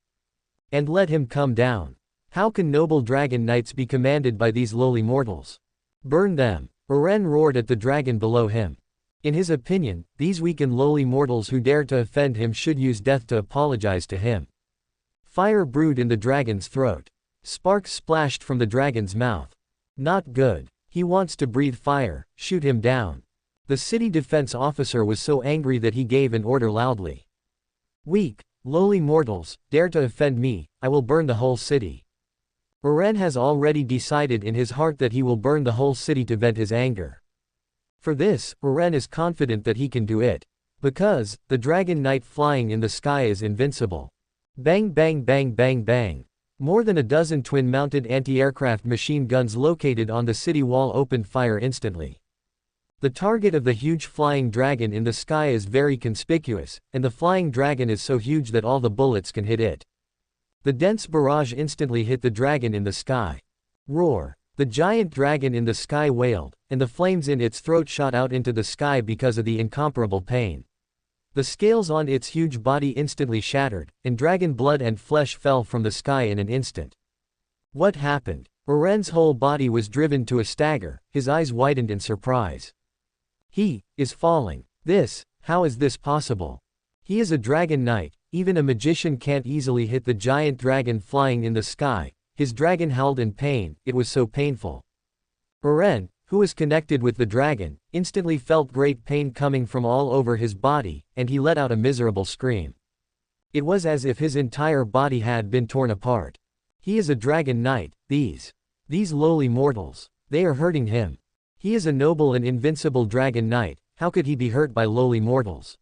And let him come down. How can noble dragon knights be commanded by these lowly mortals? Burn them! Eren roared at the dragon below him. In his opinion, these weak and lowly mortals who dare to offend him should use death to apologize to him. Fire brewed in the dragon's throat. Sparks splashed from the dragon's mouth. Not good. He wants to breathe fire, shoot him down. The city defense officer was so angry that he gave an order loudly. Weak, lowly mortals, dare to offend me, I will burn the whole city. Eren has already decided in his heart that he will burn the whole city to vent his anger. For this, Eren is confident that he can do it. Because, the dragon knight flying in the sky is invincible. Bang bang bang bang bang. More than a dozen twin-mounted anti-aircraft machine guns located on the city wall opened fire instantly. The target of the huge flying dragon in the sky is very conspicuous, and the flying dragon is so huge that all the bullets can hit it. The dense barrage instantly hit the dragon in the sky. Roar! The giant dragon in the sky wailed, and the flames in its throat shot out into the sky because of the incomparable pain. The scales on its huge body instantly shattered, and dragon blood and flesh fell from the sky in an instant. What happened? Eren's whole body was driven to a stagger, his eyes widened in surprise. He is falling. How is this possible? He is a dragon knight, even a magician can't easily hit the giant dragon flying in the sky. His dragon howled in pain, it was so painful. Eren, who was connected with the dragon, instantly felt great pain coming from all over his body, and he let out a miserable scream. It was as if his entire body had been torn apart. He is a dragon knight, these lowly mortals, they are hurting him. He is a noble and invincible dragon knight, how could he be hurt by lowly mortals?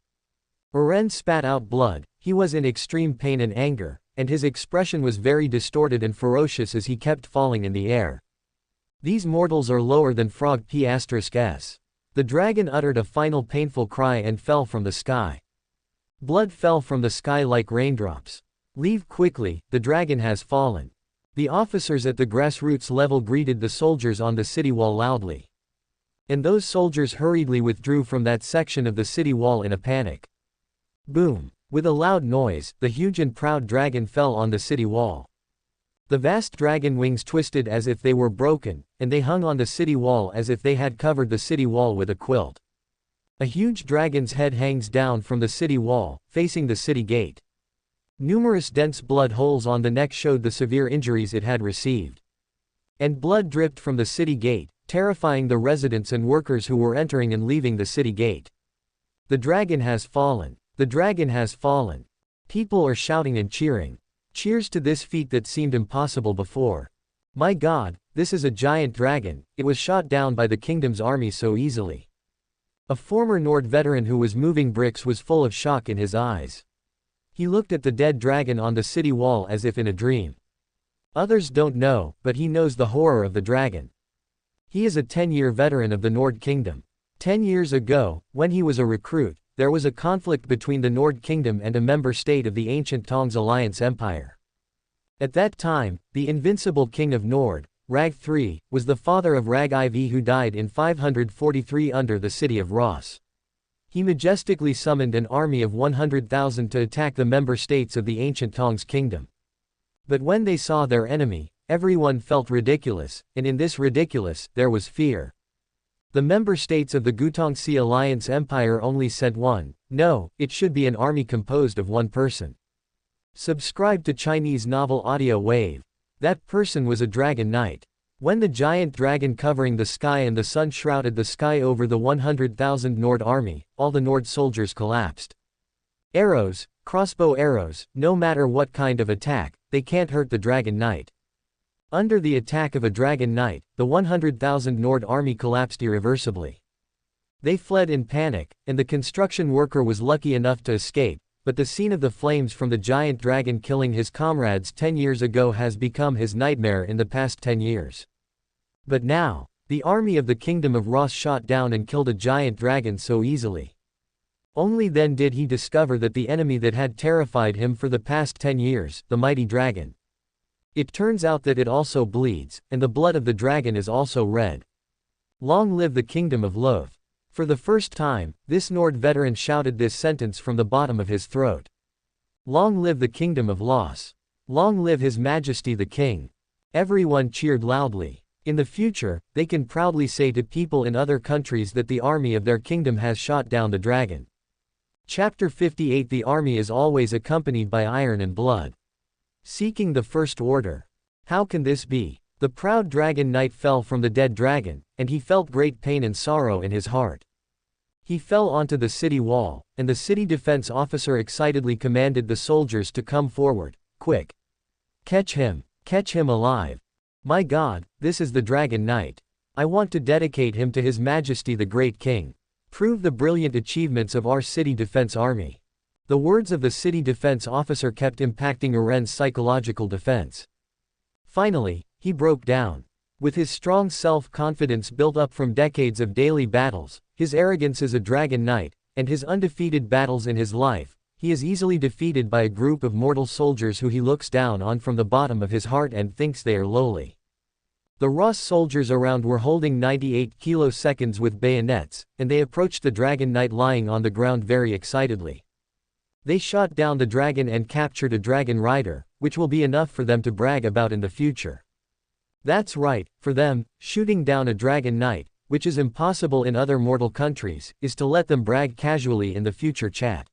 Eren spat out blood, he was in extreme pain and anger, and his expression was very distorted and ferocious as he kept falling in the air. These mortals are lower than frog p*s. The dragon uttered a final painful cry and fell from the sky. Blood fell from the sky like raindrops. Leave quickly, the dragon has fallen. The officers at the grassroots level greeted the soldiers on the city wall loudly. And those soldiers hurriedly withdrew from that section of the city wall in a panic. Boom! With a loud noise, the huge and proud dragon fell on the city wall. The vast dragon wings twisted as if they were broken, and they hung on the city wall as if they had covered the city wall with a quilt. A huge dragon's head hangs down from the city wall, facing the city gate. Numerous dense blood holes on the neck showed the severe injuries it had received. And blood dripped from the city gate, terrifying the residents and workers who were entering and leaving the city gate. The dragon has fallen. The dragon has fallen. People are shouting and cheering. Cheers to this feat that seemed impossible before. My God, this is a giant dragon, it was shot down by the kingdom's army so easily. A former Nord veteran who was moving bricks was full of shock in his eyes. He looked at the dead dragon on the city wall as if in a dream. Others don't know, but he knows the horror of the dragon. He is a 10-year veteran of the Nord Kingdom. 10 years ago, when he was a recruit, there was a conflict between the Nord Kingdom and a member state of the ancient Tong's Alliance Empire. At that time, the invincible king of Nord, Rag III, was the father of Rag IV who died in 543 under the city of Ross. He majestically summoned an army of 100,000 to attack the member states of the ancient Tong's kingdom. But when they saw their enemy, everyone felt ridiculous, and in this ridiculous, there was fear. The member states of the Gutongsi Alliance Empire only sent one. No, it should be an army composed of one person. Subscribe to Chinese novel Audio Wave. That person was a dragon knight. When the giant dragon covering the sky and the sun shrouded the sky over the 100,000 Nord army, all the Nord soldiers collapsed. Arrows, crossbow arrows, no matter what kind of attack, they can't hurt the dragon knight. Under the attack of a dragon knight, the 100,000 Nord army collapsed irreversibly. They fled in panic, and the construction worker was lucky enough to escape, but the scene of the flames from the giant dragon killing his comrades 10 years ago has become his nightmare in the past 10 years. But now, the army of the Kingdom of Ross shot down and killed a giant dragon so easily. Only then did he discover that the enemy that had terrified him for the past 10 years, the mighty dragon. It turns out that it also bleeds, and the blood of the dragon is also red. Long live the kingdom of Loth. For the first time, this Nord veteran shouted this sentence from the bottom of his throat. Long live the kingdom of Los. Long live His Majesty the King. Everyone cheered loudly. In the future, they can proudly say to people in other countries that the army of their kingdom has shot down the dragon. Chapter 58. The army is always accompanied by iron and blood. Seeking the First Order. How can this be? The proud dragon knight fell from the dead dragon, and he felt great pain and sorrow in his heart. He fell onto the city wall, and the city defense officer excitedly commanded the soldiers to come forward. Quick! Catch him alive! My God, this is the Dragon Knight. I want to dedicate him to His Majesty the Great King. Prove the brilliant achievements of our city defense army. The words of the city defense officer kept impacting Uren's psychological defense. Finally, he broke down. With his strong self-confidence built up from decades of daily battles, his arrogance as a Dragon Knight, and his undefeated battles in his life, he is easily defeated by a group of mortal soldiers who he looks down on from the bottom of his heart and thinks they are lowly. The Ross soldiers around were holding 98 kiloseconds with bayonets, and they approached the Dragon Knight lying on the ground very excitedly. They shot down the dragon and captured a dragon rider, which will be enough for them to brag about in the future. That's right, for them, shooting down a Dragon Knight, which is impossible in other mortal countries, is to let them brag casually in the future chat.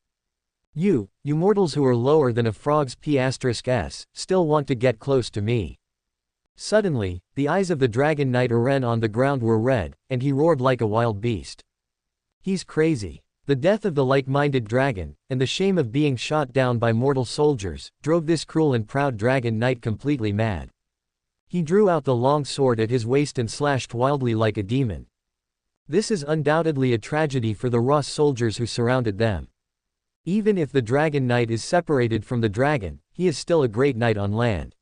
You mortals who are lower than a frog's p*s, still want to get close to me. Suddenly, the eyes of the Dragon Knight Uren on the ground were red, and he roared like a wild beast. He's crazy. The death of the like-minded dragon, and the shame of being shot down by mortal soldiers, drove this cruel and proud Dragon Knight completely mad. He drew out the long sword at his waist and slashed wildly like a demon. This is undoubtedly a tragedy for the Ross soldiers who surrounded them. Even if the Dragon Knight is separated from the dragon, he is still a great knight on land.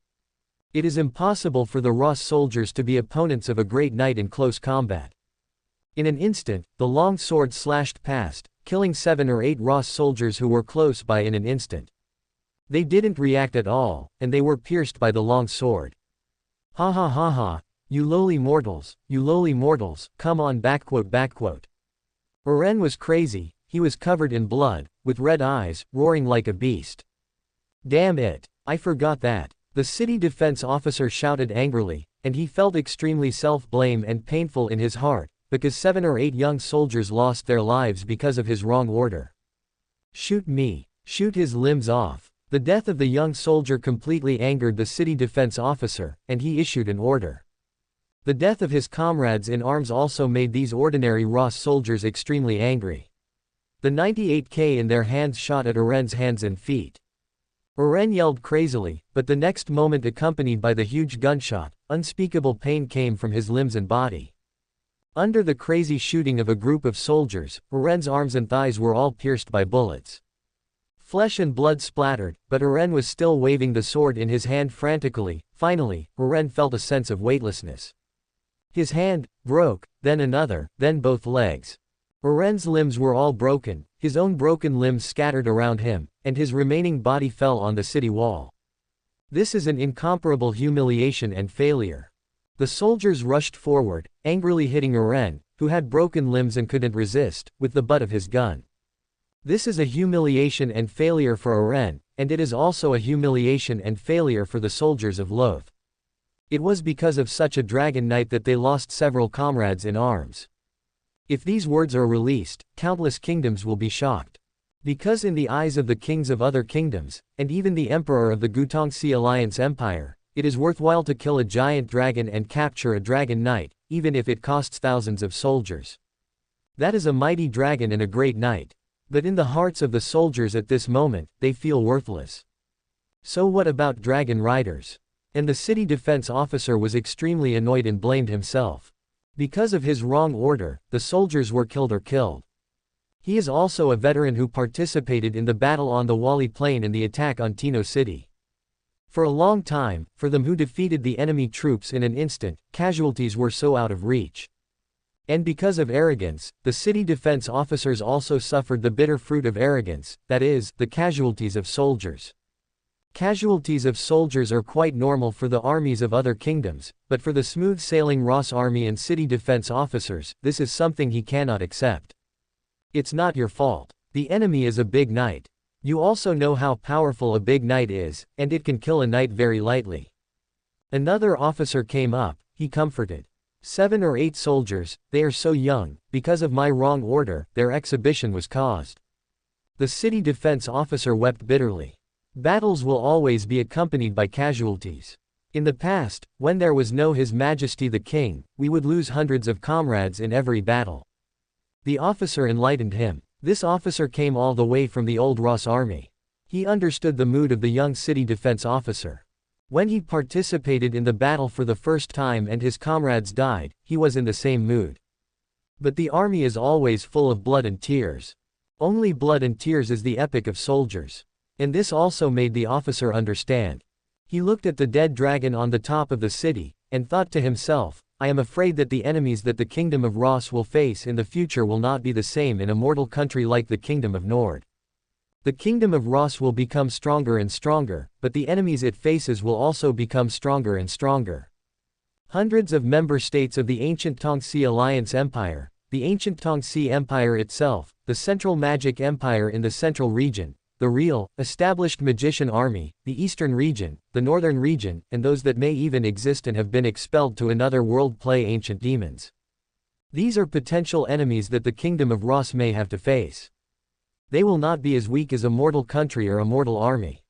It is impossible for the Ross soldiers to be opponents of a great knight in close combat. In an instant, the long sword slashed past, killing 7 or 8 Ross soldiers who were close by in an instant. They didn't react at all, and they were pierced by the long sword. Ha ha ha ha, you lowly mortals, come on .. Uren was crazy, he was covered in blood, with red eyes, roaring like a beast. Damn it, I forgot that. The city defense officer shouted angrily, and he felt extremely self-blame and painful in his heart, because 7 or 8 young soldiers lost their lives because of his wrong order. Shoot me, shoot his limbs off. The death of the young soldier completely angered the city defense officer, and he issued an order. The death of his comrades in arms also made these ordinary Ross soldiers extremely angry. The 98K in their hands shot at Uren's hands and feet. Uren yelled crazily, but the next moment, accompanied by the huge gunshot, unspeakable pain came from his limbs and body. Under the crazy shooting of a group of soldiers, Uren's arms and thighs were all pierced by bullets. Flesh and blood splattered, but Uren was still waving the sword in his hand frantically. Finally, Uren felt a sense of weightlessness. His hand broke, then another, then both legs. Uren's limbs were all broken, his own broken limbs scattered around him, and his remaining body fell on the city wall. This is an incomparable humiliation and failure. The soldiers rushed forward, angrily hitting Uren, who had broken limbs and couldn't resist, with the butt of his gun. This is a humiliation and failure for Uren, and it is also a humiliation and failure for the soldiers of Loth. It was because of such a Dragon Knight that they lost several comrades in arms. If these words are released, countless kingdoms will be shocked. Because in the eyes of the kings of other kingdoms, and even the emperor of the Gutongsi Alliance Empire, it is worthwhile to kill a giant dragon and capture a Dragon Knight, even if it costs thousands of soldiers. That is a mighty dragon and a great knight. But in the hearts of the soldiers at this moment, they feel worthless. So what about dragon riders? And the city defense officer was extremely annoyed and blamed himself. Because of his wrong order, the soldiers were killed or killed. He is also a veteran who participated in the battle on the Wali Plain and the attack on Tino City. For a long time, for them who defeated the enemy troops in an instant, casualties were so out of reach. And because of arrogance, the city defense officers also suffered the bitter fruit of arrogance, that is, the casualties of soldiers. Casualties of soldiers are quite normal for the armies of other kingdoms, but for the smooth-sailing Ross army and city defense officers, this is something he cannot accept. It's not your fault. The enemy is a big knight. You also know how powerful a big knight is, and it can kill a knight very lightly. Another officer came up, he comforted. 7 or 8 soldiers, they are so young, because of my wrong order, their exhibition was caused. The city defense officer wept bitterly. Battles will always be accompanied by casualties. In the past, when there was no His Majesty the King, we would lose hundreds of comrades in every battle. The officer enlightened him. This officer came all the way from the old Ross army. He understood the mood of the young city defense officer. When he participated in the battle for the first time and his comrades died, he was in the same mood. But the army is always full of blood and tears. Only blood and tears is the epic of soldiers. And this also made the officer understand. He looked at the dead dragon on the top of the city, and thought to himself, I am afraid that the enemies that the kingdom of Ross will face in the future will not be the same in a mortal country like the kingdom of Nord. The kingdom of Ross will become stronger and stronger, but the enemies it faces will also become stronger and stronger. Hundreds of member states of the ancient Tongxi Alliance Empire, the ancient Tongxi Empire itself, the Central Magic Empire in the Central Region, the real, established Magician Army, the Eastern Region, the Northern Region, and those that may even exist and have been expelled to another world play ancient demons. These are potential enemies that the kingdom of Ross may have to face. They will not be as weak as a mortal country or a mortal army.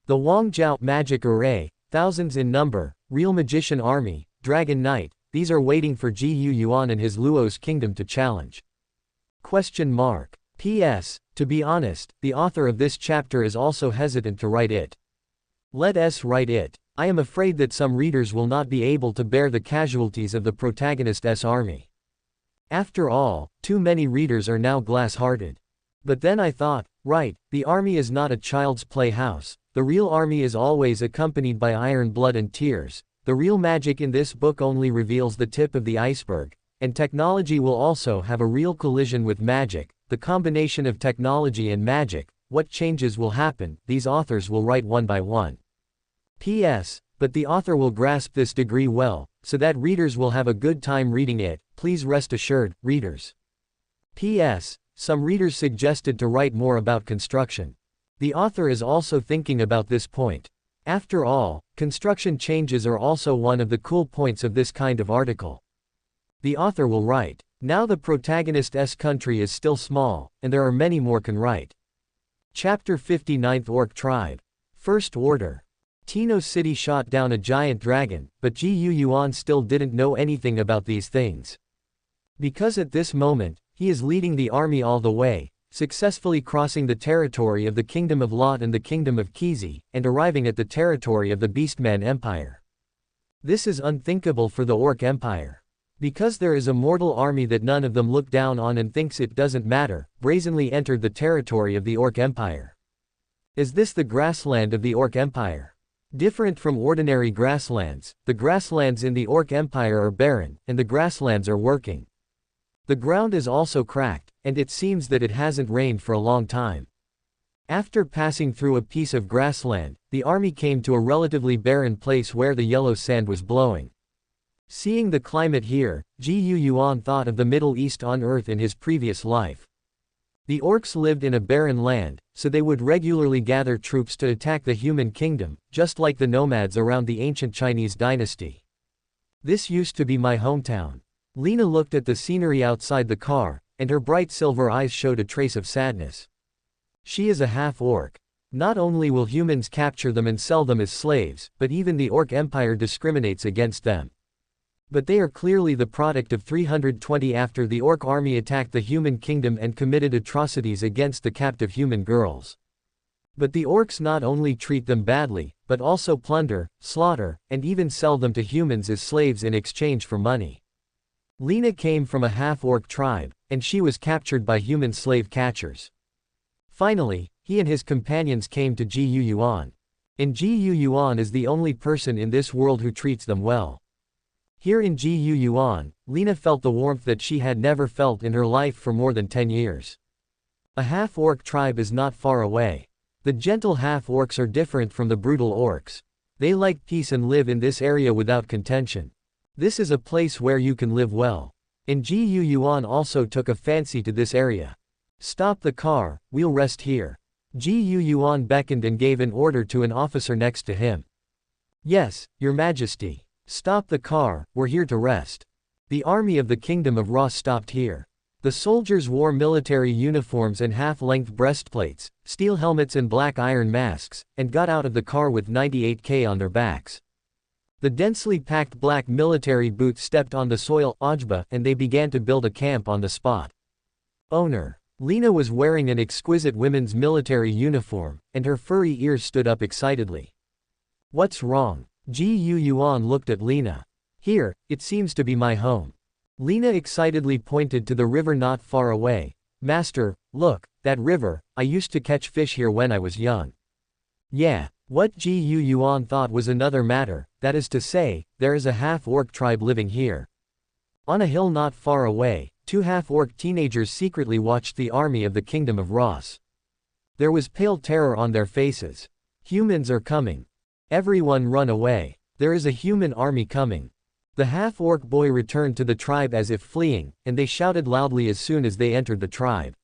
The Wangjiao Magic Array, thousands in number, real Magician Army, Dragon Knight, these are waiting for Yuan and his Luo's kingdom to challenge. P.S. To be honest, the author of this chapter is also hesitant to write it. Let us write it. I am afraid that some readers will not be able to bear the casualties of the protagonist's army. After all, too many readers are now glass-hearted. But then I thought, right, the army is not a child's playhouse, the real army is always accompanied by iron blood and tears, the real magic in this book only reveals the tip of the iceberg, and technology will also have a real collision with magic, the combination of technology and magic, what changes will happen, these authors will write one by one. P.S. But the author will grasp this degree well, so that readers will have a good time reading it, please rest assured, readers. P.S. Some readers suggested to write more about construction. The author is also thinking about this point. After all, construction changes are also one of the cool points of this kind of article. The author will write. Now the protagonist's country is still small, and there are many more can write. Chapter 59th Orc Tribe. First Order. Tino City shot down a giant dragon, but Yuan still didn't know anything about these things. Because at this moment, he is leading the army all the way, successfully crossing the territory of the Kingdom of Lot and the Kingdom of Kizi, and arriving at the territory of the Beastman Empire. This is unthinkable for the Orc Empire. Because there is a mortal army that none of them look down on and thinks it doesn't matter, brazenly entered the territory of the Orc Empire. Is this the grassland of the Orc Empire? Different from ordinary grasslands, the grasslands in the Orc Empire are barren, and the grasslands are working. The ground is also cracked, and it seems that it hasn't rained for a long time. After passing through a piece of grassland, the army came to a relatively barren place where the yellow sand was blowing. Seeing the climate here, Yuan thought of the Middle East on Earth in his previous life. The orcs lived in a barren land, so they would regularly gather troops to attack the human kingdom, just like the nomads around the ancient Chinese dynasty. This used to be my hometown. Lena looked at the scenery outside the car, and her bright silver eyes showed a trace of sadness. She is a half-orc. Not only will humans capture them and sell them as slaves, but even the Orc Empire discriminates against them. But they are clearly the product of 320 after the Orc army attacked the human kingdom and committed atrocities against the captive human girls. But the orcs not only treat them badly, but also plunder, slaughter, and even sell them to humans as slaves in exchange for money. Lena came from a half-orc tribe, and she was captured by human slave catchers. Finally, he and his companions came to Yuan. And Yuan is the only person in this world who treats them well. Here in Yuan, Lena felt the warmth that she had never felt in her life for more than 10 years. A half-orc tribe is not far away. The gentle half-orcs are different from the brutal orcs. They like peace and live in this area without contention. This is a place where you can live well. And Ji Yuan also took a fancy to this area. Stop the car, we'll rest here. Ji Yuan beckoned and gave an order to an officer next to him. Yes, Your Majesty. Stop the car, we're here to rest. The army of the Kingdom of Ross stopped here. The soldiers wore military uniforms and half-length breastplates, steel helmets and black iron masks, and got out of the car with 98K on their backs. The densely packed black military boots stepped on the soil, Ojba, and they began to build a camp on the spot. Owner. Lena was wearing an exquisite women's military uniform, and her furry ears stood up excitedly. What's wrong? Ji Yuan looked at Lena. Here, it seems to be my home. Lena excitedly pointed to the river not far away. Master, look, that river, I used to catch fish here when I was young. Yeah, what Ji Yuan thought was another matter, that is to say, there is a half-orc tribe living here. On a hill not far away, two half-orc teenagers secretly watched the army of the Kingdom of Ross. There was pale terror on their faces. Humans are coming. Everyone run away. There is a human army coming. The half-orc boy returned to the tribe as if fleeing, and they shouted loudly as soon as they entered the tribe.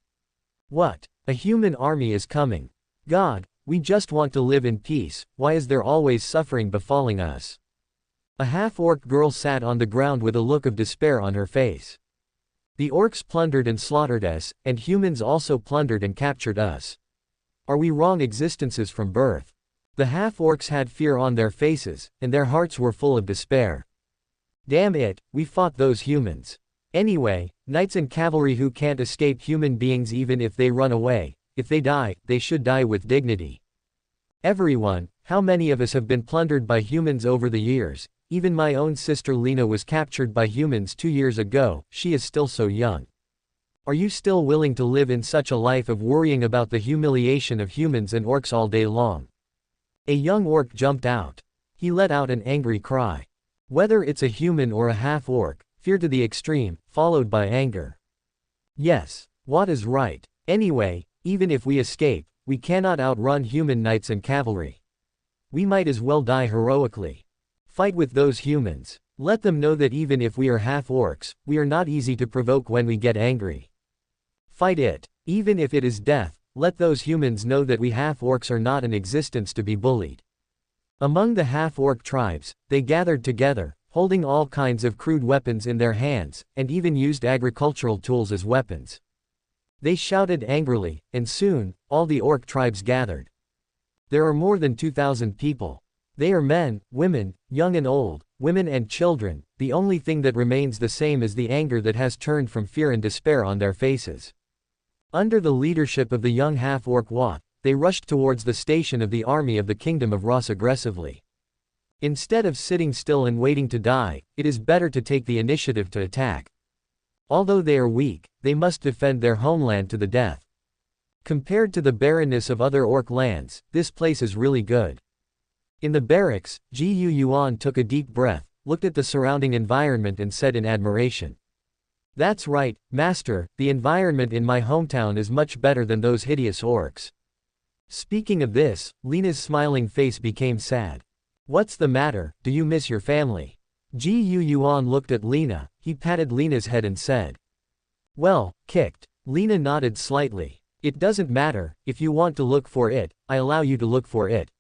What? A human army is coming. God, we just want to live in peace, why is there always suffering befalling us? A half-orc girl sat on the ground with a look of despair on her face. The orcs plundered and slaughtered us, and humans also plundered and captured us. Are we wrong existences from birth? The half-orcs had fear on their faces, and their hearts were full of despair. Damn it, we fought those humans. Anyway, knights and cavalry who can't escape human beings even if they run away, if they die, they should die with dignity. Everyone, how many of us have been plundered by humans over the years? Even my own sister Lena was captured by humans 2 years ago, she is still so young. Are you still willing to live in such a life of worrying about the humiliation of humans and orcs all day long? A young orc jumped out. He let out an angry cry. Whether it's a human or a half-orc, fear to the extreme, followed by anger. Yes, Watt is right. Anyway, even if we escape, we cannot outrun human knights and cavalry. We might as well die heroically. Fight with those humans. Let them know that even if we are half-orcs, we are not easy to provoke when we get angry. Fight it. Even if it is death, let those humans know that we half-orcs are not in existence to be bullied. Among the half-orc tribes, they gathered together, holding all kinds of crude weapons in their hands, and even used agricultural tools as weapons. They shouted angrily, and soon, all the orc tribes gathered. There are more than 2,000 people. They are men, women, young and old, women and children. The only thing that remains the same is the anger that has turned from fear and despair on their faces. Under the leadership of the young half-orc Watt, they rushed towards the station of the army of the Kingdom of Ross aggressively. Instead of sitting still and waiting to die, it is better to take the initiative to attack. Although they are weak, they must defend their homeland to the death. Compared to the barrenness of other orc lands, this place is really good. In the barracks, Ji Yuan took a deep breath, looked at the surrounding environment and said in admiration. That's right, Master, the environment in my hometown is much better than those hideous orcs. Speaking of this, Lena's smiling face became sad. What's the matter, do you miss your family? Ji Yuan looked at Lena, he patted Lena's head and said. Well, kicked. Lena nodded slightly. It doesn't matter, if you want to look for it, I allow you to look for it.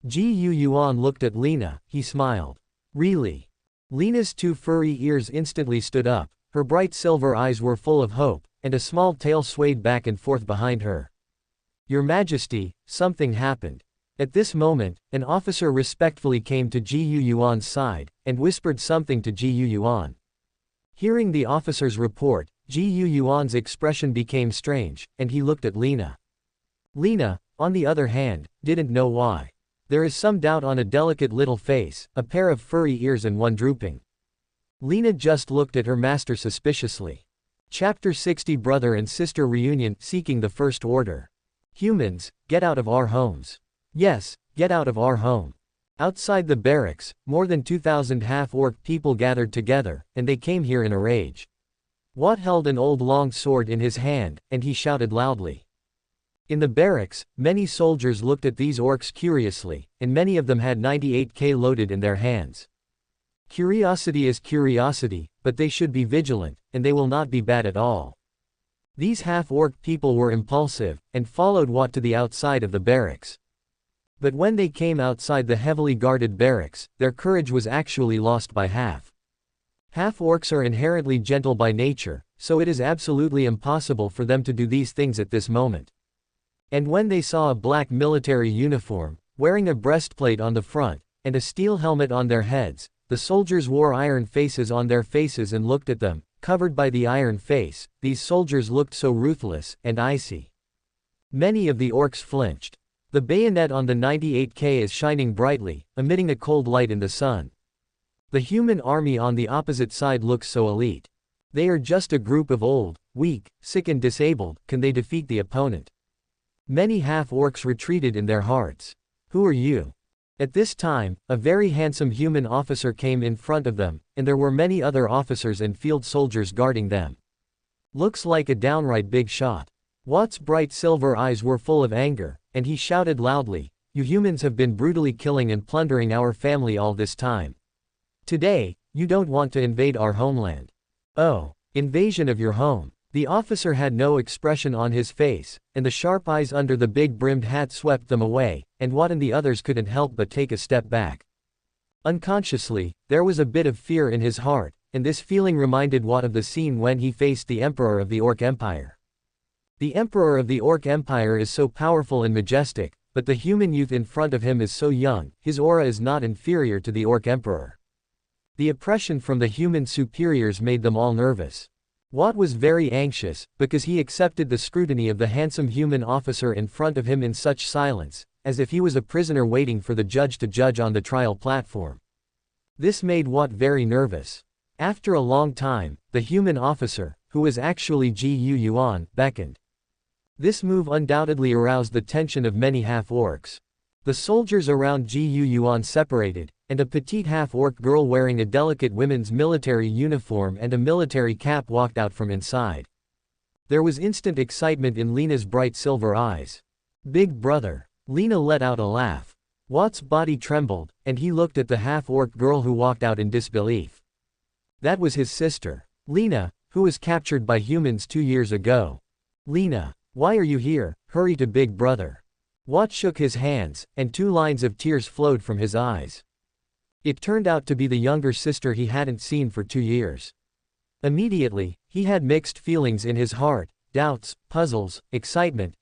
Ji Yuan looked at Lena, he smiled. Really? Lena's 2 furry ears instantly stood up, her bright silver eyes were full of hope, and a small tail swayed back and forth behind her. Your Majesty, something happened. At this moment, an officer respectfully came to Ji Yuan's side, and whispered something to Ji Yuan. Hearing the officer's report, Ji Yuan's expression became strange, and he looked at Lena. Lena, on the other hand, didn't know why. There is some doubt on a delicate little face, a pair of furry ears and one drooping. Lena just looked at her master suspiciously. Chapter 60 Brother and Sister Reunion, Seeking the First Order. Humans, get out of our homes. Yes, get out of our home. Outside the barracks, more than 2,000 half-orc people gathered together, and they came here in a rage. Watt held an old long sword in his hand, and he shouted loudly. In the barracks, many soldiers looked at these orcs curiously, and many of them had 98K loaded in their hands. Curiosity is curiosity, but they should be vigilant, and they will not be bad at all. These half-orc people were impulsive, and followed Wat to the outside of the barracks. But when they came outside the heavily guarded barracks, their courage was actually lost by half. Half-orcs are inherently gentle by nature, so it is absolutely impossible for them to do these things at this moment. And when they saw a black military uniform, wearing a breastplate on the front, and a steel helmet on their heads, the soldiers wore iron faces on their faces and looked at them, covered by the iron face. These soldiers looked so ruthless and icy. Many of the orcs flinched. The bayonet on the 98K is shining brightly, emitting a cold light in the sun. The human army on the opposite side looks so elite. They are just a group of old, weak, sick and disabled. Can they defeat the opponent? Many half-orcs retreated in their hearts. Who are you? At this time, a very handsome human officer came in front of them, and there were many other officers and field soldiers guarding them. Looks like a downright big shot. Wat's bright silver eyes were full of anger, and he shouted loudly, "You humans have been brutally killing and plundering our family all this time. Today, you don't want to invade our homeland. Oh, invasion of your home." The officer had no expression on his face, and the sharp eyes under the big brimmed hat swept them away, and Wat and the others couldn't help but take a step back. Unconsciously, there was a bit of fear in his heart, and this feeling reminded Wat of the scene when he faced the Emperor of the Orc Empire. The Emperor of the Orc Empire is so powerful and majestic, but the human youth in front of him is so young. His aura is not inferior to the Orc Emperor. The oppression from the human superiors made them all nervous. Wat was very anxious, because he accepted the scrutiny of the handsome human officer in front of him in such silence, as if he was a prisoner waiting for the judge to judge on the trial platform. This made Wat very nervous. After a long time, the human officer, who was actually Yuan, beckoned. This move undoubtedly aroused the tension of many half-orcs. The soldiers around Yuan separated, and a petite half-orc girl wearing a delicate women's military uniform and a military cap walked out from inside. There was instant excitement in Lena's bright silver eyes. "Big brother." Lena let out a laugh. Wat's body trembled, and he looked at the half-orc girl who walked out in disbelief. That was his sister, Lena, who was captured by humans 2 years ago. "Lena, why are you here? Hurry to Big Brother." Wat shook his hands, and 2 lines of tears flowed from his eyes. It turned out to be the younger sister he hadn't seen for 2 years. Immediately, he had mixed feelings in his heart, doubts, puzzles, excitement.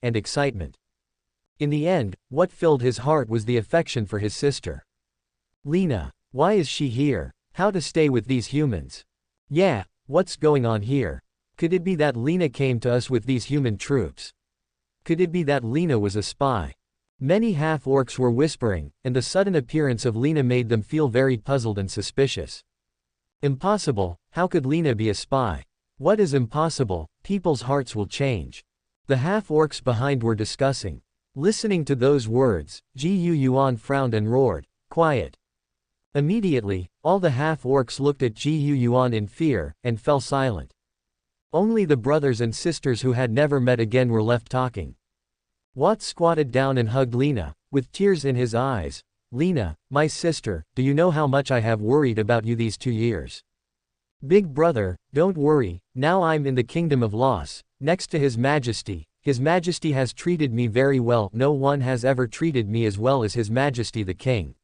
In the end, what filled his heart was the affection for his sister. Lena, why is she here? How to stay with these humans? Yeah, what's going on here? Could it be that Lena came to us with these human troops? Could it be that Lena was a spy? Many half-orcs were whispering, and the sudden appearance of Lena made them feel very puzzled and suspicious. Impossible, how could Lena be a spy? What is impossible? People's hearts will change. The half-orcs behind were discussing. Listening to those words, Yuan frowned and roared, "Quiet." Immediately, all the half-orcs looked at Yuan in fear, and fell silent. Only the brothers and sisters who had never met again were left talking. Wat squatted down and hugged Lena, with tears in his eyes. "Lena, my sister, do you know how much I have worried about you these 2 years? Big brother, don't worry, now I'm in the kingdom of Loss, next to His Majesty. His Majesty has treated me very well. No one has ever treated me as well as His Majesty the King."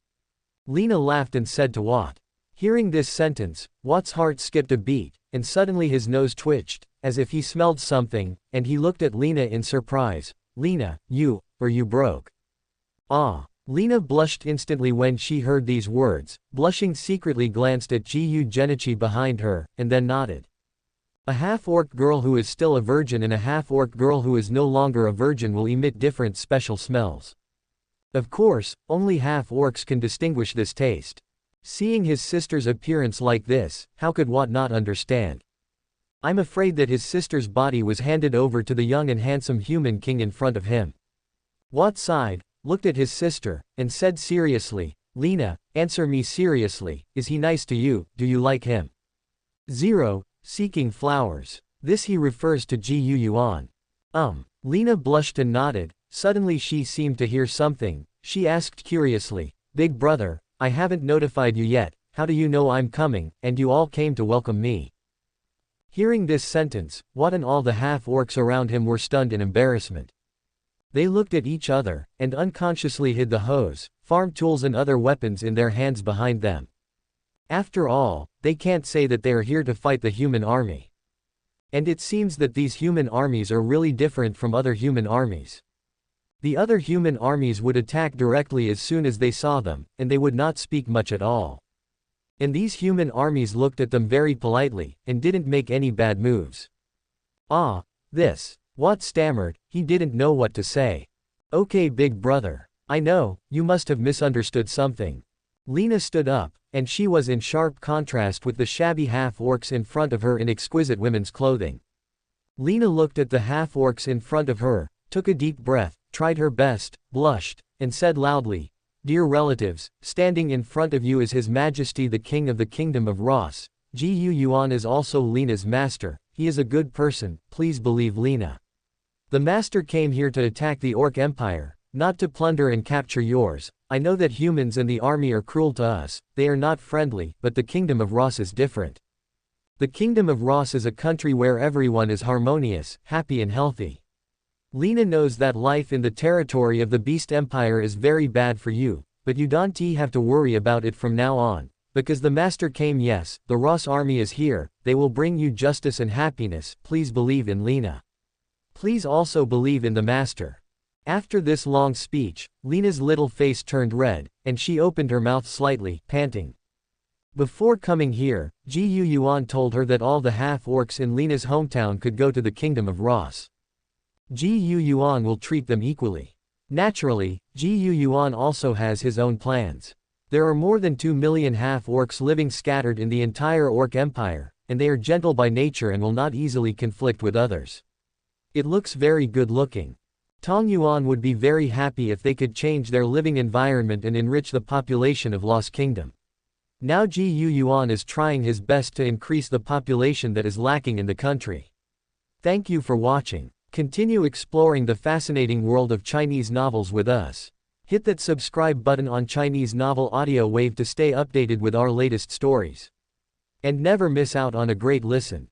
Lena laughed and said to Wat. Hearing this sentence, Wat's heart skipped a beat, and suddenly his nose twitched, as if he smelled something, and he looked at Lena in surprise. "Lena, you broke." "Ah." Lena blushed instantly when she heard these words, blushing secretly glanced at Genichi behind her, and then nodded. A half-orc girl who is still a virgin and a half-orc girl who is no longer a virgin will emit different special smells. Of course, only half-orcs can distinguish this taste. Seeing his sister's appearance like this, how could Wat not understand? I'm afraid that his sister's body was handed over to the young and handsome human king in front of him. Wat sighed, looked at his sister, and said seriously, "Lena, answer me seriously, is he nice to you? Do you like him?" 0. Seeking flowers. This he refers to Yuan. Lena blushed and nodded, Suddenly she seemed to hear something. She asked curiously, "Big brother, I haven't notified you yet, how do you know I'm coming, and you all came to welcome me?" Hearing this sentence, Wat and all the half-orcs around him were stunned in embarrassment. They looked at each other, and unconsciously hid the hoes, farm tools and other weapons in their hands behind them. After all, they can't say that they are here to fight the human army. And it seems that these human armies are really different from other human armies. The other human armies would attack directly as soon as they saw them, and they would not speak much at all. And these human armies looked at them very politely, and didn't make any bad moves. "Ah, this." Wat stammered, he didn't know what to say. "Okay big brother. I know, you must have misunderstood something." Lena stood up, and she was in sharp contrast with the shabby half-orcs in front of her in exquisite women's clothing. Lena looked at the half-orcs in front of her, took a deep breath, tried her best, blushed, and said loudly, "Dear relatives, standing in front of you is His Majesty the King of the Kingdom of Ross. Yuan is also Lena's master, he is a good person, please believe Lena. The master came here to attack the Orc Empire, not to plunder and capture yours. I know that humans and the army are cruel to us, they are not friendly, but the Kingdom of Ross is different. The Kingdom of Ross is a country where everyone is harmonious, happy and healthy. Lena knows that life in the territory of the Beast Empire is very bad for you, but you don't have to worry about it from now on, because the master came. Yes, the Ross army is here, they will bring you justice and happiness, please believe in Lena. Please also believe in the master." After this long speech, Lena's little face turned red, and she opened her mouth slightly, panting. Before coming here, Yuan told her that all the half-orcs in Lena's hometown could go to the Kingdom of Ross. Yuan will treat them equally. Naturally, Yuan also has his own plans. There are more than 2 million half-orcs living scattered in the entire Orc Empire, and they are gentle by nature and will not easily conflict with others. It looks very good looking. Tong Yuan would be very happy if they could change their living environment and enrich the population of Lost Kingdom. Now Yuan is trying his best to increase the population that is lacking in the country. Thank you for watching. Continue exploring the fascinating world of Chinese novels with us. Hit that subscribe button on Chinese Novel Audio Wave to stay updated with our latest stories. And never miss out on a great listen.